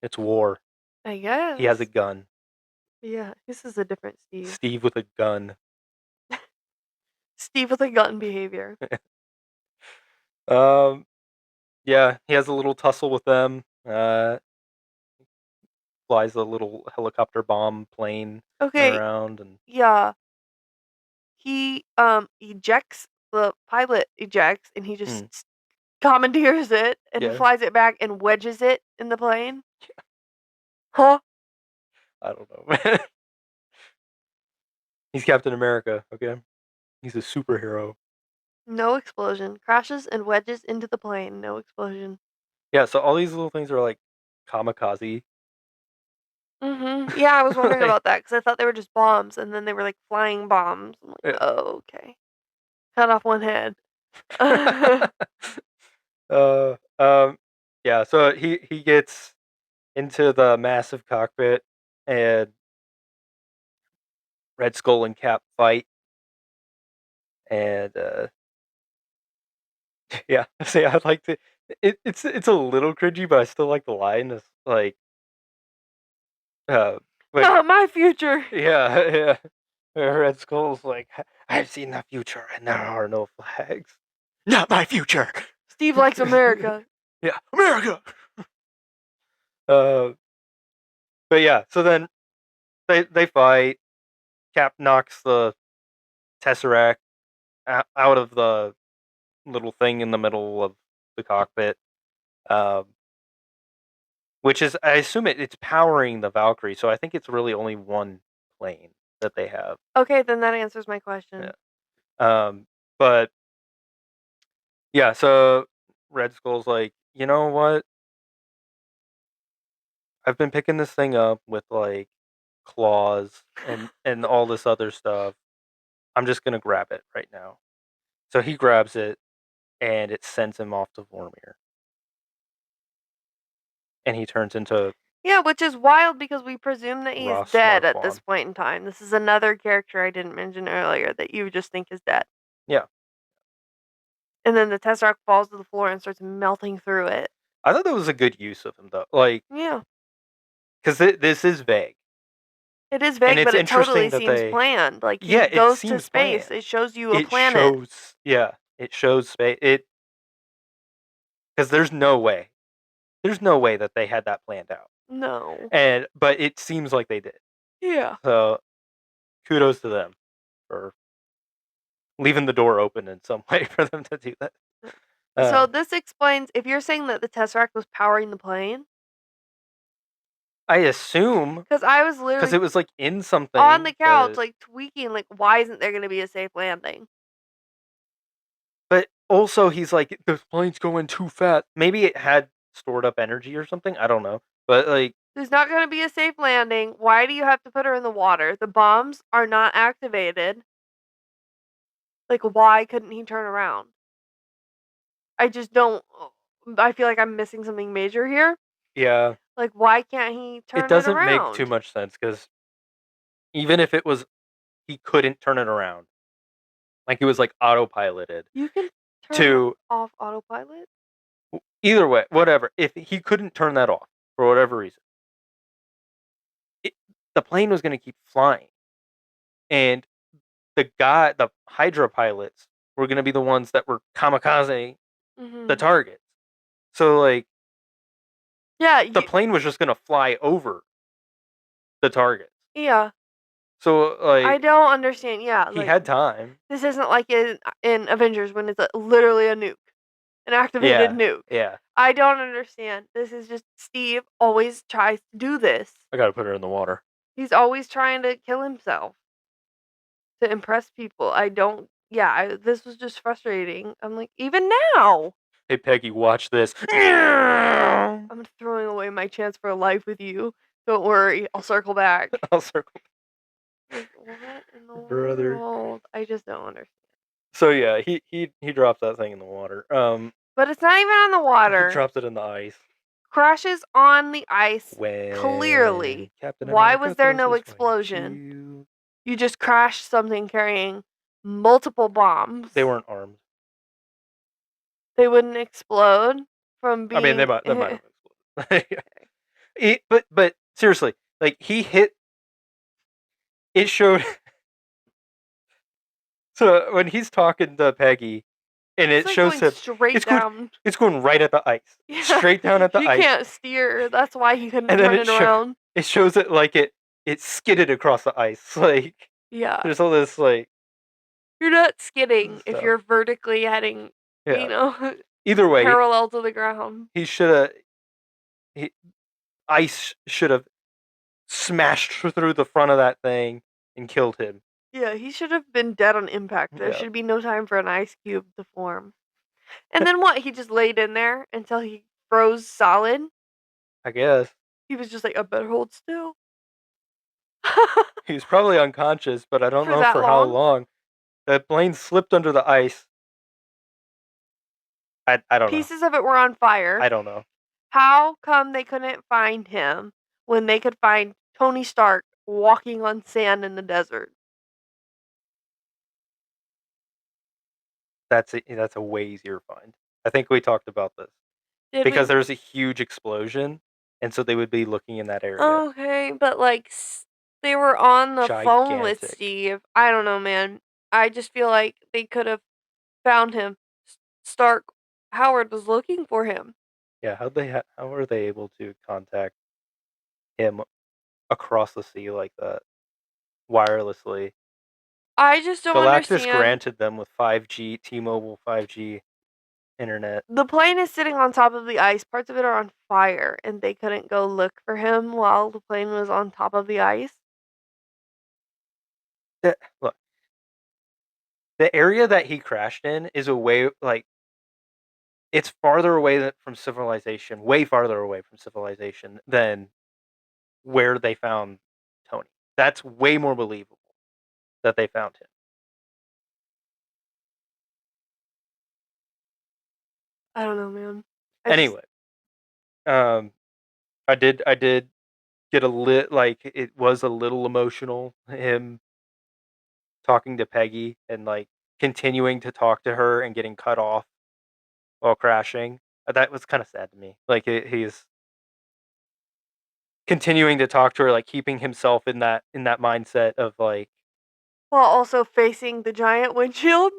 It's war. I He has a guess. gun. Yeah, this is a different Steve. Steve with a gun. Steve with a gun behavior. um, Yeah, he has a little tussle with them. Flies a little helicopter bomb plane Okay, around, and yeah. He ejects the pilot ejects and he just mm, commandeers it and yeah, flies it back and wedges it in the plane. Huh? I don't know, man. He's Captain America. Okay, he's a superhero. No explosion. Crashes and wedges into the plane. No explosion. Yeah, so all these little things are like kamikaze. Yeah, I was wondering Like, about that because I thought they were just bombs and then they were like flying bombs. I'm like, yeah. oh, okay. Cut off one head. Uh uh, um, yeah. So he gets into the massive cockpit, and Red Skull and Cap fight, and yeah. See, I like to. It's a little cringy, but I still like the line. It's uh, like Not my future. yeah, yeah. Red Skull's like, I've seen the future, and there are no flags. Not my future. Steve likes America. Yeah, America. Uh, but yeah. So then they fight. Cap knocks the Tesseract out of the little thing in the middle of the cockpit, um, which is, I assume it's powering the Valkyrie. So I think it's really only one plane that they have. Okay, then that answers my Yeah. question. But yeah, so Red Skull's like, you know what? I've been picking this thing up with like claws and all this other stuff. I'm just gonna grab it right now. So he grabs it, and it sends him off to Vormir, and he turns into Yeah, which is wild because we presume that he's Ross dead at this Marquand. point in time. This is another character I didn't mention earlier that you just think is dead. Yeah, And then the Tesseract falls to the floor and starts melting through it. I thought that was a good use of him though, like Yeah. because this is vague, It is and vague, it's but it totally interesting that seems they, planned. Like he yeah, it goes to seems space. planned. It shows you a It planet. shows, yeah, it shows space. It because there's no way that they had that planned out, No. and but it seems like they did. Yeah. So kudos to them for leaving the door open in some way for them to do that. So Um, this explains if you're saying that the Tesseract was powering the plane, I assume because I was because literally it was like in on the something, couch, like tweaking, like, why isn't there going to be a safe landing? but also he's like the plane's going too fast. Maybe it had stored up energy or something. I don't know, but like There's not going to be a safe landing. Why do you have to put her in the water? The bombs are not activated. Like, why couldn't he turn around? I just don't. I feel like I'm missing something major here. yeah, Like, why can't he it turn it doesn't make too around? much sense because even if it was he couldn't turn it around, like he was like autopiloted You can turn to off autopilot? either way, whatever. If he couldn't turn that off for whatever reason, it, the plane was going to keep flying, and the Hydra pilots were going to be the ones that were kamikaze the Hmm. targets. So like Yeah, the plane was just going to fly over the targets. yeah. So I like don't understand. Yeah, he like had time. this isn't like in Avengers when it's literally a nuke, an activated Yeah, nuke. yeah. I don't understand. This is just Steve always tries to do this. I got to put her in the water. He's always trying to kill himself to impress people. I don't. Yeah, this was just frustrating. I'm like, even now, Hey Peggy, watch this. I'm throwing away my chance for a life with you. Don't worry, I'll circle back. I'll circle, Like, what in the brother. world? I just don't understand. So yeah, he drops that thing in the water. But it's not even on the He water. drops it in the ice. Crashes on the ice. When Clearly. Captain Why America was there throws no his white explosion? shield. You just crashed something carrying multiple bombs. They weren't armed. They wouldn't explode from I mean, being. they might have exploded. But seriously, like he hit. It showed. So when he's talking to Peggy, and It's it like shows going him. straight It's going. down. It's going right at the ice, Yeah, straight down at the he ice, can't steer. That's why he couldn't and then turn it around. it shows it like it skidded across the ice. Like Yeah. there's all this like You're not skidding if stuff. you're vertically heading, Yeah. Either way, parallel to the ground. he should have. He, ice should have smashed through the front of that thing and killed him. Yeah, he should have been dead on impact. There Yeah, should be no time for an ice cube to form. And then what? He just laid in there until he froze solid. I guess He was just like, I better hold still. he was probably unconscious, but I don't For know that for how long. long. That plane slipped under the ice. I don't know. Pieces of it were on fire. I don't know. How come they couldn't find him when they could find Tony Stark walking on sand in the desert? That's a way easier find. I think we talked about this Did because we? there was a huge explosion, and so they would be looking in that area. Okay, but like they were on the phone with Gigantic. Steve. I don't know, man. I just feel like they could have found him. Stark Howard was looking for him. Yeah, how were they able to contact him across the sea like that wirelessly? I just don't Galactus understand. granted them with 5G, T-Mobile 5G internet. The plane is sitting on top of the ice. Parts of it are on fire, and they couldn't go look for him while the plane was on top of the ice. Look, the area that he crashed in is a way like it's farther away from civilization, way farther away from civilization than where they found Tony. That's way more believable that they found him. I don't know, man. I just Anyway, um, I did get a lit like it was a little emotional him talking to Peggy and like continuing to talk to her and getting cut off while crashing. That was kind of sad to me. Like he's continuing to talk to her, like keeping himself in that mindset of like, while also facing the giant windshield.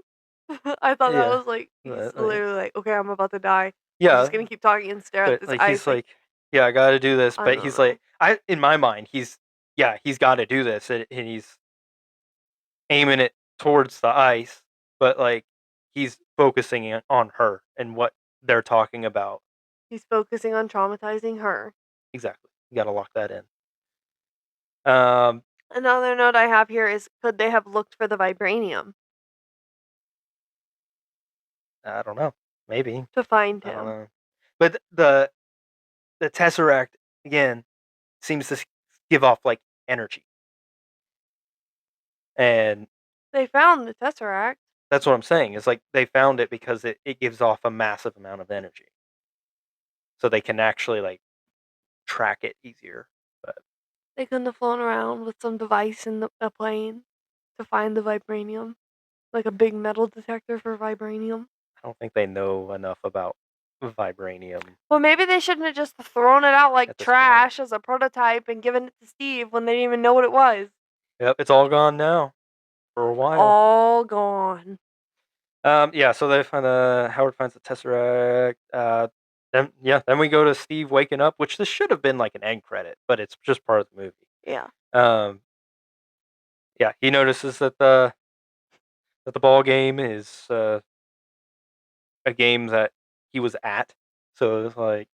I thought that yeah, was like he's like, literally like, okay, I'm about to die. I'm just yeah, gonna keep talking and stare at but this like ice. he's Like like, yeah, I got to do this. I But don't he's know. like, I in my mind, he's got to do this, and he's aiming it towards the ice, but like he's focusing on her and what they're talking about. He's focusing on traumatizing her. Exactly, you got to lock that in. Um, Another note I have here is could they have looked for the vibranium I don't know, maybe to find I don't him? know, but the tesseract again seems to give off like energy, and They found the Tesseract. that's what I'm saying. Is like they found it because it gives off a massive amount of energy, so they can actually like track it easier. But They couldn't have flown around with some device in a plane to find the vibranium, like a big metal detector for vibranium. I don't think they know enough about vibranium Well, maybe they shouldn't have just thrown it out like at this point. trash as a prototype and given it to Steve when they didn't even know what it was. Yep, it's all gone now for a while. All gone. Yeah. So they find Howard finds the tesseract. Then we go to Steve waking up, which this should have been like an end credit, but it's just part of the movie. Yeah. Um, yeah, he notices that the ball game is a game that he was at. So it's like,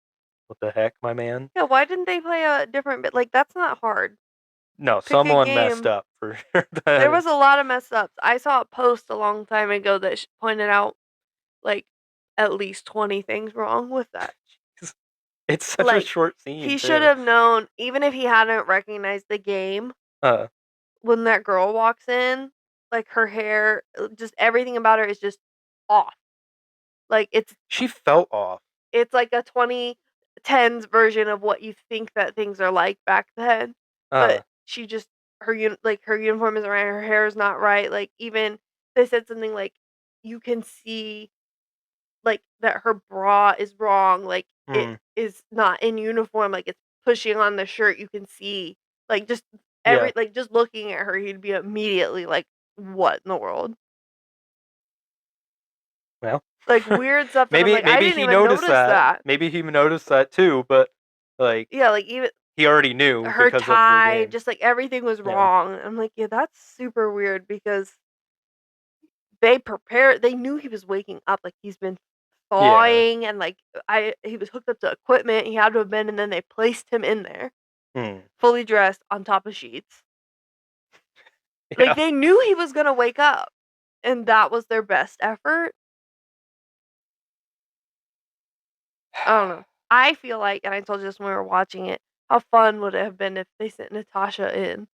what the heck, my man? Yeah, why didn't they play a different bit? Like, that's not hard. No, Pick a someone messed game. up for sure. There was a lot of mess ups. I saw a post a long time ago that pointed out, like, at least 20 things wrong with that. It's such a Like, short scene he should too. have known, even if he hadn't recognized the game, Uh, when that girl walks in, like, her hair, just everything about her is just off. Like, she felt off. it's like a 2010s version of what you think that things are like back then, Uh, but she just her uniform isn't right, her hair is not right, like, even they said something like, you can see, like, that her bra is wrong, like, it mm, is not in uniform, like, it's pushing on the shirt, you can see, like, just yeah. just looking at her, you'd be immediately like, "What in the world?" Well, Like weird stuff that I'm maybe like, I maybe didn't he even noticed notice that. that. Maybe he noticed that too, but like Yeah, like even he already knew her because of the tie, game. just like everything was You know? wrong. I'm like, yeah, that's super weird because they knew he was waking up, like he's been Yeah. thawing and like he was hooked up to equipment, he had to have been, and then they placed him in there, Hmm. fully dressed on top of sheets. Like Yeah. they knew he was gonna wake up, and that was their best effort. I don't know. I feel like, and I told you this when we were watching it, how fun would it have been if they sent Natasha in?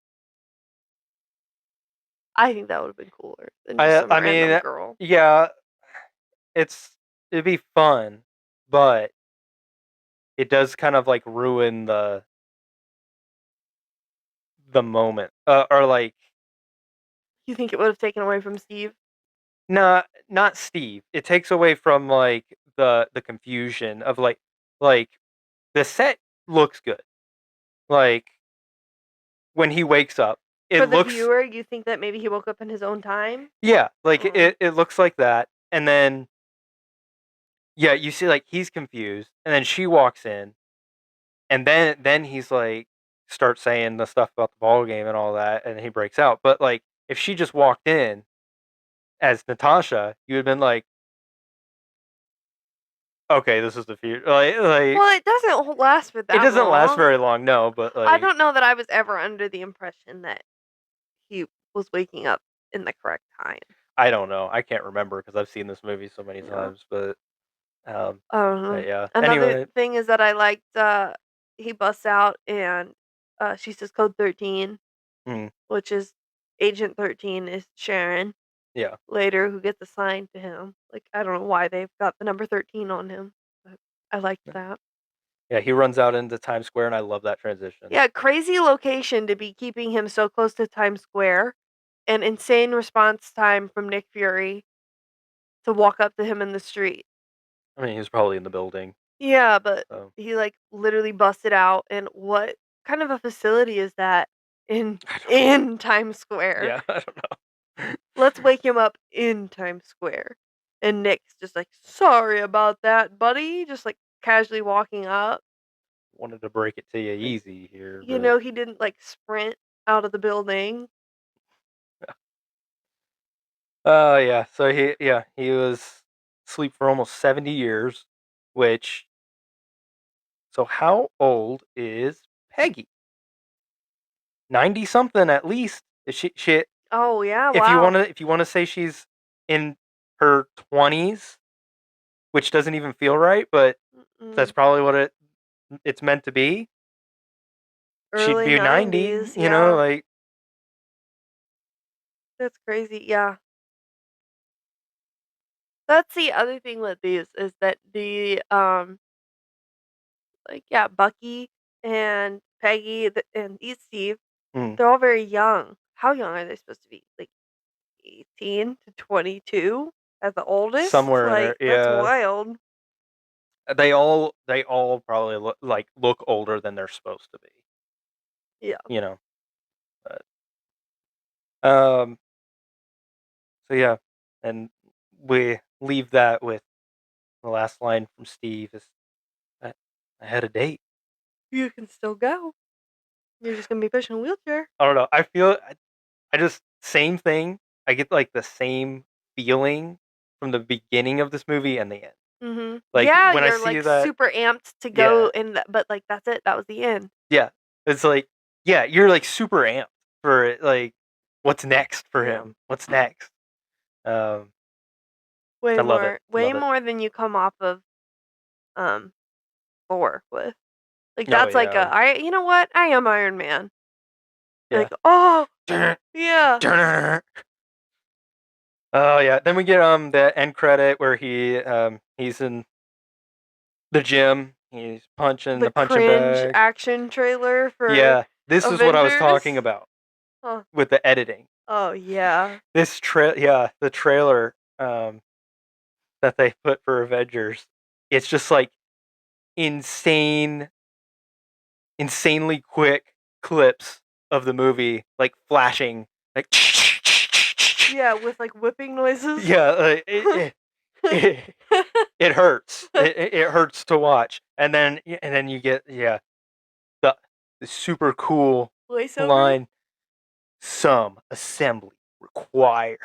I think that would have been cooler than just some I random mean, girl. yeah, it's it'd be fun, but it does kind of like ruin the moment. Or like You think it would have taken away from Steve? not Steve. It takes away from like the confusion of like the set looks good. Like when he wakes up, it For the looks viewer, you think that maybe he woke up in his own time? yeah, like Mm. it looks like that. And then yeah, you see like he's confused and then she walks in and then he's like starts saying the stuff about the ball game and all that and he breaks out. But like if she just walked in as Natasha, you would have been like, okay, this is the future. Like Well, it doesn't last for it that doesn't last long. very long, no, but I like don't know that I was ever under the impression that he was waking up in the correct time. I don't know. I can't remember because I've seen this movie so many Yeah. times, um I don't know. yeah. Another Anyway, thing is that I liked he busts out and she says code 13, mm, which is Agent 13 is Sharon yeah. later who gets assigned to him. Like I don't know why they've got the number 13 on him, but I liked that. Yeah, he runs out into Times Square and I love that transition. Yeah, crazy location to be keeping him so close to Times Square, and insane response time from Nick Fury to walk up to him in the street. I mean, he was probably in the building. Yeah, but So he like literally busted out, and what kind of a facility is that in I don't know. in Times Square? Yeah, I don't know. Let's wake him up in Times Square. And Nick's just like, "Sorry about that, buddy." Just like casually walking up. Wanted to break it to you Like, easy here, you but know, he didn't like sprint out of the building. yeah. So he was asleep for almost 70 years, which so how old is Peggy? 90 something at least. Is she Oh yeah, wow. if you want to say she's in her 20s, which doesn't even feel right, but that's Mm-mm. probably what it's meant to be. She'd Early be 90, 90s, you know, yeah. like That's crazy, yeah. That's the other thing with these is that like, yeah, Bucky and Peggy and Steve, mm, they're all very young. How young are they supposed to be? Like 18 to 22 at the oldest? somewhere in there. Like, that's Yeah. wild. They all probably look older than they're supposed to be, Yeah. you know. But, so yeah, and we leave that with the last line from Steve is I, I had a date. You can still go. You're just gonna be pushing a wheelchair. I don't know. I just same thing. I get like the same feeling from the beginning of this movie and the end. Mhm. Like Yeah, when I you're, see like, that, super amped to go yeah, in the but, like, that's it, that was the end. yeah. It's like, yeah, you're like super amped for it. Like, what's next for Yeah. him? What's next? I love it. Way Love it. more than you come off of, um, 4 with. Like, Oh that's like yeah, a, "I you know what? I am Iron Man." yeah. Like, "Oh, yeah." Oh yeah. Then we get the end credit where he's in the gym. He's punching The the punching cringe bag. action trailer for Yeah, this is what I was Avengers. talking about Huh. with the editing. Oh, yeah. Yeah, the trailer that they put for Avengers. It's just like insane, insanely quick clips of the movie, like flashing, like Yeah, with, like, whipping noises. yeah, it, it hurts. It hurts to watch. And then you get the, the super cool Voiceover? line, some assembly required.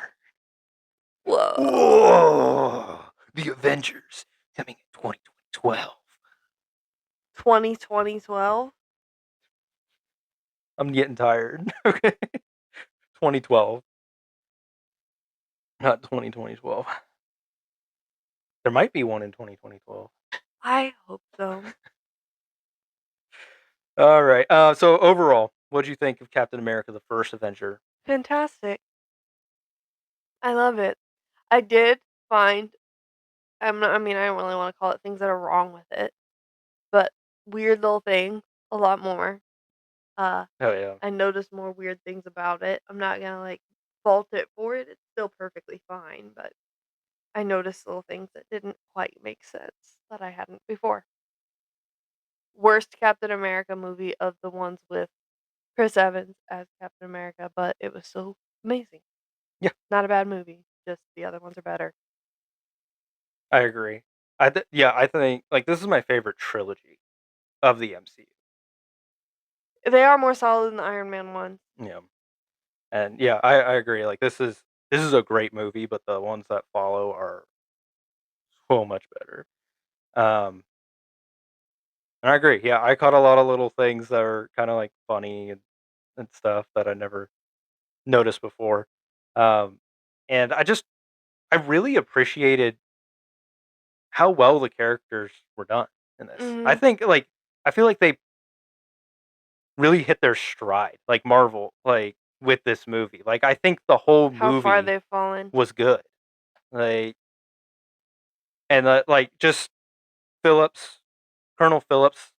Whoa. Whoa! The Avengers coming in 2012. 2012? I'm getting tired. Okay. 2012, not 2012. There might be one in 2012. I hope so. All right. So overall, what do you think of Captain America: The First Avenger? Fantastic. I love it. I did find I mean, I don't really wanna call it things that are wrong with it, but weird little things a lot more. Uh, Oh yeah, I noticed more weird things about it. I'm not gonna, like, fault it for it. It's still perfectly fine, but I noticed little things that didn't quite make sense that I hadn't before. Worst Captain America movie of the ones with Chris Evans as Captain America, but it was still amazing. yeah, Not a bad movie, just the other ones are better. I agree. I think like this is my favorite trilogy of the MCU. They are more solid than the Iron Man ones. Yeah, and I agree. Like this is a great movie, but the ones that follow are so much better. Um, and I agree. Yeah, I caught a lot of little things that are kind of like funny and stuff that I never noticed before. Um, and I really appreciated how well the characters were done in this. I Mhm. think like I feel like they really hit their stride, like Marvel, like with this movie. Like I think the whole How far movie they've fallen. was good. Like and like just Phillips, Colonel Phillips,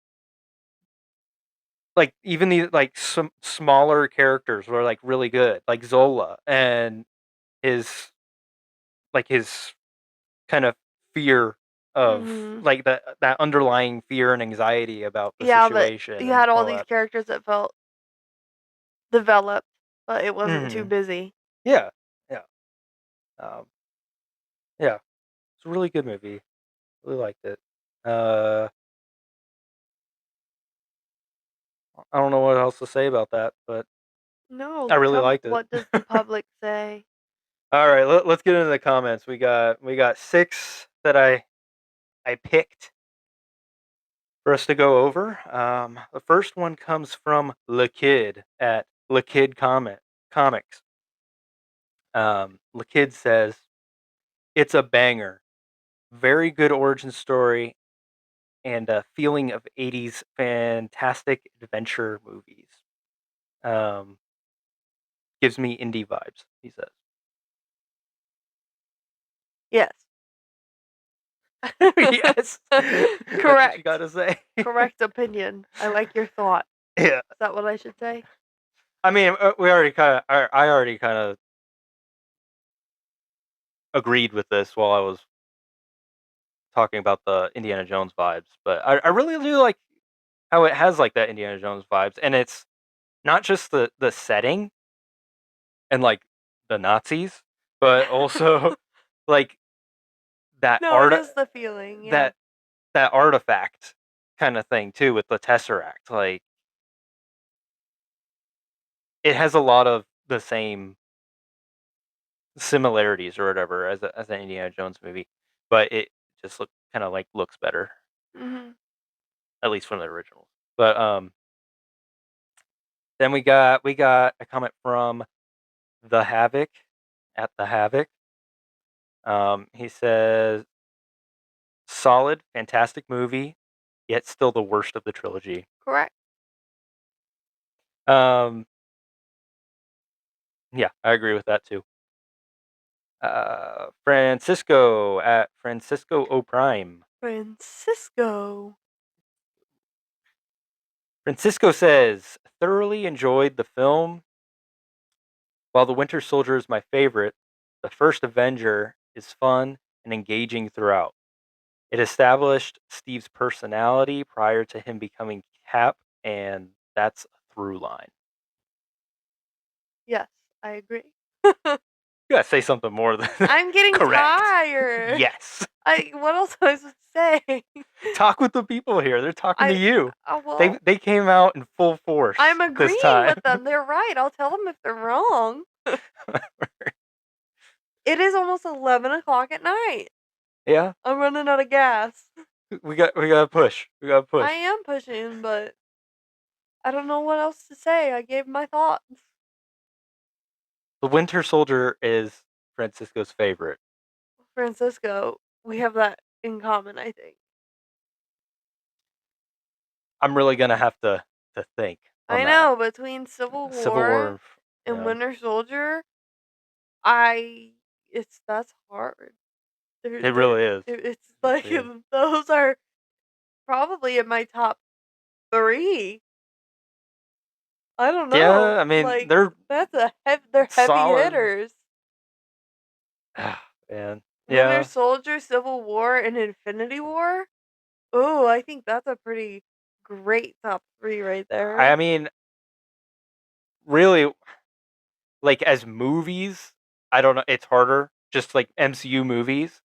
like even the like some smaller characters were like really good, like Zola and his his kind of fear of Mhm. like that underlying fear and anxiety about the Yeah, but situation you and had all all these that. characters that felt developed, but it wasn't too Hmm. busy. Yeah, yeah, um, yeah. It's a really good movie. Really liked it. Uh, I don't know what else to say about that, but No, I really tell me, liked it. what does the public say? All right, let's get into the comments. We got six that I picked for us to go over. The first one comes from Le Kid at Le Kid Comics. Le Kid says it's a banger, very good origin story, and a feeling of '80s fantastic adventure movies. Um, Gives me indie vibes. He says. Yes. Yes, that's what you Correct. gotta say. Correct opinion. I like your thought. Yeah, Is that what I should say? I mean, we already kind of, I already kind of agreed with this while I was talking about the Indiana Jones vibes, but I really do like how it has like that Indiana Jones vibes, and it's not just the setting and like the Nazis, but also like that No, it art is the feeling, yeah. that that artifact kind of thing too with the Tesseract. Like it has a lot of the same similarities or whatever as an Indiana Jones movie, but it just looks better, Mhm. at least from the original. But then we got a comment from the Havoc at the Havoc. He says solid, fantastic movie, yet still the worst of the trilogy. Correct. Um, yeah, I agree with that too. Francisco at Francisco O'Prime. Francisco. Francisco says thoroughly enjoyed the film. While The Winter Soldier is my favorite, The First Avenger is fun and engaging throughout. It established Steve's personality prior to him becoming Cap, and that's a through line. Yes, I agree. You gotta say something more than I'm getting correct. tired. Yes. What else am I supposed to say? Talk with the people here. They're talking to I you. They well, they came out in full I'm force this agreeing time. with them. They're right. I'll tell them if they're wrong. It is almost 11 o'clock at night. Yeah, I'm running out of gas. we gotta push. We gotta I push. am pushing, but I don't know what else to say. I gave my thoughts. The Winter Soldier is Francisco's favorite. Francisco, we have that in common, I think. I'm really gonna have to think on I that. know, between Civil Civil War, War and yeah, Winter Soldier, I that's hard. it really is. It's It like really is. those are probably in my top 3. I don't know. Yeah, I mean Like they're they're heavy solid. hitters. Man, Winter yeah. Soldier, Civil War, and Infinity War. Oh, I think that's a pretty great top 3 right there. I mean, really, like as movies, I don't know. It's harder. Just like MCU movies,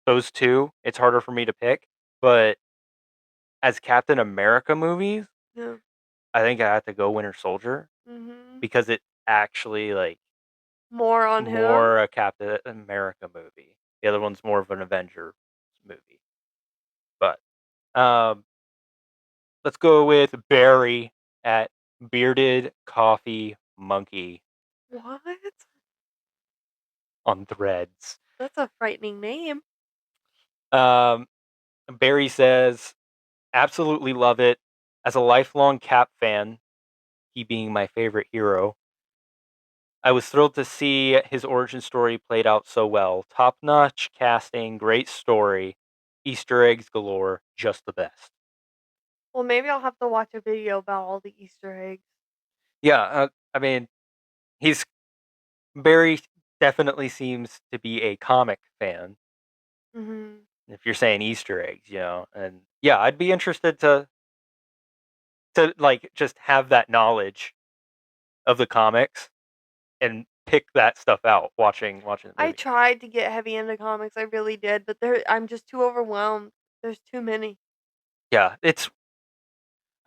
those two, it's harder for me to pick. But as Captain America movies, Yeah. I think I have to go Winter Soldier Mhm. because it actually like More on him. more a Captain America movie. The other one's more of an Avenger movie. But let's go with Barry at Bearded Coffee Monkey What? on Threads. That's a frightening name. Um, Barry says, absolutely love it. As a lifelong Cap fan, he being my favorite hero, I was thrilled to see his origin story played out so well. Top notch casting, great story, Easter eggs galore, just the best. Well, maybe I'll have to watch a video about all the Easter eggs. Yeah, I mean, he's Barry definitely seems to be a comic fan. Mhm. If you're saying Easter eggs, and yeah, I'd be interested to like just have that knowledge of the comics and pick that stuff out watching the I movie. tried to get heavy into comics, I really did, but I'm just too overwhelmed. There's too many. Yeah,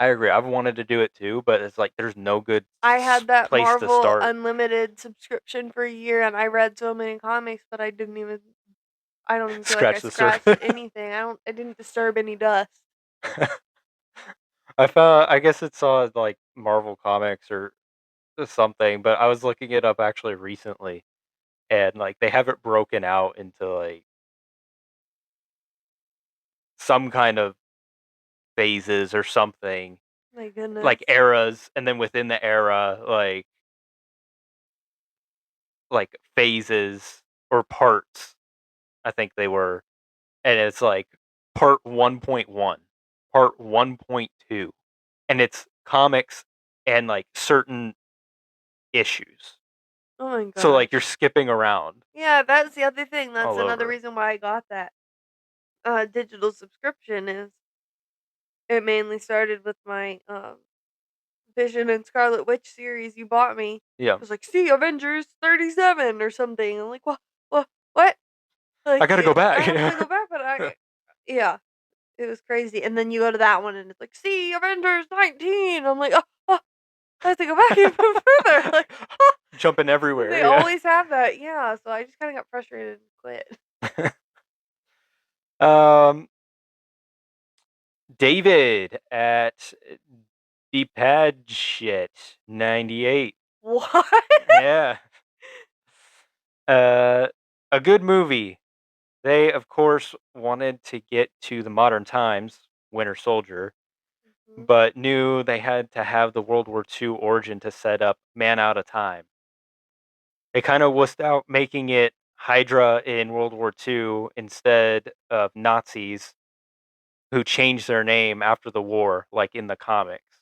I agree. I've wanted to do it too, but it's like there's no good I had that place to Marvel start. Unlimited subscription for a year, and I read so many comics, but I don't even feel like I Scratch the surface. scratched anything. I didn't disturb any dust. I guess it's like Marvel Comics or something, but I was looking it up actually recently, and like they have it broken out into like some kind of phases or something, My goodness. like eras, and then within the era, like phases or parts. I think they were, and it's like part 1.1, part 1.2, and it's comics and like certain issues. Oh my So like you're gosh. skipping around Yeah, that's the other thing. That's all another over. reason why I got that digital subscription is it mainly started with my Vision and Scarlet Witch series you bought me. Yeah, It was like, see Avengers 37 or something. I'm like, what? I Like, gotta go I back. have to Yeah. go back, but yeah, it was crazy. And then you go to that one and it's like, see Avengers 19. I'm like, oh, I have to go back even further. Like, Jumping they everywhere. always have that. Yeah. So I just kind of got frustrated and quit. Yeah. David at Deepadshit 98. What? Yeah. Uh, a good movie. They, of course, wanted to get to the modern times, Winter Soldier, Mhm. but knew they had to have the World War II origin to set up Man Out of Time. They kind of wussed out making it Hydra in World War II instead of Nazis who changed their name after the war, like in the comics.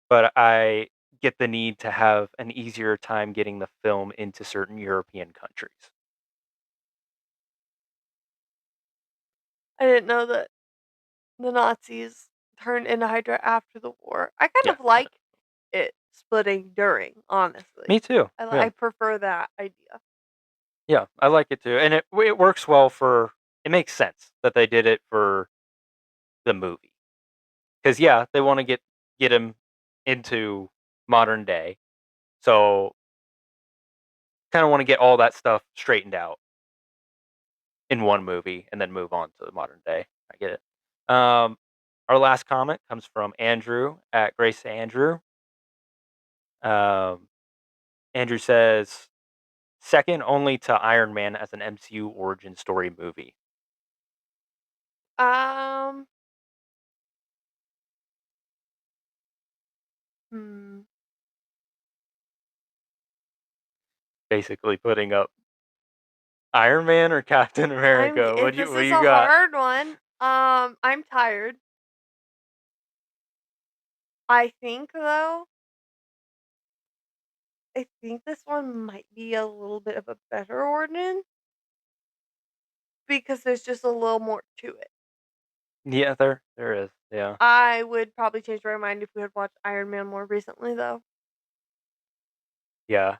But I get the need to have an easier time getting the film into certain European countries. I didn't know that the Nazis turned into Hydra after the war. I kind Yeah, of like it splitting during, honestly. me too. I Yeah. prefer that idea. Yeah, I like it too, and it works well for. It makes sense that they did it for the movie because yeah, they want to get him into modern day, so kind of want to get all that stuff straightened out in one movie and then move on to the modern day. I get it. Our last comment comes from Andrew at Grace Andrew. Um, Andrew says, second only to Iron Man as an MCU origin story movie. Um, hmm. Basically putting up Iron Man or Captain America. This What is you a got? hard one. I'm tired. I think though, I think this one might be a little bit of a better origin because there's just a little more to it. Yeah, there is. Yeah. I would probably change my mind if we had watched Iron Man more recently though. Yeah.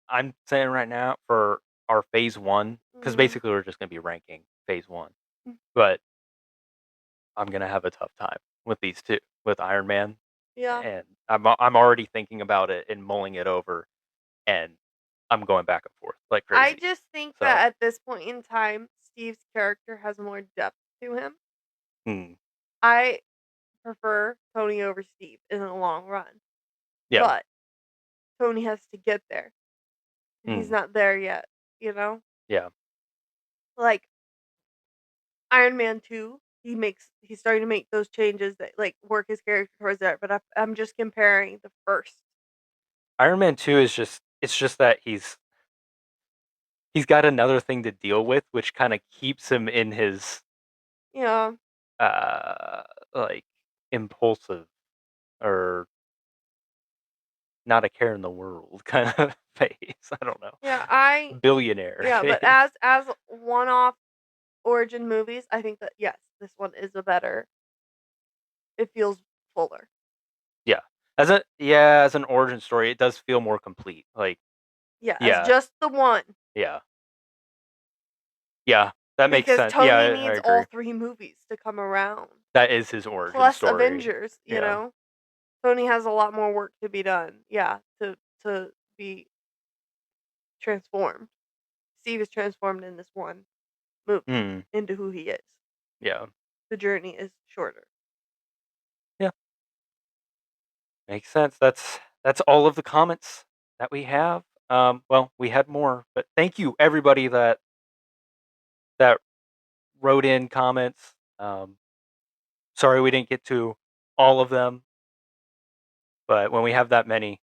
I'm saying right now for our phase 1 cuz Mm, basically we're just going to be ranking phase 1. mm, But I'm going to have a tough time with these two, with Iron Man, yeah. and I'm already thinking about it and mulling it over, and I'm going back and forth like I crazy. just think So, that at this point in time, Steve's character has more depth to him. hmm, I prefer Tony over Steve in the long run, yeah, but Tony has to get there. And he's hmm, not there yet, you know? yeah, Like Iron Man 2, he's starting to make those changes that like work his character towards that, but I'm just comparing the first. Iron Man 2 is just it's just that he's got another thing to deal with, which kind of keeps him in his Yeah. uh like impulsive or not a care in the world kind of phase. I don't know. Yeah, I Billionaire yeah, but phase. as one-off origin movies, I think that yes, this one is a better. It feels fuller. Yeah. As an origin story, it does feel more complete. Like, Yeah, as yeah, just the one yeah, yeah. That makes because sense. Yeah, Tony I needs all agree. 3 movies to come around. That is his origin Plus story. Avengers, you Yeah. know? Tony has a lot more work to be done. Yeah, to be transformed. Steve is transformed in this one movie Hmm. into who he is. Yeah. The journey is shorter. Yeah. Makes sense. That's all of the comments that we have. Well, we had more, but thank you everybody that wrote in comments. Sorry we didn't get to all of them, but when we have that many,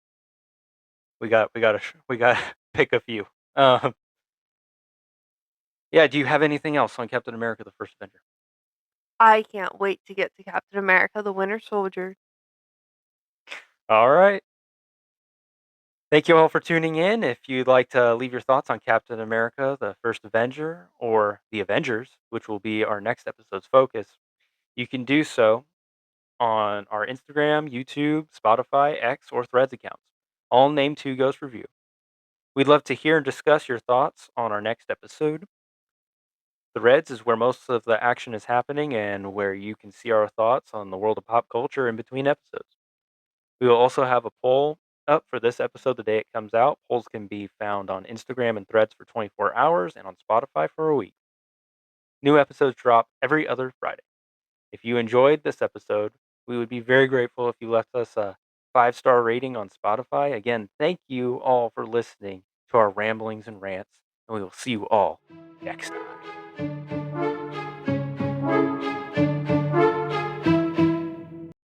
we got to pick a few. Um, yeah. Do you have anything else on Captain America: The First Avenger? I can't wait to get to Captain America the Winter Soldier. All right. Thank you all for tuning in. If you'd like to leave your thoughts on Captain America: The First Avenger or The Avengers, which will be our next episode's focus, you can do so on our Instagram, YouTube, Spotify, X, or Threads accounts, all named Two Ghost Review. We'd love to hear and discuss your thoughts on our next episode. Threads is where most of the action is happening and where you can see our thoughts on the world of pop culture in between episodes. We will also have a poll up for this episode the day it comes out. Polls can be found on Instagram and Threads for 24 hours and on Spotify for a week. New episodes drop every other Friday. If you enjoyed this episode, we would be very grateful if you left us a 5-star rating on Spotify. Again, thank you all for listening to our ramblings and rants, and we will see you all next time.